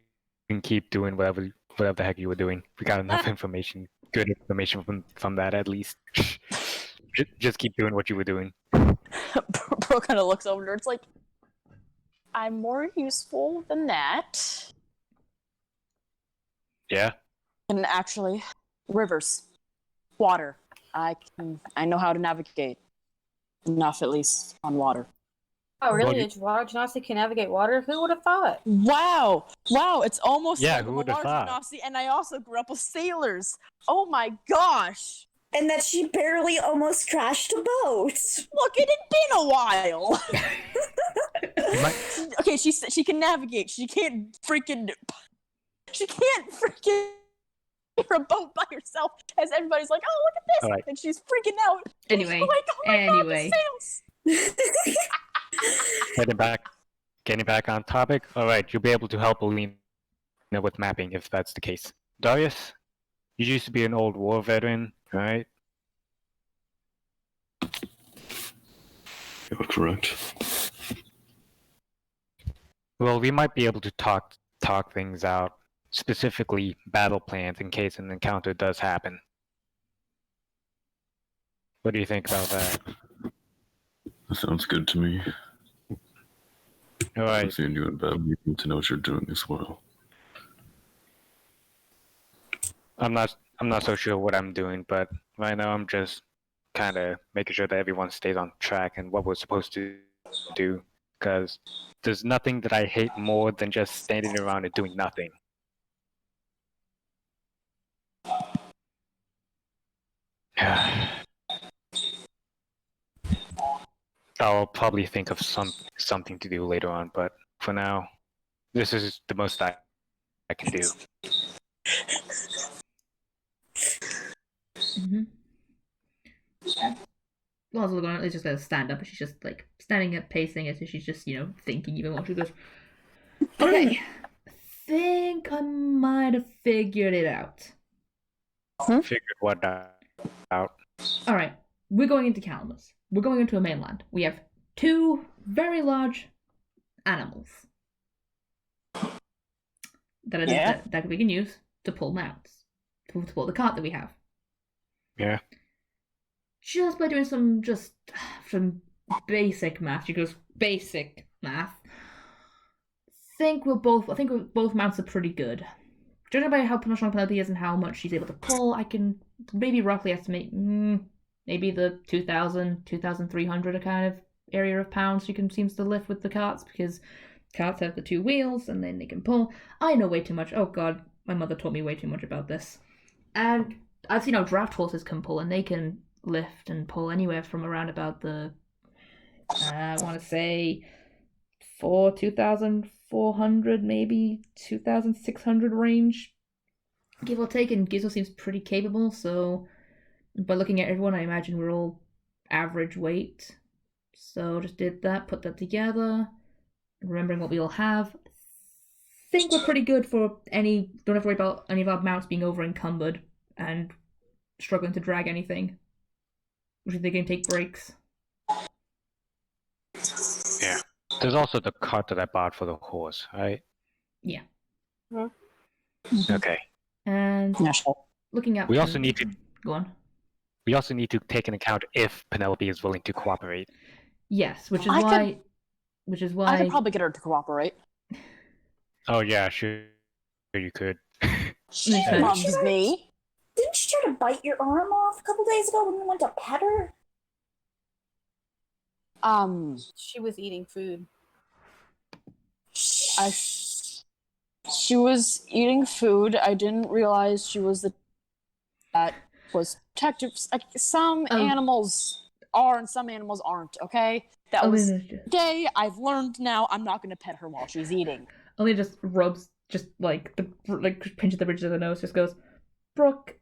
keep doing whatever the heck you were doing. We got enough information. Good information from that, at least. Just keep doing what you were doing. Bro kind of looks over there. It's like, I'm more useful than that. Yeah? And actually, rivers, water. I know how to navigate. Enough, at least, on water. Oh, really? Well, It's water genasi can navigate water? Who would have thought? Wow, it's almost Yeah, like who a would've large thought? Genasi, and I also grew up with sailors. Oh my gosh! And that she barely almost crashed a boat. Look, it had been a while. You might- Okay, she can navigate. She can't freaking You're a boat by yourself as everybody's like, oh, look at this. Alright. And she's freaking out. Anyway, Oh my God, the sails. Getting back on topic. All right, you'll be able to help Alina with mapping if that's the case. Darius, you used to be an old war veteran, right? You're correct. Well, we might be able to talk things out, specifically battle plans in case an encounter does happen. What do you think about that? That sounds good to me. All right. I'm seeing you in battle. You need to know what you're doing as well. I'm not so sure what I'm doing, but right now I'm just kind of making sure that everyone stays on track and what we're supposed to do, because there's nothing that I hate more than just standing around and doing nothing. I'll probably think of something to do later on, but for now, this is the most I can do. Mm-hmm. Laws are going. It's just gonna stand up, and she's just like standing up, pacing it, so she's just thinking even more. She goes, "Okay, I think I might have figured it out." Figured what out. All right, we're going into Calamus. We're going into a mainland. We have 2 very large animals that we can use to pull mounts, to pull the cart that we have. Yeah. Just by doing some basic math. She goes, basic math. I think both mounts are pretty good. Judging by how strong Penelope is and how much she's able to pull, I can maybe roughly estimate maybe the 2,000, 2,300 kind of area of pounds she seems to lift with the carts, because carts have the 2 wheels and then they can pull. I know way too much. Oh god, my mother taught me way too much about this. And I've seen how draft horses can pull, and they can lift and pull anywhere from around about the, I want to say, 2,400, maybe 2,600 range, give or take, and Gizmo seems pretty capable, so by looking at everyone, I imagine we're all average weight. So just did that, put that together, remembering what we all have. I think we're pretty good for don't have to worry about any of our mounts being over encumbered and struggling to drag anything. Which they can take breaks. Yeah. There's also the cart that I bought for the horse, right? Yeah. Okay. And looking at we also need to go on. We also need to take into account if Penelope is willing to cooperate. Yes, which is why I could probably get her to cooperate. Oh yeah, sure you could. She loves me. Didn't she try to bite your arm off a couple days ago when you went to pet her? She was eating food. She was eating food. I didn't realize she was that was protective. Like, some animals are and some animals aren't. Okay, that was gay. I've learned now. I'm not going to pet her while she's eating. Only just rubs, just pinches the bridge of the nose. Just goes, Brooke,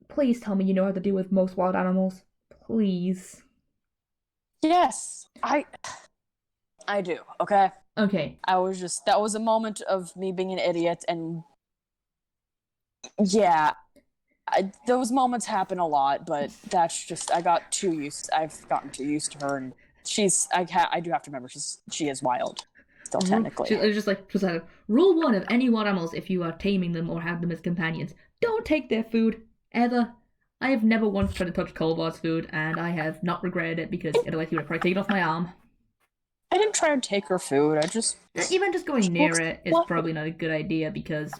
please tell me you know how to deal with most wild animals. Please. Yes, I do. Okay. Okay. That was a moment of me being an idiot, and yeah, those moments happen a lot, but that's just, I've gotten too used to her, and I do have to remember she is wild, still technically. It's just like, rule 1 of any wild animals if you are taming them or have them as companions: don't take their food, ever. I have never once tried to touch Colvar's food, and I have not regretted it, because otherwise he would have probably taken off my arm. I didn't try to take her food, I just... Even just going near it is probably not a good idea, because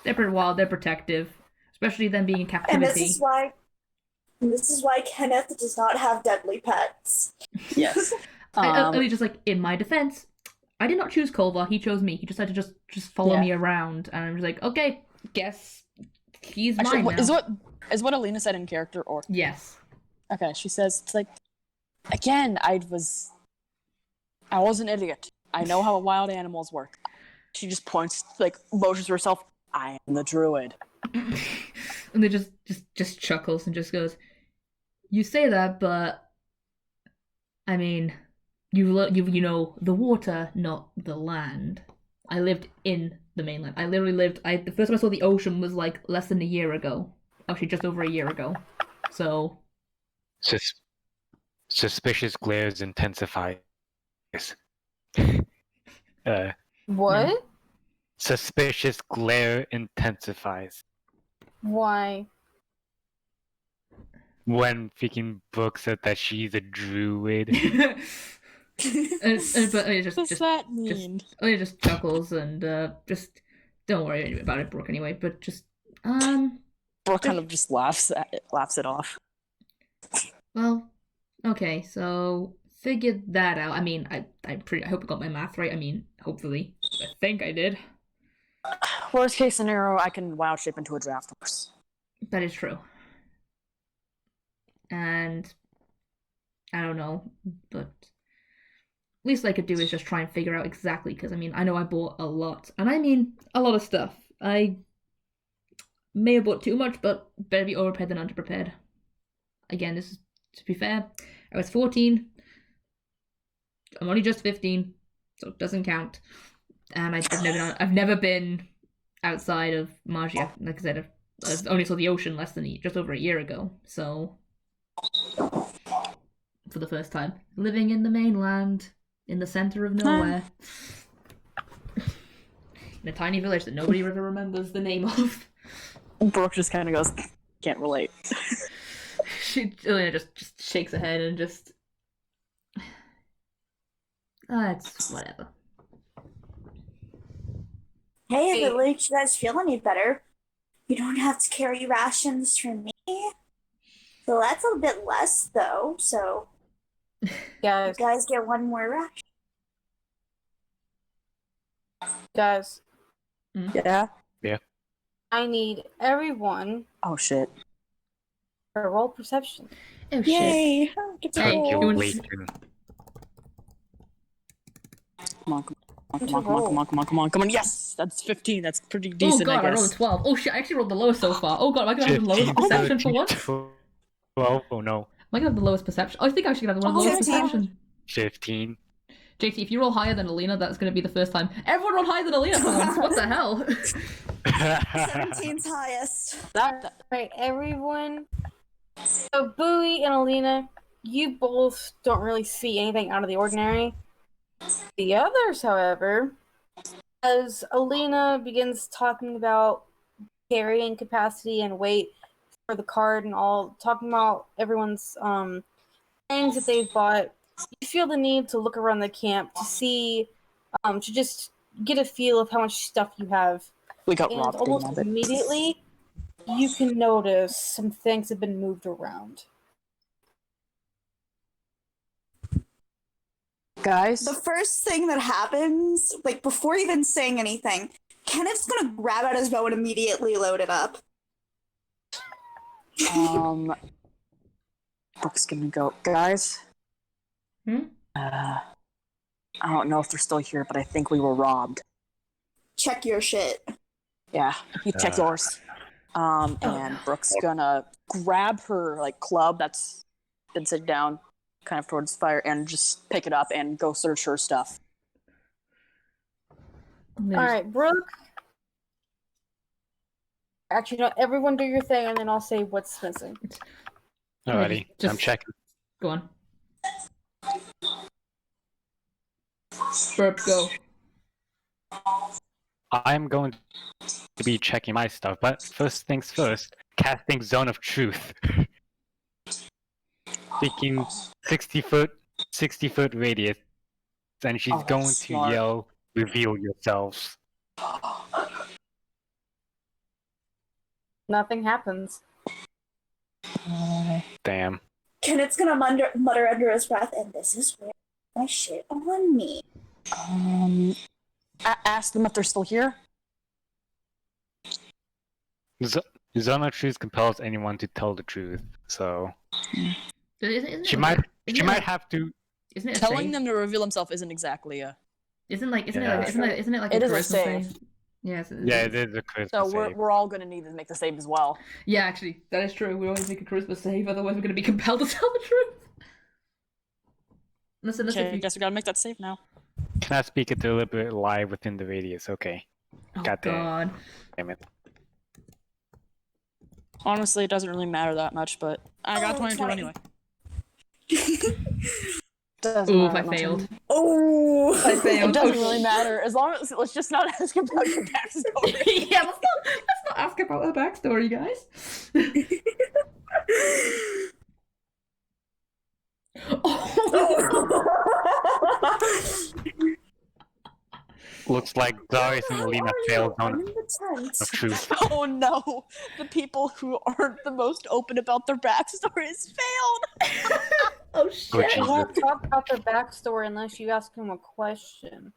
they're pretty wild, they're protective, especially them being in captivity. And this is why Kenneth does not have deadly pets. Yes. I just in my defense, I did not choose Colvar, he chose me. He decided to just follow me around, and I'm just like, okay, guess he's mine now. Is what Alina said in character, or... Yes. Okay, she says, it's like, again, I was an idiot. I know how wild animals work. She just points, motions to herself, I am the druid. And they just chuckles and just goes, "You say that, but I mean, you know the water, not the land. I lived in the mainland. I literally lived. The first time I saw the ocean was like less than a year ago. Actually, just over a year ago. So Suspicious glares intensifies. What? Suspicious glare intensifies Why? when freaking Brooke said that she's a druid. but it What does that mean? It just chuckles and just don't worry about it, Brooke. Anyway, but just Brooke kind of just laughs it off. well, okay, so figured that out. I mean, I hope I got my math right. I mean, hopefully, I think I did. Worst case scenario, I can wild shape into a draft horse. That is true. And I don't know, but least I could do is just try and figure out exactly, because I mean, I know I bought a lot, and I mean a lot of stuff. I may have bought too much, but better be overprepared than underprepared. Again, this is, to be fair, I was 14. I'm only just 15, so it doesn't count. And I've never been outside of Magia. Like I said, I only saw the ocean just over a year ago, so for the first time, living in the mainland, in the center of nowhere, in a tiny village that nobody ever remembers the name of. Brooke just kind of goes, can't relate. She just shakes her head and just, it's whatever. Hey, if it makes you guys feel any better, you don't have to carry rations from me. So that's a bit less, though. So Guys, you guys get one more ration. guys, Yeah? I need everyone Oh, shit. for roll perception. Oh shit! Yay! Get to Hey, roll. you want- Awaken. Come on. Yes! That's 15. That's pretty Oh decent, god, I I rolled a guess. 12. Oh shit, I actually rolled the lowest so far. Oh god, am I gonna have the lowest 15, perception for 13, once? 12. Oh no. Am I gonna have the lowest perception? I think I should have one of the lowest 15. perception. 15. JT, if you roll higher than Alina, that's gonna be the first time. Everyone rolled higher than Alina for once. What the hell? 17's highest. Right, everyone. So, Bowie and Alina, you both don't really see anything out of the ordinary. The others, however, as Alina begins talking about carrying capacity and weight for the card and all, talking about everyone's things that they've bought, you feel the need to look around the camp to see, to just get a feel of how much stuff you have. We got And robbed. almost didn't we? immediately, you can notice some things have been moved around. Guys? The first thing that happens, like before even saying anything, Kenneth's gonna grab out his bow and immediately load it up. Brooke's gonna go. Guys? I don't know if they're still here, but I think we were robbed. Check your shit. Yeah, you check yours. And Brooke's gonna grab her like club that's been sit down, kind of towards the fire, and just pick it up and go search her stuff. Alright, Brooke. Actually, no, everyone do your thing, and then I'll say what's missing. Alrighty, Just- I'm checking. Go on. Burp, go. I'm going to be checking my stuff, but first things first, casting Zone of Truth. Thinking 60-foot radius, and she's Oh, that's going to smart. yell, "Reveal yourselves." Nothing happens. Damn. Kenneth's gonna mutter under his breath, and this is where my shit on me. Ask them if they're still here. Zone of Truth compels anyone to tell the truth, so Isn't she it might like- have to. Isn't it a Telling save? them to reveal themselves isn't exactly a. Isn't it like It a is a charisma save. save? Yes. Yeah, it is a Christmas So save. we're all gonna need to make the save as well. Yeah, actually, that is true. We always make a Christmas save, otherwise we're going to be compelled to tell the truth. Listen, Okay, I if you... guess we gotta make that save now. Cannot speak a deliberate lie within the radius. Okay. Oh, God God. damn it. Honestly, it doesn't really matter that much, but I got 22 20. anyway. Doesn't Oof, matter I that much failed. anymore. Oh, I It failed. doesn't Oh, really matter as long as let's just not ask about your backstory. Yeah, let's not ask about her backstory, guys. Oh. Looks like Darius and Alina failed I'm on in the tent. of truth. Oh no, the people who aren't the most open about their backstories failed. Oh, Oh, shit. He Jesus. won't talk about their backstory unless you ask him a question.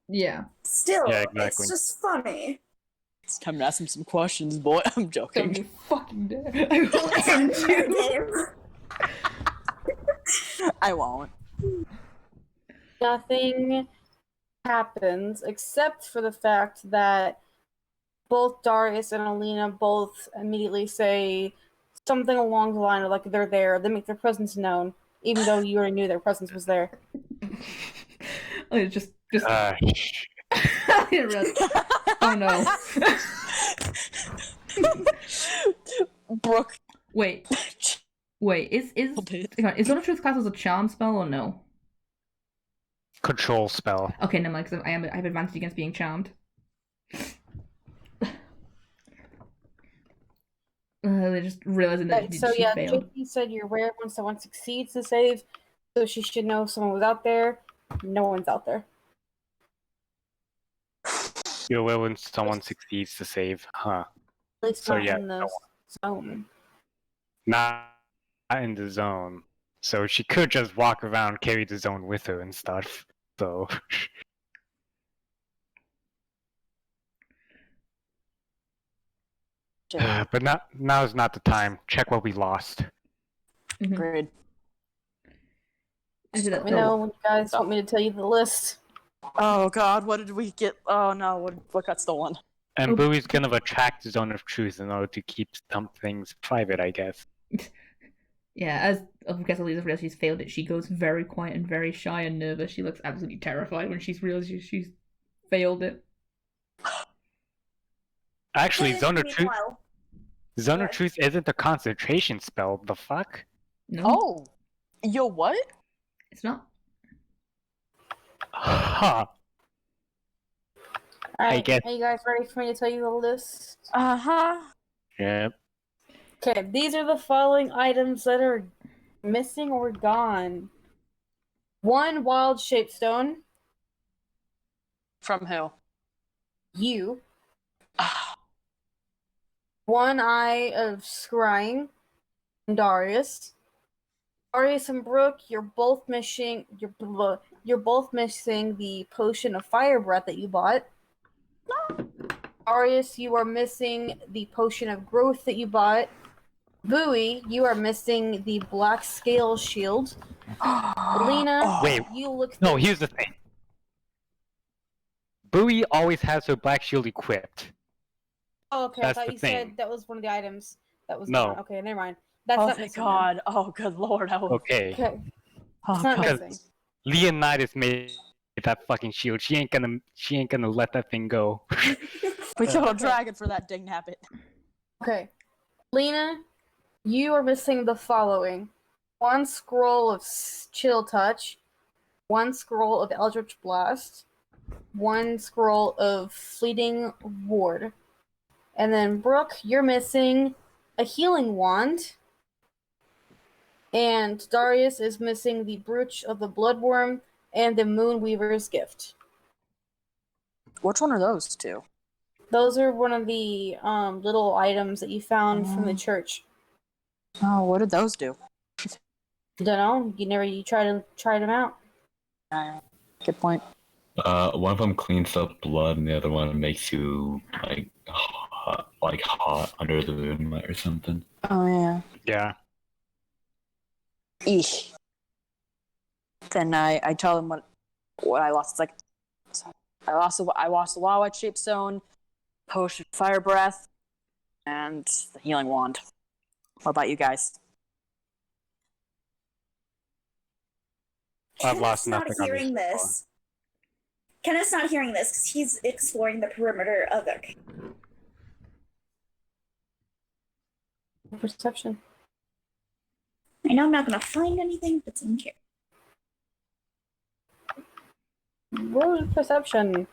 Yeah. Still, Yeah, exactly. it's just funny. It's time to ask him some questions, boy. I'm Don't joking. you fucking dare. I will send you. I won't. Nothing happens except for the fact that both Darius and Alina both immediately say something along the line of like they're there. They make their presence known, even though you already knew their presence was there. Oh, just. Uh, I didn't realize. Oh no. Brooke. Wait. Is bit. hang on, is Zone of Truth class as a charm spell or no? control spell. Okay, never mind, because I have advantage against being charmed. They just realizing that So she yeah, failed. JP said you're rare when someone succeeds to save, so she should know someone was out there. No one's out there. You're aware when someone succeeds to save, huh? At least So not yeah, in the zone. Not in the zone. So she could just walk around, carry the zone with her and stuff. So but now is not the time. Check what we lost. Mhm. Agreed. I did that Let me know when you guys want me to tell you the list. Oh god, what did we get? Oh no, what got stolen? And Oh. Bowie's gonna retract the zone of truth in order to keep some things private, I guess. Yeah, as of course Elisa realizes she's failed it, she goes very quiet and very shy and nervous. She looks absolutely terrified when she's realized she's failed it. Actually, Zone of Truth Meanwhile, Zone of What? Truth isn't a concentration spell, the fuck? No, Oh, yo, what? it's not. Huh. Alright, guess- are you guys ready for me to tell you the list? Uh-huh. Yep. Okay, these are the following items that are missing or gone. 1 wild shape stone. From who? You. 1 eye of scrying. Darius. Darius and Brooke, you're both missing. You're both missing the potion of fire breath that you bought. Darius, you are missing the potion of growth that you bought. Bowie, you are missing the black scale shield. Alina, Wait, you look. No, here's the thing. Bowie always has her black shield equipped. Oh, okay. That's I thought the you thing. said that was one of the items that was No. gone. Okay, never mind. That's Oh, not thank missing. god. Oh, good lord. Okay. Okay, Oh, it's not god. missing. Leonidas made that fucking shield. She ain't gonna let that thing go. We killed a Okay. dragon for that dang habit. Okay, Lena, you are missing the following: 1 scroll of Chill Touch, 1 scroll of Eldritch Blast, 1 scroll of Fleeting Ward, and then Brooke, you're missing a Healing Wand, and Darius is missing the Brooch of the Bloodworm and the Moonweaver's Gift. Which one are those two? Those are one of the little items that you found from the Oh. church. Oh, what did those do? Don't know. You tried them out. Good point. One of them cleans up blood, and the other one makes you hot under the moonlight or something. Oh yeah. Yeah. Eesh. Then I tell them what I lost. It's like, so I lost a wild shaped stone, potion of fire breath, and the healing wand. What about you guys? I've lost Kenneth's not nothing on hearing this. this. Kenneth's not hearing this because he's exploring the perimeter of the. Perception. I know I'm not gonna find anything, but it's in here. Roll perception.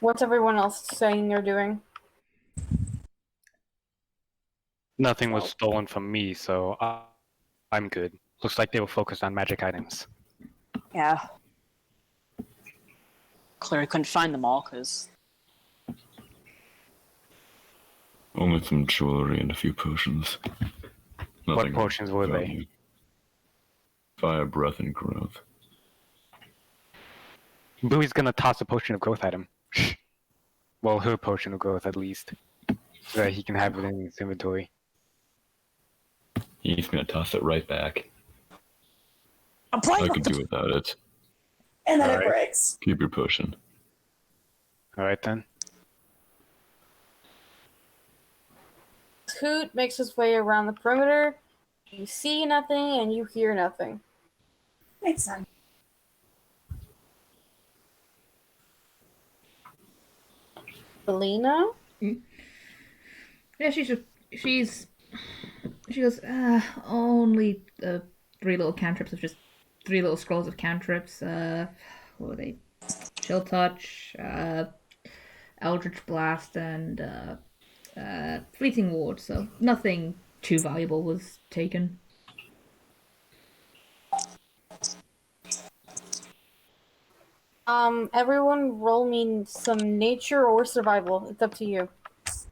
What's everyone else saying they're doing? Nothing was stolen from me, so I'm good. Looks like they were focused on magic items. Yeah. Clearly couldn't find them all, because... Only some jewelry and a few potions. What potions were they? value. Fire, breath, and growth. Bluey's gonna toss a potion of growth at him. Well, her potion of growth, at least. So that he can have it in his inventory. He's gonna toss it right back. I'm playing I with could the... do without it. And then Alright. it breaks. Keep your potion. Alright then. Coot makes his way around the perimeter. You see nothing and you hear nothing. Makes sense. Belina? Yeah, she goes, only 3 little cantrips of just 3 little scrolls of cantrips. What were they? Chill Touch, Eldritch Blast, and Fleeting Ward. So nothing too valuable was taken. Everyone roll me some nature or survival. It's up to you.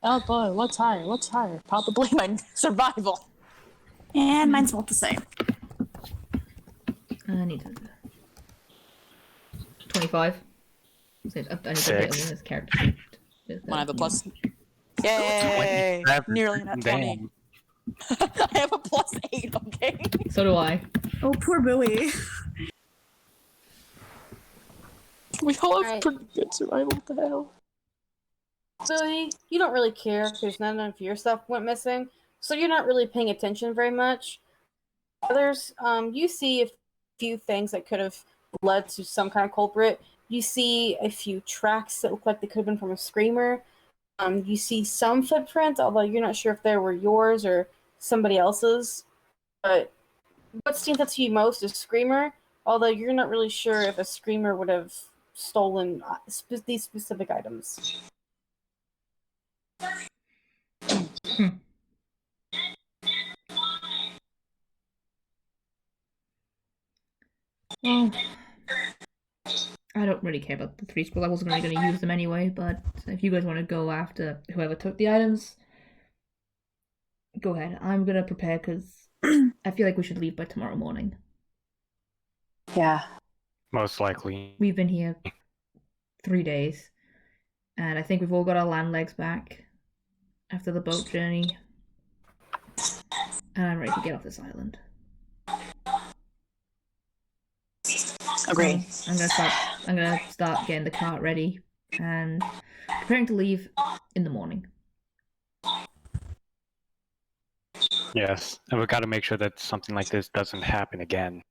Oh boy, what's higher? What's higher? Probably my survival. And mine's both the same. I need 25. I need to hit Six. on this character. When I have a plus... Yay! Nearly not 20. Damn. I have a plus 8, okay? So do I. Oh, poor Bowie. We all have Alright. pretty good survival, what the hell? Billy, you don't really care because none of your stuff went missing, so you're not really paying attention very much. Others, you see a few things that could have led to some kind of culprit. You see a few tracks that look like they could have been from a screamer. You see some footprints, although you're not sure if they were yours or somebody else's. But what stands out to you most is Screamer, although you're not really sure if a Screamer would have stolen these specific items. Well, I don't really care about the 3 scrolls. I wasn't really going to use them anyway, but if you guys want to go after whoever took the items, go ahead. I'm going to prepare because I feel like we should leave by tomorrow morning. Yeah. Most likely. We've been here 3 days, and I think we've all got our land legs back after the boat journey. And I'm ready to get off this island. Agreed. I'm gonna start getting the cart ready and preparing to leave in the morning. Yes. And we've got to make sure that something like this doesn't happen again.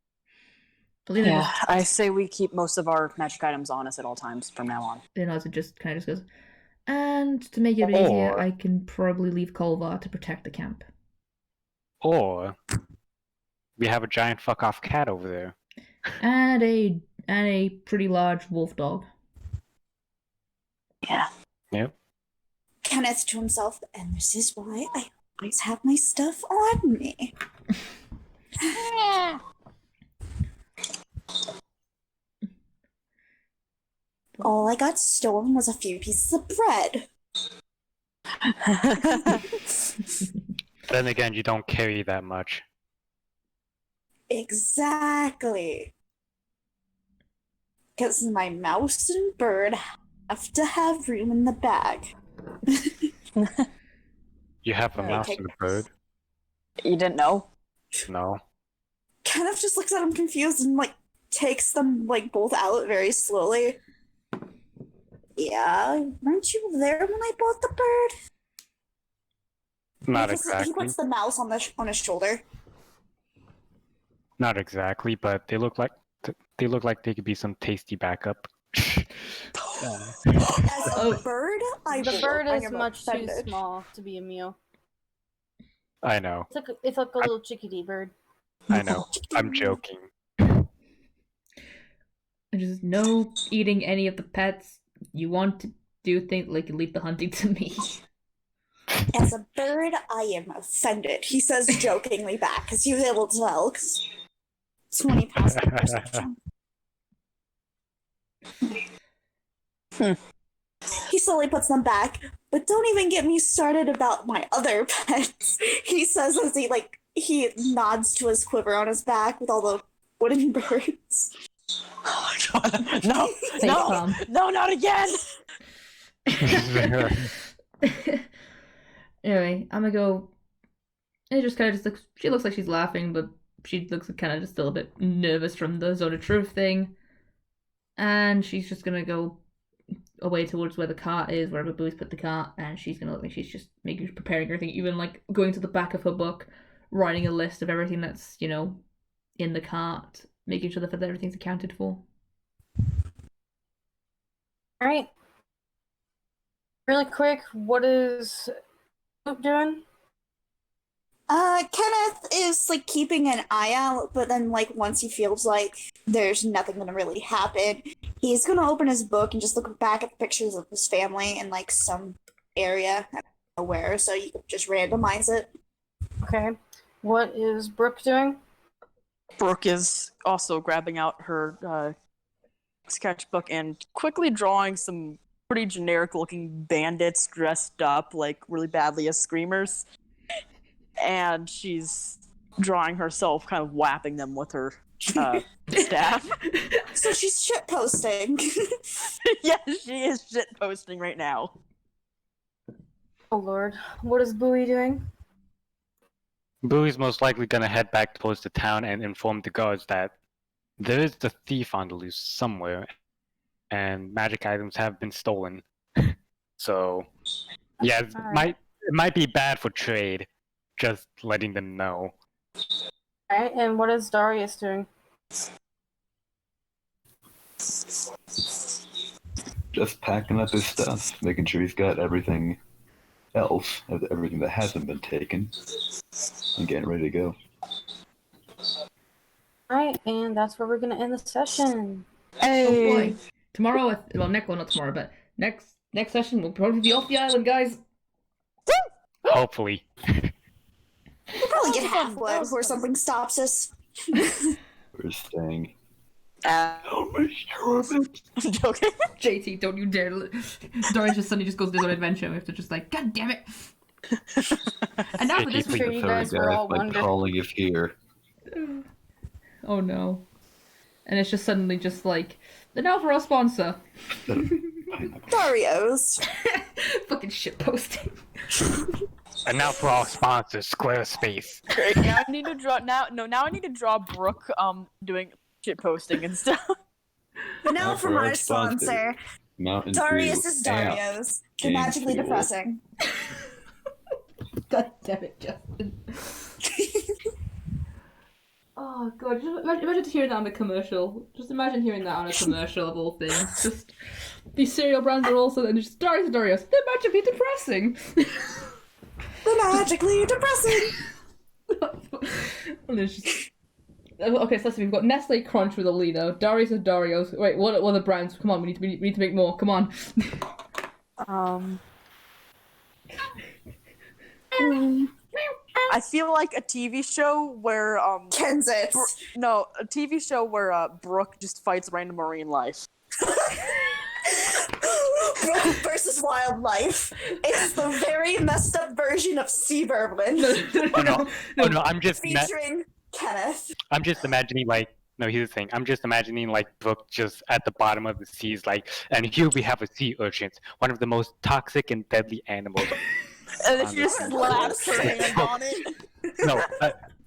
Belina Yeah, I say we keep most of our magic items on us at all times from now on. just kind of goes, and to make it a bit easier, Or- I can probably leave Kolvar to protect the camp. Or we have a giant fuck off cat over there. And a pretty large wolf dog. Yeah. Yep. Kenneth to himself, and this is why I always have my stuff on me. All I got stolen was a few pieces of bread. Then again, you don't carry that much. Exactly. Because my mouse and bird have to have room in the bag. You have a Right, mouse take- and a bird? You didn't know? No. Kenneth just looks at him confused and like takes them like both out very slowly. Yeah, weren't you there when I bought the bird? Not Because exactly. He puts the mouse on his shoulder. Not exactly, but they look like they could be some tasty backup. As Oh. a bird, The bird I is am much too offended. small to be a meal. I know. It's like a little chickadee bird. I know. I'm joking. And just no eating any of the pets. You want to do things like leave the hunting to me. As a bird, I am offended. He says jokingly back because he was able to tell. 20 past the perception. He slowly puts them back, but don't even get me started about my other pets. He says as he nods to his quiver on his back with all the wooden birds. Oh my god. No, Face no, palm. no, not again! Anyway, I'm gonna go. It just kind of looks. She looks like she's laughing, but she looks kind of just still a bit nervous from the Zone of Truth thing. And she's just gonna go away towards where the cart is, wherever Boo's put the cart, and she's gonna look like she's just preparing everything, even like going to the back of her book, writing a list of everything that's in the cart, making sure that everything's accounted for. All right. Really quick, what is Luke doing? Kenneth is keeping an eye out, but then once he feels like there's nothing gonna really happen, he's gonna open his book and just look back at the pictures of his family in some area, I don't know where, so you can just randomize it. Okay. What is Brooke doing? Brooke is also grabbing out her sketchbook and quickly drawing some pretty generic looking bandits dressed up really badly as screamers. And she's drawing herself kind of whapping them with her staff. So she's shit posting. Yes, she is shit posting right now. Oh lord. What is Bowie doing? Bowie's most likely gonna head back towards the town and inform the guards that there is the thief on the loose somewhere, and magic items have been stolen. So, yeah, it might be bad for trade. Just letting them know. Alright, and what is Darius doing? Just packing up his stuff, making sure he's got everything else, everything that hasn't been taken, and getting ready to go. Alright, and that's where we're gonna end the session. Oh boy! Tomorrow, not tomorrow, but next session we'll probably be off the island, guys. Hopefully. We'll probably get halfway before something stops us. We're staying. I'm joking. JT, don't you dare! Dorian just suddenly just goes on his own adventure. We have to just God damn it! And now for this, I'm sure you guys were all wondering. Calling is here. Oh no! And it's just suddenly just and now for our sponsor. Dario's. Fucking shit posting. And now for our sponsor, Squarespace. Great. Now I need to draw. Now I need to draw Brooke doing shit posting and stuff. But now for my sponsor, Mountain Darius Dew is amp. Dario's. Game Magically fuel. depressing. God damn it, Justin. Oh god, just imagine hearing that on a commercial. Just imagine hearing that on a commercial of all things. Just these cereal brands are also then just Darius. They're magically depressing. They're magically depressing. And it's just... Okay, so let's see. We've got Nestle Crunch with Alino, Darius and Dario's. Wait, what are the brands? Come on, we need to make more. Come on. I feel like a TV show where Kensits. a TV show where Brooke just fights random marine life. Brooke versus wildlife. It's the very messed up version of Sea Vermin. Oh no, I'm just Featuring Kenneth. I'm just imagining no, here's the thing. I'm just imagining Brooke just at the bottom of the seas, and here we have a sea urchin, one of the most toxic and deadly animals. And then she just slaps her hand on it. No,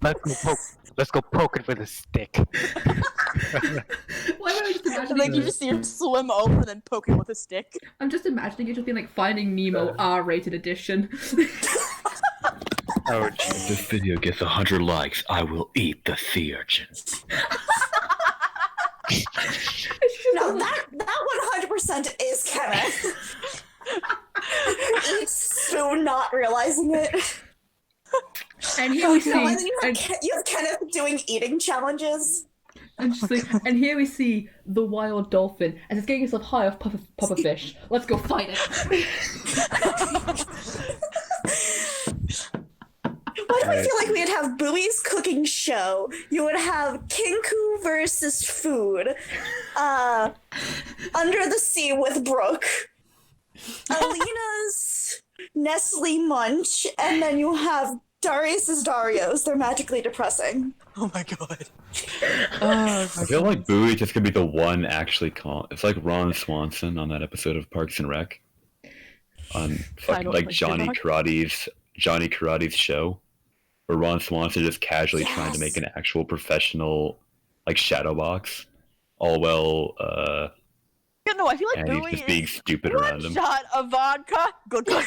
let's go poke it with a stick. Why don't we just And imagining. like you just see her swim over and then poke him with a stick. I'm just imagining it just being like Finding Nemo R-rated edition. Oh, If this video gets 100 likes, I will eat the sea urchin. No, that 100% is Kenneth. Eats spoon, not realizing it. And here we see, No, and then and, you have Kenneth doing eating challenges. and, just like, and here we see the wild dolphin as it's getting itself high off puffer fish. Let's go fight it. Why do I feel like we'd have Bowie's cooking show? You would have Kinku versus food. Under the Sea with Brooke. Alina's Nestle Munch, and then you have Darius's Darios. They're magically depressing. Oh my god. I feel like Bowie's just gonna be the one actually It's like Ron Swanson on that episode of Parks and Rec. On fucking don't like like Johnny that. Karate's show. Where Ron Swanson just casually trying to make an actual professional like shadow box. All well Yeah, no, I feel like and he's Bowie just being is stupid one around him. shot of vodka. Good. Can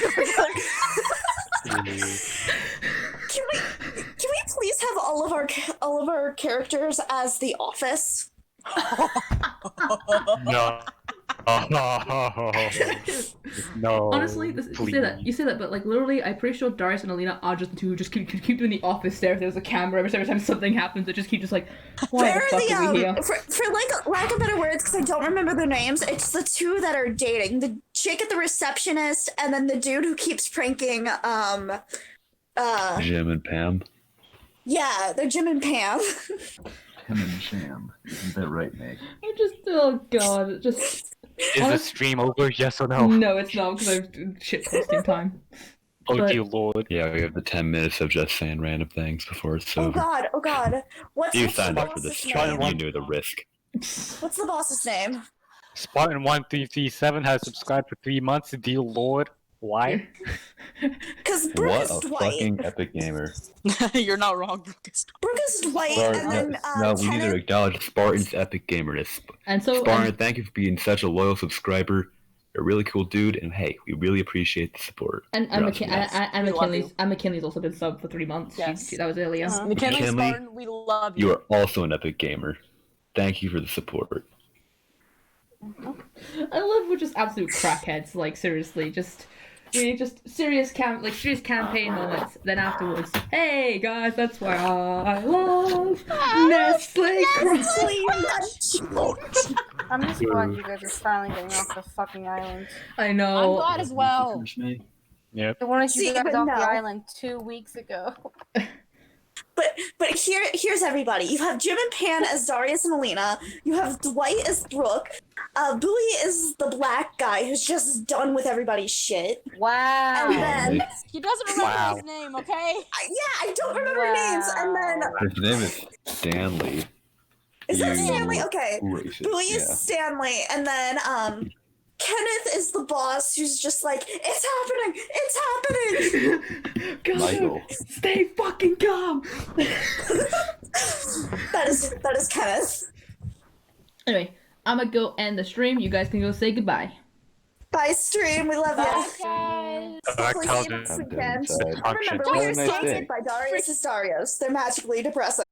we please have all of our characters as The Office? no. No. Honestly, you say that, but like literally, I'm pretty sure Darius and Alina are just the two who just keep doing the office stare. If there's a camera, every time something happens, they just keep just like, why the fuck are we here? For like lack of better words, because I don't remember their names, it's the two that are dating. The chick at the receptionist, and then the dude who keeps pranking Jim and Pam. yeah, they're Jim and Pam. Tim and Jam. Isn't that right, Meg? I just, oh god, it just. Is the stream over? Yes or no? No, it's not because I've shit posting time. Oh but- dear lord. Yeah, we have the 10 minutes of just saying random things before it's Oh over. god. What's You the signed up for boss's this name? stream, you knew the risk. What's the boss's name? Spartan1337 has subscribed for 3 months. Dear lord. Why? Because Brooke What is a Dwight. fucking epic gamer. You're not wrong, Lucas. Brooke is Dwight, Sorry, and then no, we need to Kenneth. acknowledge Spartan's epic gamerness. And so, Spartan, thank you for being such a loyal subscriber. You're a really cool dude, and hey, we really appreciate the support. and You're awesome, guys. We love McKinley's also been subbed for 3 months. Yes. That was earlier. McKinley McKinley, Spartan, we love You you. are also an epic gamer. Thank you for the support. I love we're just absolute crackheads. Like seriously, serious campaign moments. Then afterwards, hey guys, that's why I love Nestle Crunch. I'm just glad you guys are finally getting off the fucking island. I I'm know. glad as well. Yep. I wanted See, you guys but off no. the island 2 weeks ago. But here's everybody. You have Jim and Pan as Darius and Alina. You have Dwight as Brooke. Bowie is the black guy who's just done with everybody's shit. Wow. And then He doesn't remember Wow. his name, okay? I don't remember names. And then His name is Stanley. is that You Stanley? Okay. Racist. Bowie is Yeah. Stanley, and then Kenneth is the boss who's just like, it's happening. God, Michael. stay fucking calm. That is Kenneth. Anyway, I'm gonna go end the stream. You guys can go say goodbye. Bye, stream. We love you. Guys. Hopefully tell see you them. next weekend. Inside. And remember, Have we a are nice sponsored day. by Darius Darios. They're magically depressing.